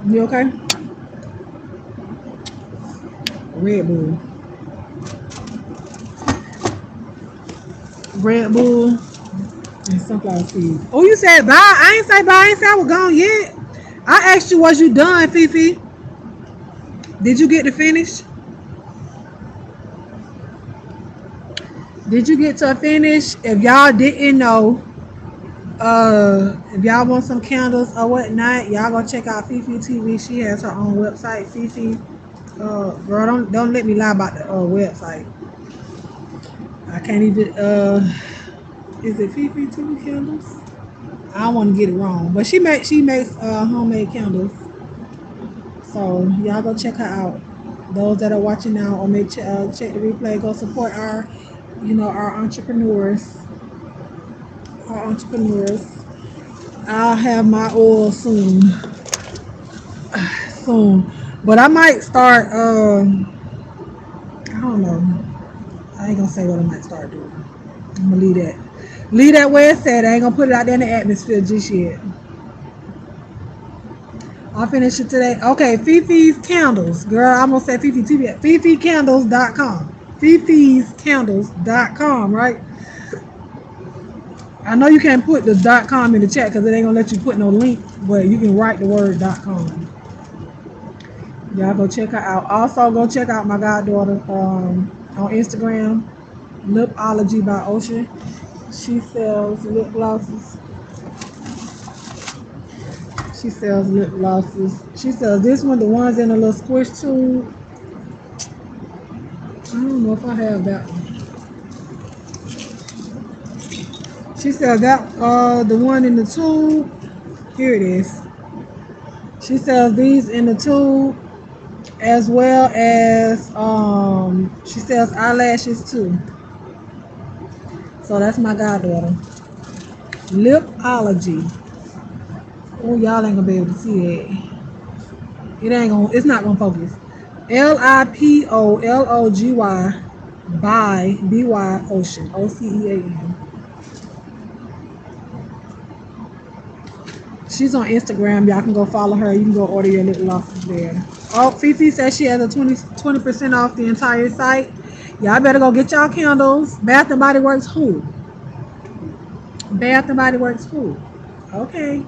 You okay? Red Bull. Red Bull and sunflower seeds. Oh, you said bye. I ain't say bye. I ain't say I was gone yet. I asked you, was you done, Fifi? Did you get to finish? Did you get to a finish? If y'all didn't know, if y'all want some candles or whatnot, y'all go check out Fifi TV. She has her own website, Fifi. Girl, don't let me lie about the website. I can't even. Is it Fifi TV candles? I don't want to get it wrong, but she makes homemade candles. So y'all go check her out. Those that are watching now, or check the replay. Go support our entrepreneurs. Our entrepreneurs. I'll have my oil soon. Soon, but I might start. I don't know. I ain't gonna say what I might start doing. I'm gonna leave that. Leave that where it's at. I ain't gonna put it out there in the atmosphere just yet. I'll finish it today. Okay, Fifi's Candles. Girl, I'm gonna say Fifi TV. FifiCandles.com. Fifi'sCandles.com, right? I know you can't put the .com in the chat because it ain't gonna let you put no link, but you can write the word .com. Y'all go check her out. Also, go check out my goddaughter on Instagram, Lipology by Ocean. She sells lip glosses. She sells lip glosses. She sells this one, the ones in a little squish tube. I don't know if I have that one. She sells that, the one in the tube. Here it is. She sells these in the tube, as well as she sells eyelashes too. So that's my goddaughter. Lipology. Oh, y'all ain't gonna be able to see it. It's not gonna focus. Lipology by by Ocean. OCEAN. She's on Instagram. Y'all can go follow her. You can go order your lip glosses there. Oh, Fifi says she has a 20% off the entire site. Y'all better go get y'all candles. Bath and Body Works who? Bath and Body Works who? Okay.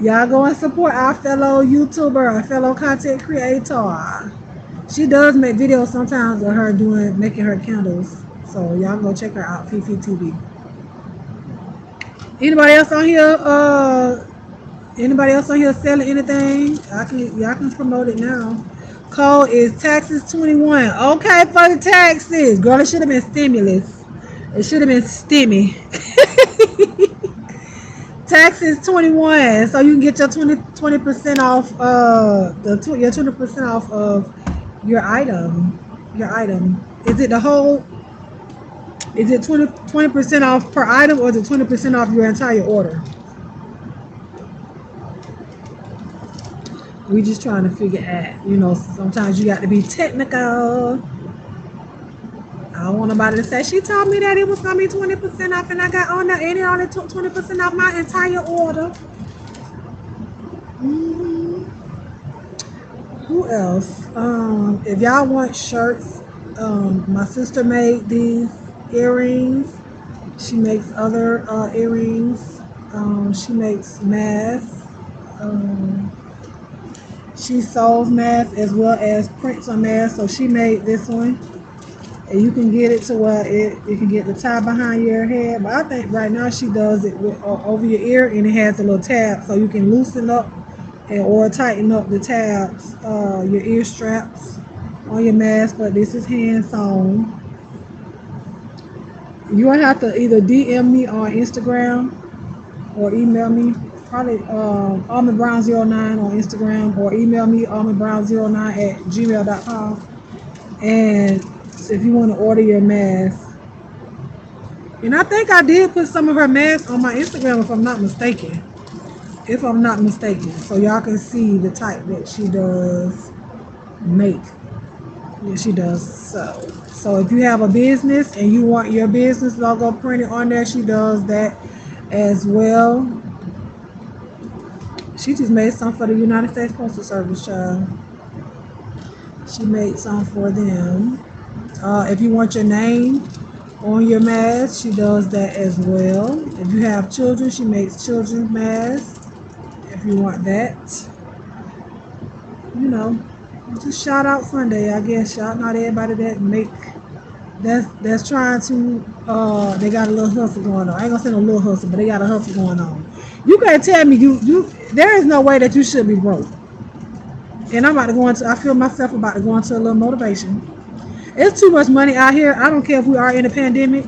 Y'all go and support our fellow YouTuber, our fellow content creator. She does make videos sometimes of her making her candles. So y'all go check her out, Fifi TV. Anybody else on here? Anybody else on here selling anything? Y'all can promote it now. Code is taxes21. Okay, for the taxes. Girl, it should have been stimulus. It should have been stimmy. Taxes 21, so you can get your 20% off your 20% off of your item. Is it the whole? Is it 20% off per item, or is it 20% off your entire order? We just trying to figure out. Sometimes you got to be technical. I don't want nobody to say she told me that it was gonna be 20% off, and I got on that, and it only took 20% off my entire order. Who else? If y'all want shirts, my sister made these earrings. She makes other earrings. She makes masks. She sews masks as well as prints on masks. So she made this one. And you can get it to where you can get the tie behind your head. But I think right now she does it over your ear, and it has a little tab, so you can loosen up or tighten up the tabs, your ear straps on your mask. But this is hand sewn. You will have to either DM me on Instagram or email me. Probably almondbrown09 on Instagram or email me almondbrown09 at gmail.com. And if you want to order your mask, and I think I did put some of her masks on my Instagram if I'm not mistaken. If I'm not mistaken. So y'all can see the type that she does make. Yeah, she does. So if you have a business and you want your business logo printed on there, she does that as well. She just made some for the United States Postal Service, child. She made some for them. If you want your name on your mask, she does that as well. If you have children, she makes children's masks. If you want that, you know, just shout out Sunday, I guess. Shout out everybody that make that's trying to they got a little hustle going on. I ain't gonna say no little hustle, but they got a hustle going on. You can't tell me you there is no way that you should be broke. And I'm about to go into I feel myself about to go into a little motivation. It's too much money out here. I don't care if we are in a pandemic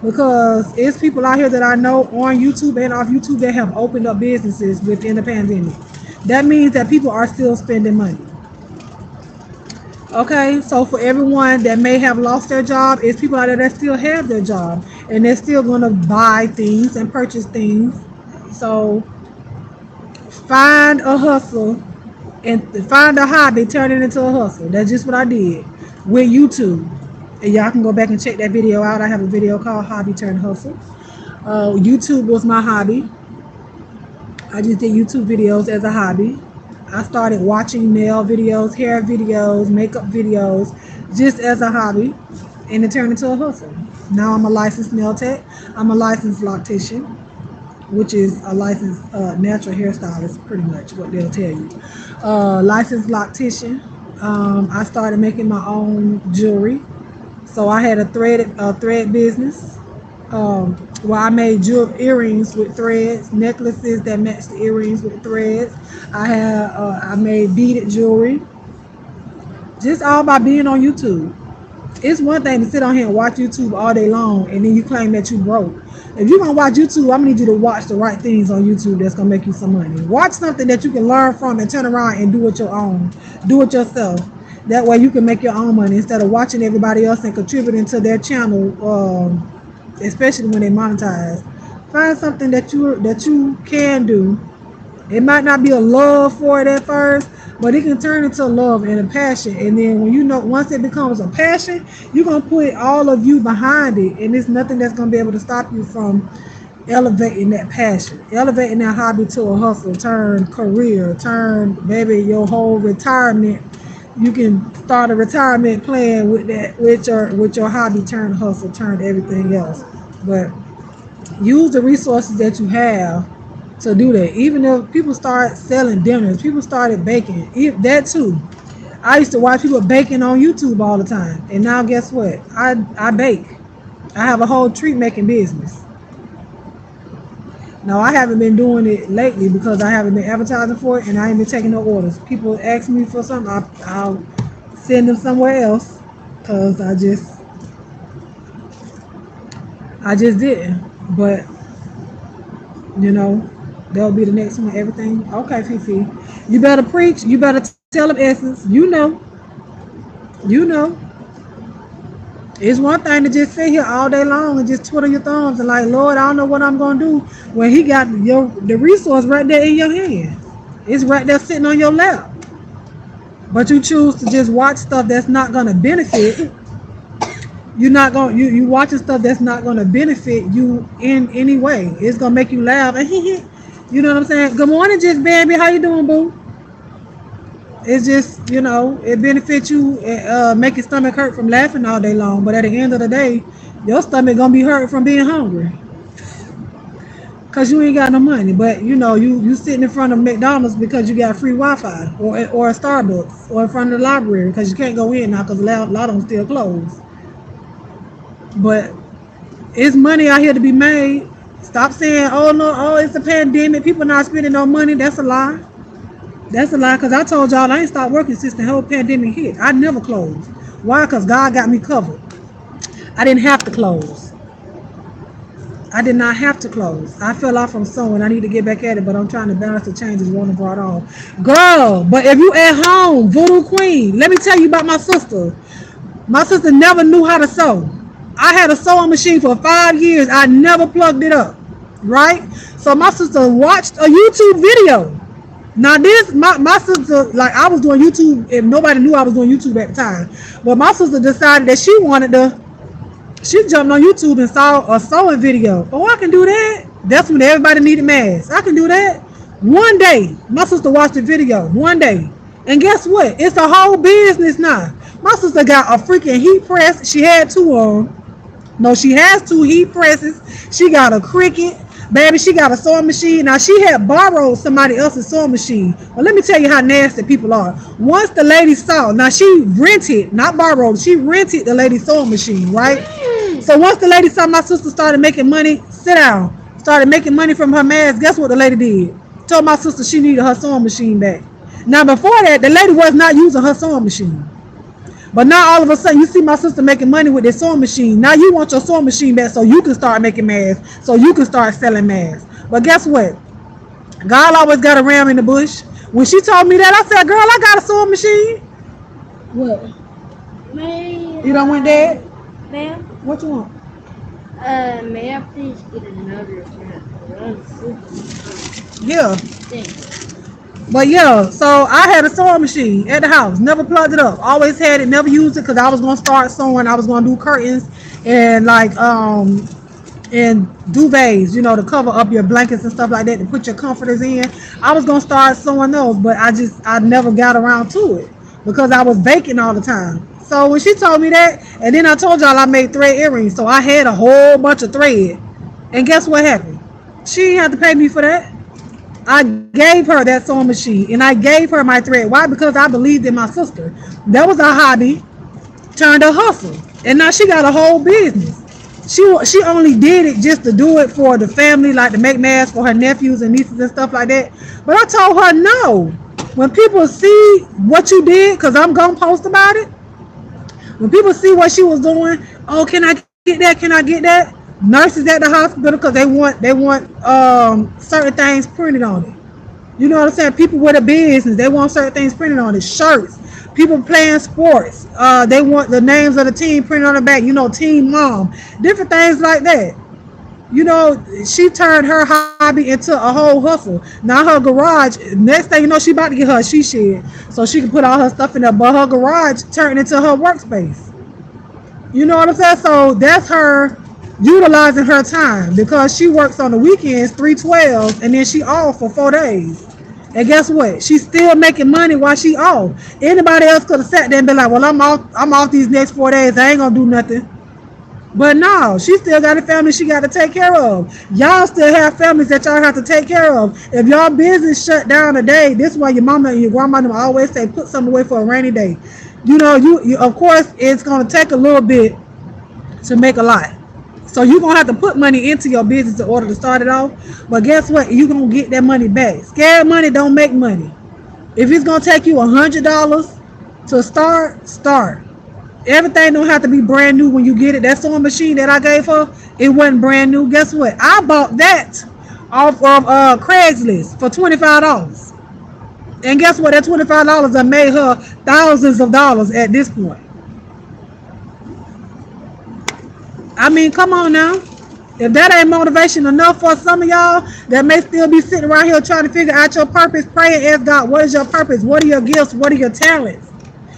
because it's people out here that I know on YouTube and off YouTube that have opened up businesses within the pandemic. That means that people are still spending money. Okay, so for everyone that may have lost their job, it's people out there that still have their job and they're still going to buy things and purchase things. So find a hustle and find a hobby, turn it into a hustle. That's just what I did with YouTube. And y'all can go back and check that video out. I have a video called Hobby Turn Hustle. YouTube was my hobby. I just did YouTube videos as a hobby. I started watching nail videos, hair videos, makeup videos, just as a hobby, and it turned into a hustle. Now I'm a licensed nail tech. I'm a licensed loctician, which is a licensed natural hairstylist, pretty much what they'll tell you. Licensed loctician. I started making my own jewelry. So I had a thread business where I made earrings with threads, necklaces that match the earrings with threads. I made beaded jewelry, just all by being on YouTube. It's one thing to sit on here and watch YouTube all day long and then you claim that you broke. If you're gonna watch YouTube, I'm gonna need you to watch the right things on YouTube that's gonna make you some money. Watch something that you can learn from and turn around and do it your own. Do it yourself. That way you can make your own money instead of watching everybody else and contributing to their channel, especially when they monetize. Find something that you can do. It might not be a love for it at first, but it can turn into love and a passion. And then when you know, once it becomes a passion, you're going to put all of you behind it. And there's nothing that's going to be able to stop you from elevating that passion, elevating that hobby to a hustle, turn career, turn maybe your whole retirement. You can start a retirement plan with that, with your hobby, turn hustle, turn everything else. But use the resources that you have to do that. Even if people start selling dinners, people started baking, that too. I used to watch people baking on YouTube all the time, and now guess what? I bake. I have a whole treat making business. Now I haven't been doing it lately because I haven't been advertising for it, and I ain't been taking no orders. People ask me for something, I'll send them somewhere else because I just didn't. But you know, that'll be the next one. Everything okay, Fifi. You better preach. You better tell them essence. You know. It's one thing to just sit here all day long and just twiddle your thumbs and like, Lord, I don't know what I'm gonna do. When He got the resource right there in your hand. It's right there sitting on your lap. But you choose to just watch stuff that's not gonna benefit. You're not gonna you watching stuff that's not gonna benefit you in any way. It's gonna make you laugh. You know what I'm saying? Good morning, Just Baby. How you doing, boo? It's just, it benefits you, make your stomach hurt from laughing all day long. But at the end of the day, your stomach gonna be hurt from being hungry. Cause you ain't got no money. But you sitting in front of McDonald's because you got free Wi-Fi, or a Starbucks, or in front of the library because you can't go in now because a lot of them still closed. But it's money out here to be made. Stop saying, oh no, it's a pandemic, people not spending no money. That's a lie. That's a lie, because I told y'all I ain't stopped working since the whole pandemic hit. I never closed. Why? Because God got me covered. I didn't have to close. I did not have to close. I fell off from sewing. I need to get back at it, but I'm trying to balance the changes Warner brought on. Girl, but if you at home, Voodoo Queen, let me tell you about my sister. My sister never knew how to sew. I had a sewing machine for 5 years. I never plugged it up. Right? So my sister watched a YouTube video. Now this, my sister, like I was doing YouTube and nobody knew I was doing YouTube at the time. But my sister decided that she jumped on YouTube and saw a sewing video. Oh, I can do that. That's when everybody needed masks. I can do that. One day, my sister watched the video. One day. And guess what? It's a whole business now. My sister got a freaking heat press. She had two of them. No, she has two heat presses. She got a Cricut. Baby, she got a sewing machine. Now, she had borrowed somebody else's sewing machine. Well, let me tell you how nasty people are. Once the lady saw, now she rented, not borrowed, she rented the lady's sewing machine, right? So once the lady saw my sister started making money, sit down, started making money from her mask, guess what the lady did? Told my sister she needed her sewing machine back. Now, before that, the lady was not using her sewing machine. But now all of a sudden you see my sister making money with this sewing machine. Now you want your sewing machine back so you can start making masks, so you can start selling masks. But guess what? God always got a ram in the bush. When she told me that, I said, girl, I got a sewing machine.
What?
You don't want that?
Ma'am?
What you want?
May I please get another
Yeah.
Thanks.
But yeah, so I had a sewing machine at the house. Never plugged it up. Always had it. Never used it because I was gonna start sewing. I was gonna do curtains and like and duvets, you know, to cover up your blankets and stuff like that to put your comforters in. I was gonna start sewing those, but I never got around to it because I was baking all the time. So when she told me that, and then I told y'all I made thread earrings, so I had a whole bunch of thread. And guess what happened? She didn't have to pay me for that. I gave her that sewing machine and I gave her my thread. Why? Because I believed in my sister. That was our hobby, turned a hustle. And now she got a whole business. She only did it just to do it for the family, like to make masks for her nephews and nieces and stuff like that. But I told her no. When people see what you did, because I'm going to post about it. When people see what she was doing, oh, can I get that? Can I get that? Nurses at the hospital because they want certain things printed on it. You know what I'm saying? People with a business, they want certain things printed on it. Shirts. People playing sports. They want the names of the team printed on the back. You know, Team Mom. Different things like that. You know, she turned her hobby into a whole hustle. Now her garage, next thing you know, she about to get her a she shed so she can put all her stuff in there. But her garage turned into her workspace. You know what I'm saying? So that's her utilizing her time because she works on the weekends 3/12 and then she off for 4 days. And guess what? She's still making money while she off. Anybody else could have sat there and been like, well, I'm off these next 4 days. I ain't gonna do nothing. But no, she still got a family she got to take care of. Y'all still have families that y'all have to take care of. If y'all business shut down today, this is why your mama and your grandma always say put something away for a rainy day. You know, you of course it's gonna take a little bit to make a lot. So you're going to have to put money into your business in order to start it off. But guess what? You're going to get that money back. Scared money don't make money. If it's going to take you $100 to start. Everything don't have to be brand new when you get it. That sewing machine that I gave her, it wasn't brand new. Guess what? I bought that off of Craigslist for $25. And guess what? That $25 I made her thousands of dollars at this point. I mean, come on now. If that ain't motivation enough for some of y'all that may still be sitting around here trying to figure out your purpose, pray and ask God, what is your purpose? What are your gifts? What are your talents?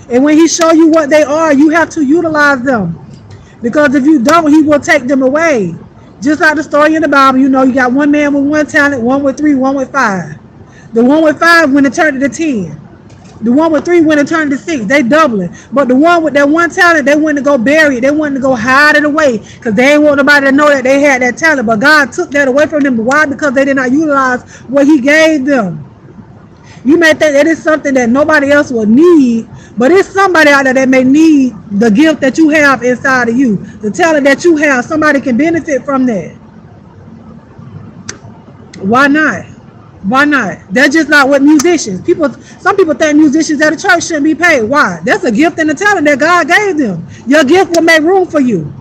And when he show you what they are, you have to utilize them. Because if you don't, he will take them away. Just like the story in the Bible, you know, you got one man with one talent, one with 3, one with 5. The one with 5 when it turned to 10. The one with 3 when it turned to 6. They doubling. But the one with that one talent, they wanted to go bury it. They wanted to go hide it away because they ain't want nobody to know that they had that talent. But God took that away from them. Why? Because they did not utilize what he gave them. You may think that it's something that nobody else will need, but it's somebody out there that may need the gift that you have inside of you. The talent that you have, somebody can benefit from that. Why not? Why not? That's just not what musicians. Some people think musicians at a church shouldn't be paid. Why? That's a gift and a talent that God gave them. Your gift will make room for you.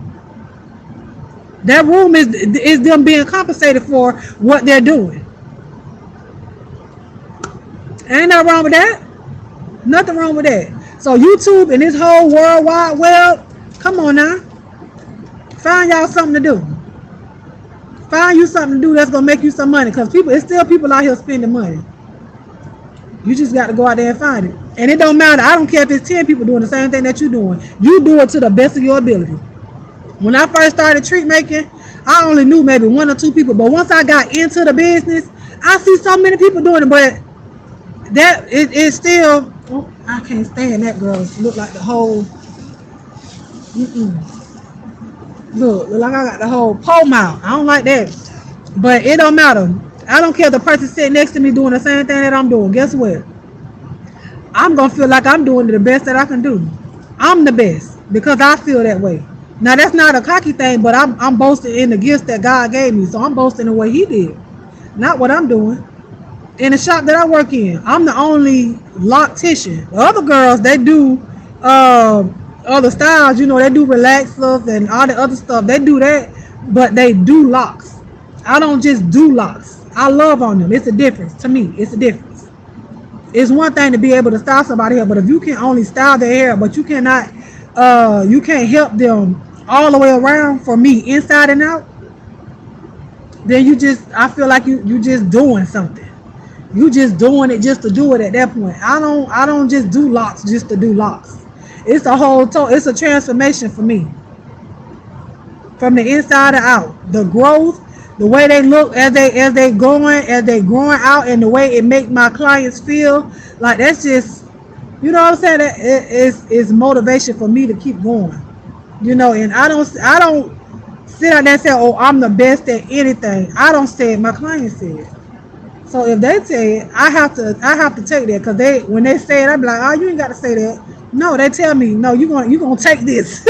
That room is them being compensated for what they're doing. Ain't nothing wrong with that. Nothing wrong with that. So YouTube and this whole world wide web, come on now. Find y'all something to do. Find you something to do that's gonna make you some money. Cause people, it's still people out here spending money. You just got to go out there and find it. And it don't matter. I don't care if it's 10 people doing the same thing that you're doing. You do it to the best of your ability. When I first started treat making, I only knew maybe 1 or 2 people. But once I got into the business, I see so many people doing it. But that is still, oh, I can't stand that girl. It look like the whole, look like I got the whole pole mouth. I don't like that. But it don't matter. I don't care if the person sitting next to me doing the same thing that I'm doing. Guess what? I'm going to feel like I'm doing the best that I can do. I'm the best because I feel that way. Now, that's not a cocky thing, but I'm boasting in the gifts that God gave me. So I'm boasting in what he did, not what I'm doing. In the shop that I work in, I'm the only loctician. The other girls, they do other styles. You know, they do relaxers and all the other stuff. They do that, but they do locks. I don't just do locks. I love on them. It's a difference to me. It's a difference. It's one thing to be able to style somebody hair, but if you can only style their hair, but you cannot, you can't help them all the way around for me, inside and out, then I feel like you just doing something. You just doing it just to do it at that point. I don't just do locks just to do locks. It's it's a transformation for me. From the inside and out. The growth, the way they look as they growing out, and the way it make my clients feel, like that's just, you know what I'm saying? It's motivation for me to keep going. You know, and I don't sit out there and say, oh, I'm the best at anything. I don't say it, my clients say it. So if they say it, I have to take that, because when they say it, I be like, oh, you ain't got to say that. No, they tell me, no, you're gonna take this.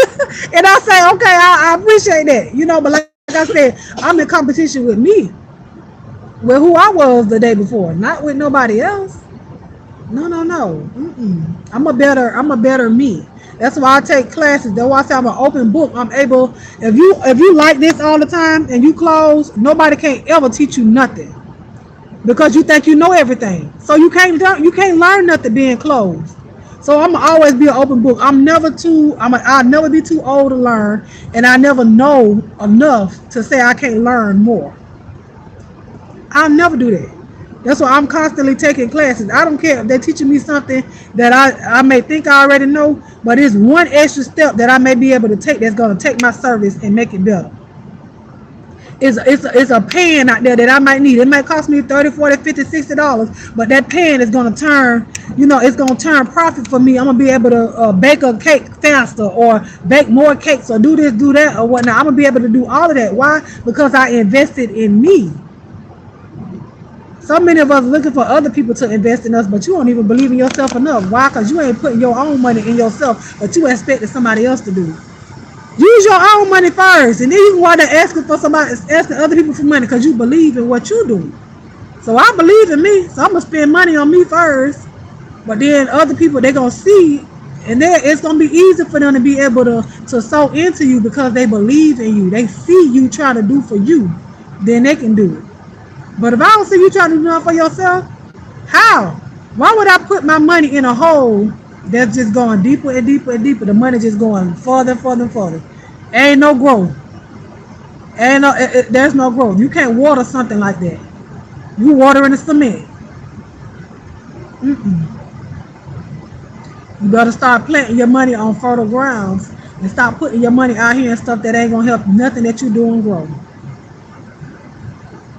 And I say, okay, I appreciate that. You know, but like I said, I'm in competition with me, with who I was the day before, not with nobody else. No. I'm a better me. That's why I take classes. That's why I say I'm an open book. I'm able, if you like this all the time and you close, nobody can ever teach you nothing, because you think you know everything. So you can't learn nothing being closed. So I'm always be an open book. I'll never be too old to learn, and I never know enough to say I can't learn more. I'll never do that. That's why I'm constantly taking classes. I don't care if they're teaching me something that I may think I already know, but it's one extra step that I may be able to take that's going to take my service and make it better. It's a pan out there that I might need. It might cost me $30, $40, $50, $60, but that pan is going to turn, it's going to turn profit for me. I'm going to be able to bake a cake faster, or bake more cakes, or do this, do that, or whatnot. I'm going to be able to do all of that. Why? Because I invested in me. So many of us looking for other people to invest in us, but you don't even believe in yourself enough. Why? Because you ain't putting your own money in yourself, but you expecting somebody else to do it. Use your own money first, and then you want to asking other people for money because you believe in what you do. So I believe in me, so I'm gonna spend money on me first. But then other people, they're gonna see, and it's gonna be easy for them to be able to sow into you because they believe in you. They see you trying to do for you, then they can do it. But if I don't see you trying to do nothing for yourself, how? Why would I put my money in a hole that's just going deeper and deeper and deeper? The money just going further and further and further. Ain't no growth. There's no growth. You can't water something like that. You watering the cement. You better start planting your money on fertile grounds and stop putting your money out here and stuff that ain't gonna help nothing that you do and grow.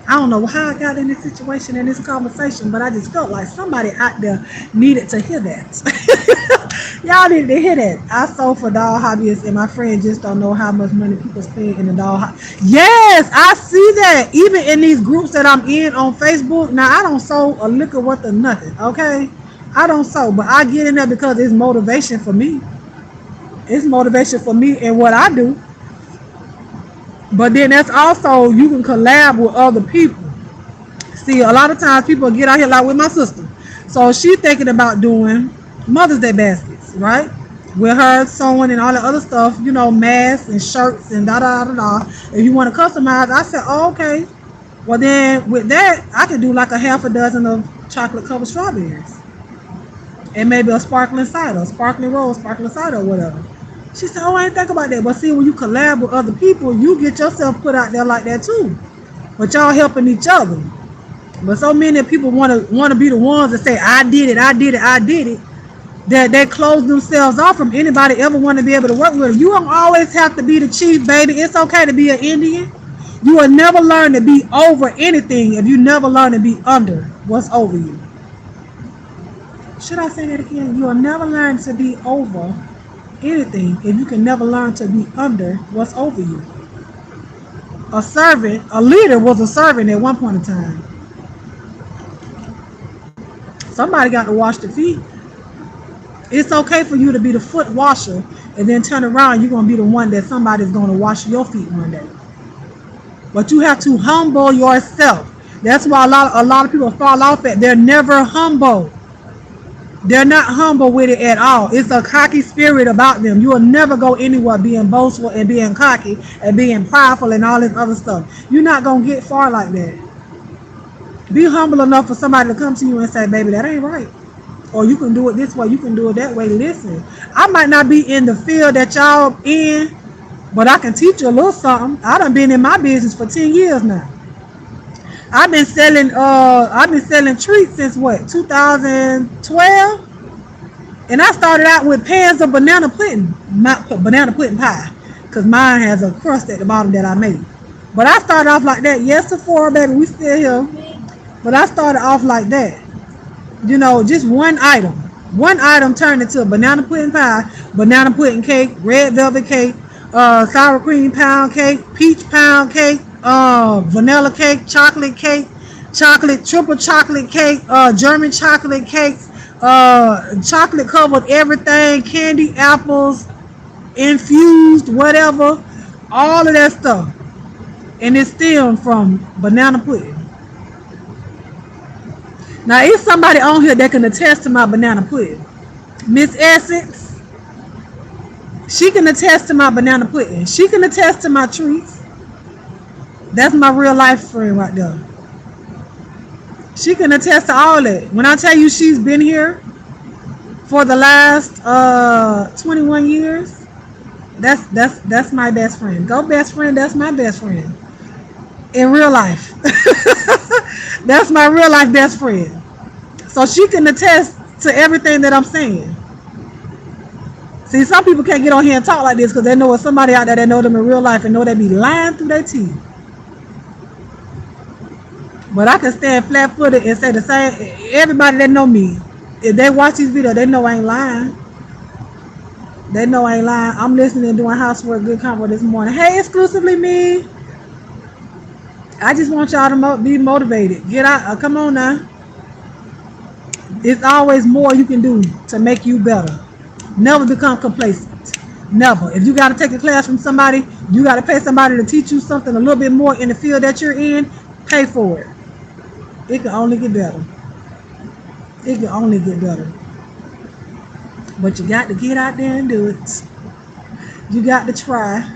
I don't know how I got in this situation, in this conversation, but I just felt like somebody out there needed to hear that. Y'all needed to hear that. I sold for doll hobbyists, and my friend just don't know how much money people spend in the doll hobby. Yes, I see that. Even in these groups that I'm in on Facebook. Now, I don't sow a liquor worth of nothing, okay? I don't sow, but I get in there because it's motivation for me. It's motivation for me in what I do. But then that's also, you can collab with other people. See, a lot of times people get out here like with my sister. So she's thinking about doing Mother's Day baskets, right? with her sewing and all the other stuff, masks and shirts and da da da da. If you want to customize, I said, oh, okay. Well, then with that, I could do like a half a dozen of chocolate covered strawberries and maybe a sparkling cider, sparkling rose, sparkling cider, or whatever. She said, oh, I ain't think about that. But see, when you collab with other people, you get yourself put out there like that too. But y'all helping each other. But so many people want to be the ones that say, I did it, I did it, I did it, that they close themselves off from anybody ever want to be able to work with them. You don't always have to be the chief, baby. It's okay to be an Indian. You will never learn to be over anything if you never learn to be under what's over you. Should I say that again? You will never learn to be over anything if you can never learn to be under what's over you. A leader was a servant at one point in time. Somebody got to wash the feet. It's okay for you to be the foot washer and then turn around, you're going to be the one that somebody's going to wash your feet one day. But you have to humble yourself. That's why a lot of people fall off at. They're never humble. They're not humble with it at all. It's a cocky spirit about them. You will never go anywhere being boastful and being cocky and being prideful and all this other stuff. You're not going to get far like that. Be humble enough for somebody to come to you and say, baby, that ain't right. Or you can do it this way, you can do it that way. Listen, I might not be in the field that y'all in, but I can teach you a little something. I done been in my business for 10 years now. I've been selling treats since what, 2012? And I started out with pans of banana pudding pie, because mine has a crust at the bottom that I made. But I started off like that. Yes, Sephora, baby, we still here. But I started off like that. Just one item. One item turned into a banana pudding pie, banana pudding cake, red velvet cake, sour cream pound cake, peach pound cake, vanilla cake, triple chocolate cake, German chocolate cakes, chocolate covered everything, candy apples, infused, whatever, all of that stuff. And it's still from banana pudding. Now, it's somebody on here that can attest to my banana pudding. Miss Essex, she can attest to my banana pudding. She can attest to my treats. That's my real life friend right there. She can attest to all that. When I tell you she's been here for the last 21 years, that's my best friend. Go best friend, that's my best friend. In real life. That's my real life best friend. So she can attest to everything that I'm saying. See, some people can't get on here and talk like this because they know it's somebody out there that know them in real life and know they be lying through their teeth. But I can stand flat-footed and say the same. Everybody that know me, if they watch these videos, they know I ain't lying. They know I ain't lying. I'm listening and doing housework, good convo this morning. Hey, exclusively me. I just want y'all to be motivated. Get out. Come on now. It's always more you can do to make you better. Never become complacent. Never. If you got to take a class from somebody, you got to pay somebody to teach you something a little bit more in the field that you're in, pay for it. It can only get better. It can only get better. But you got to get out there and do it. You got to try.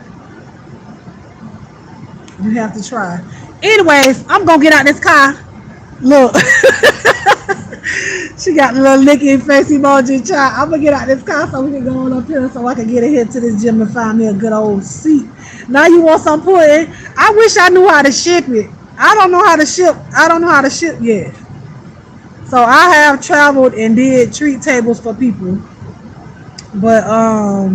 You have to try. Anyways, I'm going to get out this car. Look. She got the little licking face emoji. I'm going to get out this car so we can go on up here so I can get ahead to this gym and find me a good old seat. Now you want some pudding? I wish I knew how to ship it. I don't know how to ship yet. So I have traveled and did treat tables for people. But I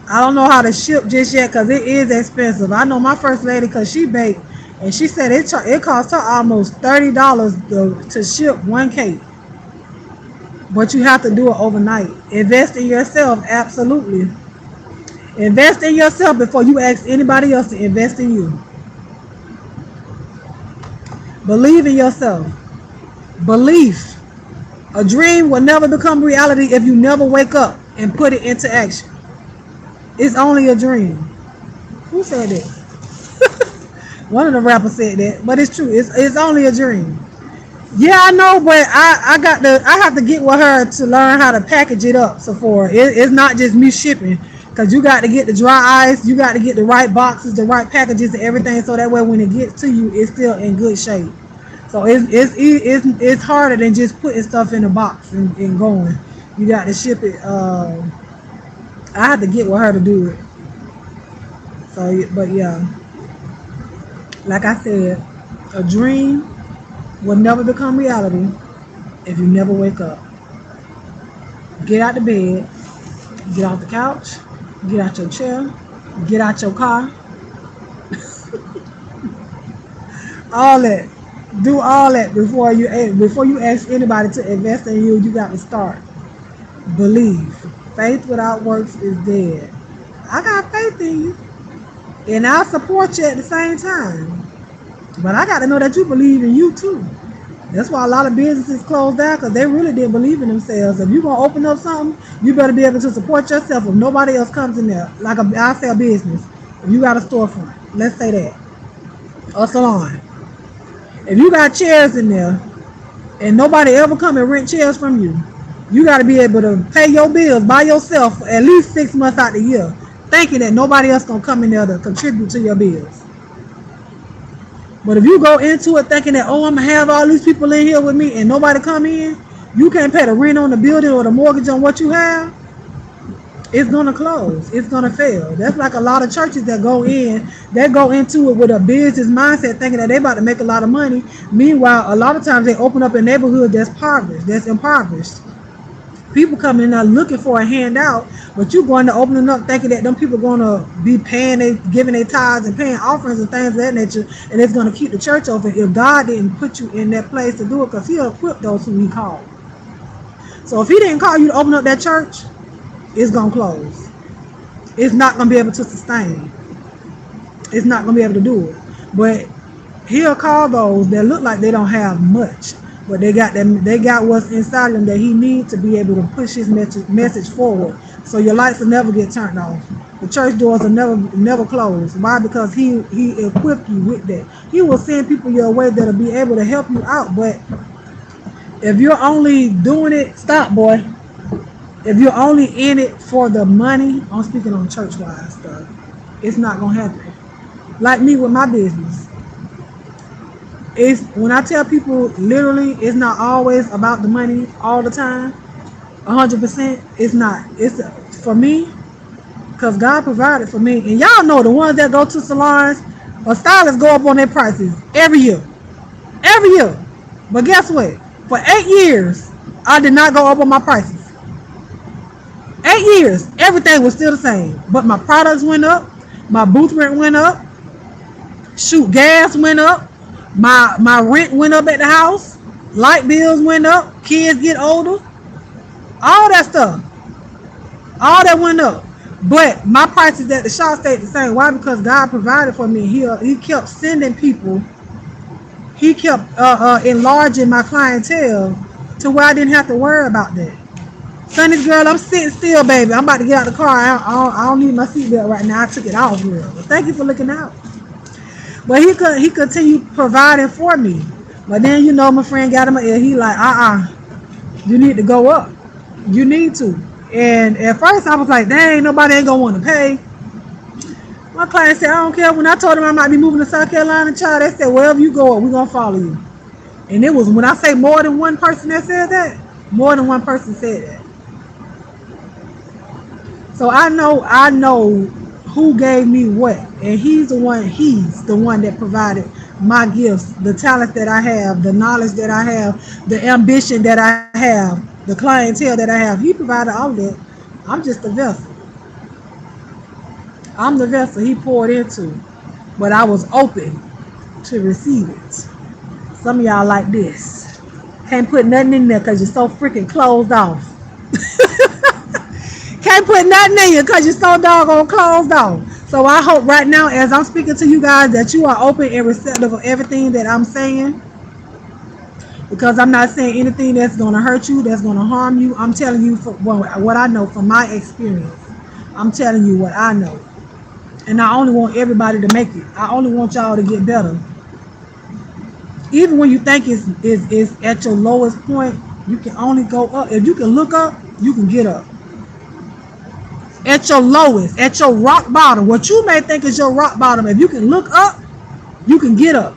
don't know how to ship just yet because it is expensive. I know my first lady because she baked and she said it cost her almost $30 to ship one cake. But you have to do it overnight. Invest in yourself, absolutely. Invest in yourself before you ask anybody else to invest in you. Believe in yourself. Belief. A dream will never become reality if you never wake up and put it into action. It's only a dream. Who said that? One of the rappers said that, but it's true. It's only a dream. Yeah, I know, but I have to get with her to learn how to package it up. So it's not just me shipping, because you got to get the dry ice, you got to get the right boxes, the right packages, and everything, so that way when it gets to you, it's still in good shape. So it's harder than just putting stuff in a box and going. You got to ship it. I had to get with her to do it. So, but yeah, like I said, a dream will never become reality if you never wake up. Get out the bed, get off the couch, get out your chair, get out your car, all that. Do all that before you ask anybody to invest in you. You got to start. Believe. Faith without works is dead. I got faith in you, and I support you at the same time. But I got to know that you believe in you too. That's why a lot of businesses close down, because they really didn't believe in themselves. If you're gonna open up something, you better be able to support yourself if nobody else comes in there. Like I say a business. If you got a storefront, let's say that. A salon. If you got chairs in there and nobody ever come and rent chairs from you, you got to be able to pay your bills by yourself at least 6 months out the year, thinking that nobody else gonna come in there to contribute to your bills. But if you go into it thinking that, oh, I'm gonna have all these people in here with me and nobody come in, you can't pay the rent on the building or the mortgage on what you have, it's gonna close. It's gonna fail. That's like a lot of churches that go into it with a business mindset, thinking that they about to make a lot of money. Meanwhile, a lot of times they open up a neighborhood that's impoverished. People coming in there looking for a handout, but you going to open it up thinking that them people going to be giving their tithes and paying offerings and things of that nature, and it's going to keep the church open if God didn't put you in that place to do it, because He'll equip those who He called. So if He didn't call you to open up that church, it's going to close. It's not going to be able to sustain. It's not going to be able to do it. But He'll call those that look like they don't have much, but they got what's inside them that He needs to be able to push His message forward. So your lights will never get turned off. The church doors will never close. Why? Because He equipped you with that. He will send people your way that'll be able to help you out. But if you're only doing it, stop, boy. If you're only in it for the money, I'm speaking on church-wise stuff, it's not gonna happen. Like me with my business. It's when I tell people, literally, it's not always about the money all the time. 100%. It's not. It's for me, because God provided for me. And y'all know the ones that go to salons or stylists go up on their prices every year. Every year. But guess what? For 8 years, I did not go up on my prices. 8 years, everything was still the same. But my products went up, my booth rent went up, shoot, gas went up, my rent went up at the house, light bills went up, kids get older, all that stuff. All that went up. But my prices at the shop stayed the same. Why? Because God provided for me. He kept sending people. He kept enlarging my clientele to where I didn't have to worry about that. Sonny's girl, I'm sitting still, baby. I'm about to get out the car. I don't need my seatbelt right now. I took it off, girl. But thank you for looking out. But he continued providing for me. But then, my friend got him an ear. He like, you need to go up. You need to. And at first I was like, dang, nobody ain't gonna want to pay. My client said, I don't care. When I told them I might be moving to South Carolina, child, they said, wherever you go, we're gonna follow you. And it was, when I say more than one person that said that, more than one person said that. So I know who gave me what, and he's the one that provided my gifts, the talent that I have, the knowledge that I have, the ambition that I have, the clientele that I have. He provided all that. I'm just the vessel. I'm the vessel he poured into, but I was open to receive it. Some of y'all like this. Can't put nothing in there because you're so freaking closed off. Can't put nothing in you because you're so doggone closed off. So I hope right now, as I'm speaking to you guys, that you are open and receptive of everything that I'm saying. Because I'm not saying anything that's going to hurt you, that's going to harm you. I'm telling you what I know from my experience. I'm telling you what I know. And I only want everybody to make it. I only want y'all to get better. Even when you think it's at your lowest point, you can only go up. If you can look up, you can get up. At your lowest, at your rock bottom, what you may think is your rock bottom, if you can look up, you can get up.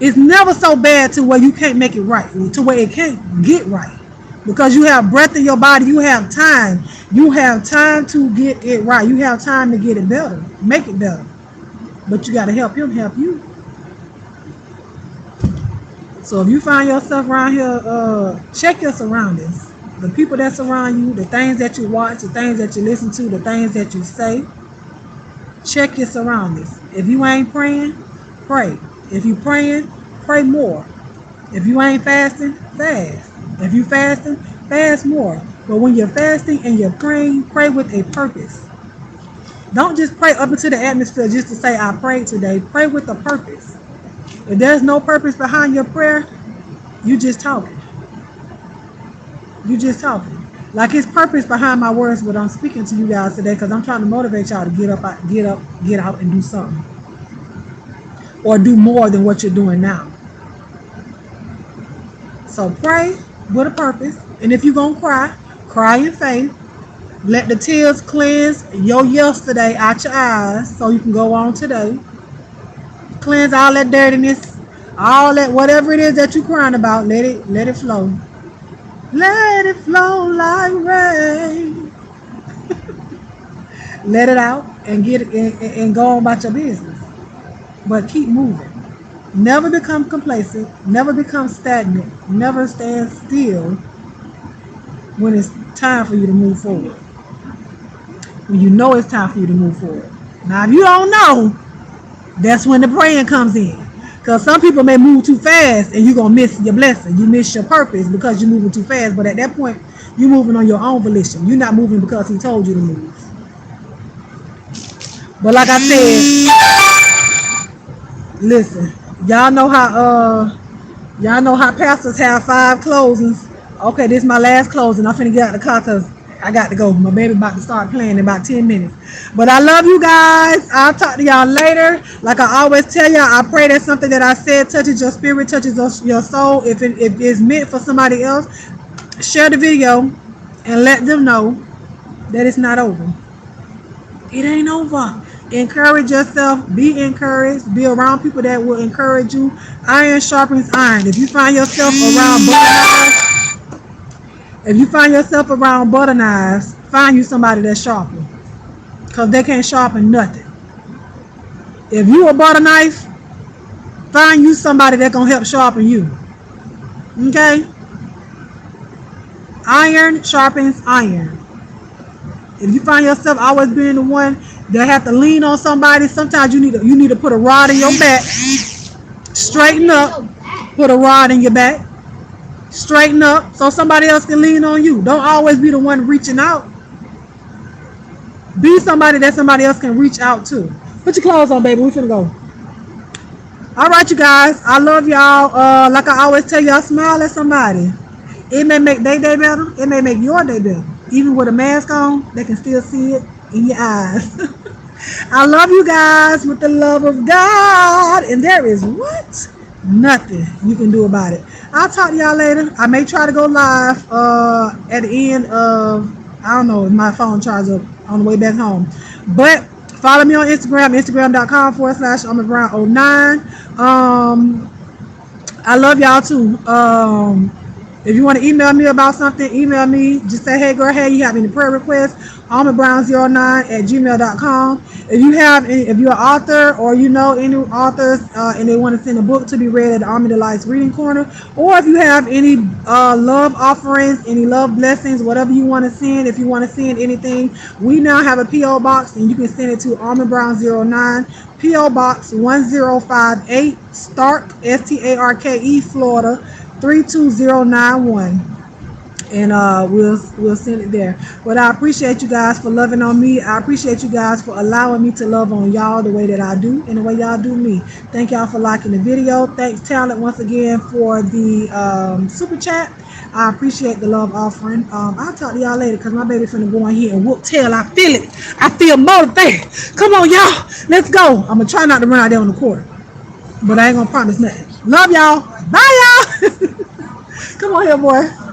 It's never so bad to where you can't make it right, to where it can't get right. Because you have breath in your body, you have time. You have time to get it right. You have time to get it better, make it better. But you got to help him help you. So if you find yourself around here, check your surroundings. The people that surround you, the things that you watch, the things that you listen to, the things that you say. Check your surroundings. If you ain't praying, pray. If you praying, pray more. If you ain't fasting, fast. If you fasting, fast more. But when you're fasting and you're praying, pray with a purpose. Don't just pray up into the atmosphere just to say, I prayed today. Pray with a purpose. If there's no purpose behind your prayer, you just talking. You just talking. Like it's purpose behind my words, but I'm speaking to you guys today because I'm trying to motivate y'all to get out and do something. Or do more than what you're doing now. So pray with a purpose. And if you're going to cry, cry in faith. Let the tears cleanse your yesterday out your eyes so you can go on today. Cleanse all that dirtiness, all that whatever it is that you're crying about, let it flow. Let it flow like rain. Let it out and get it and go on about your business. But keep moving. Never become complacent. Never become stagnant. Never stand still when it's time for you to move forward. When you know it's time for you to move forward. Now, if you don't know, that's when the praying comes in. Because some people may move too fast and you're going to miss your blessing. You miss your purpose because you're moving too fast. But at that point, you're moving on your own volition. You're not moving because he told you to move. But like I said, listen, y'all know how pastors have 5 closings. Okay, this is my last closing. I'm finna get out of the car because I got to go. My baby about to start playing in about 10 minutes. But I love you guys. I'll talk to y'all later. Like I always tell y'all, I pray that something that I said touches your spirit, touches your soul. If it's meant for somebody else, share the video and let them know that it's not over. It ain't over. Encourage yourself. Be encouraged. Be around people that will encourage you. Iron sharpens iron. If you find yourself around butter knives, find you somebody that's sharper. Because they can't sharpen nothing. If you a butter knife, find you somebody that's going to help sharpen you. Okay? Iron sharpens iron. If you find yourself always being the one that have to lean on somebody, sometimes you need to put a rod in your back. Straighten up. Put a rod in your back. Straighten up so somebody else can lean on you. Don't always be the one reaching out. Be somebody that somebody else can reach out to. Put your clothes on, baby. We finna go. All right, you guys. I love y'all. Like I always tell y'all, smile at somebody. It may make their day better. It may make your day better. Even with a mask on, they can still see it in your eyes. I love you guys with the love of God. And there is what? Nothing you can do about it. I'll talk to y'all later. I may try to go live at the end of, I don't know, if my phone charges up on the way back home. But follow me on Instagram, instagram.com/AmaBrown09. I love y'all too. If you want to email me about something, email me. Just say, hey girl, hey, you have any prayer requests? AmaBrown09@gmail.com. If you're an author or you know any authors and they want to send a book to be read at the Army Delights Reading Corner, or if you have any love offerings, any love blessings, whatever you want to send, if you want to send anything, we now have a P.O. Box and you can send it to AmaBrown09, P.O. Box 1058, Starke, Starke, Florida 32091. And we'll send it there. But I appreciate you guys for loving on me. I appreciate you guys for allowing me to love on y'all the way that I do and the way y'all do me. Thank y'all for liking the video. Thanks Talent once again for the super chat. I appreciate the love offering. I'll talk to y'all later because my baby finna go in here and whoop tail. I feel it. I feel motivated. Come on, y'all. Let's go. I'm gonna try not to run out there on the court. But I ain't gonna promise nothing. Love y'all. Bye y'all. Come on here, boy.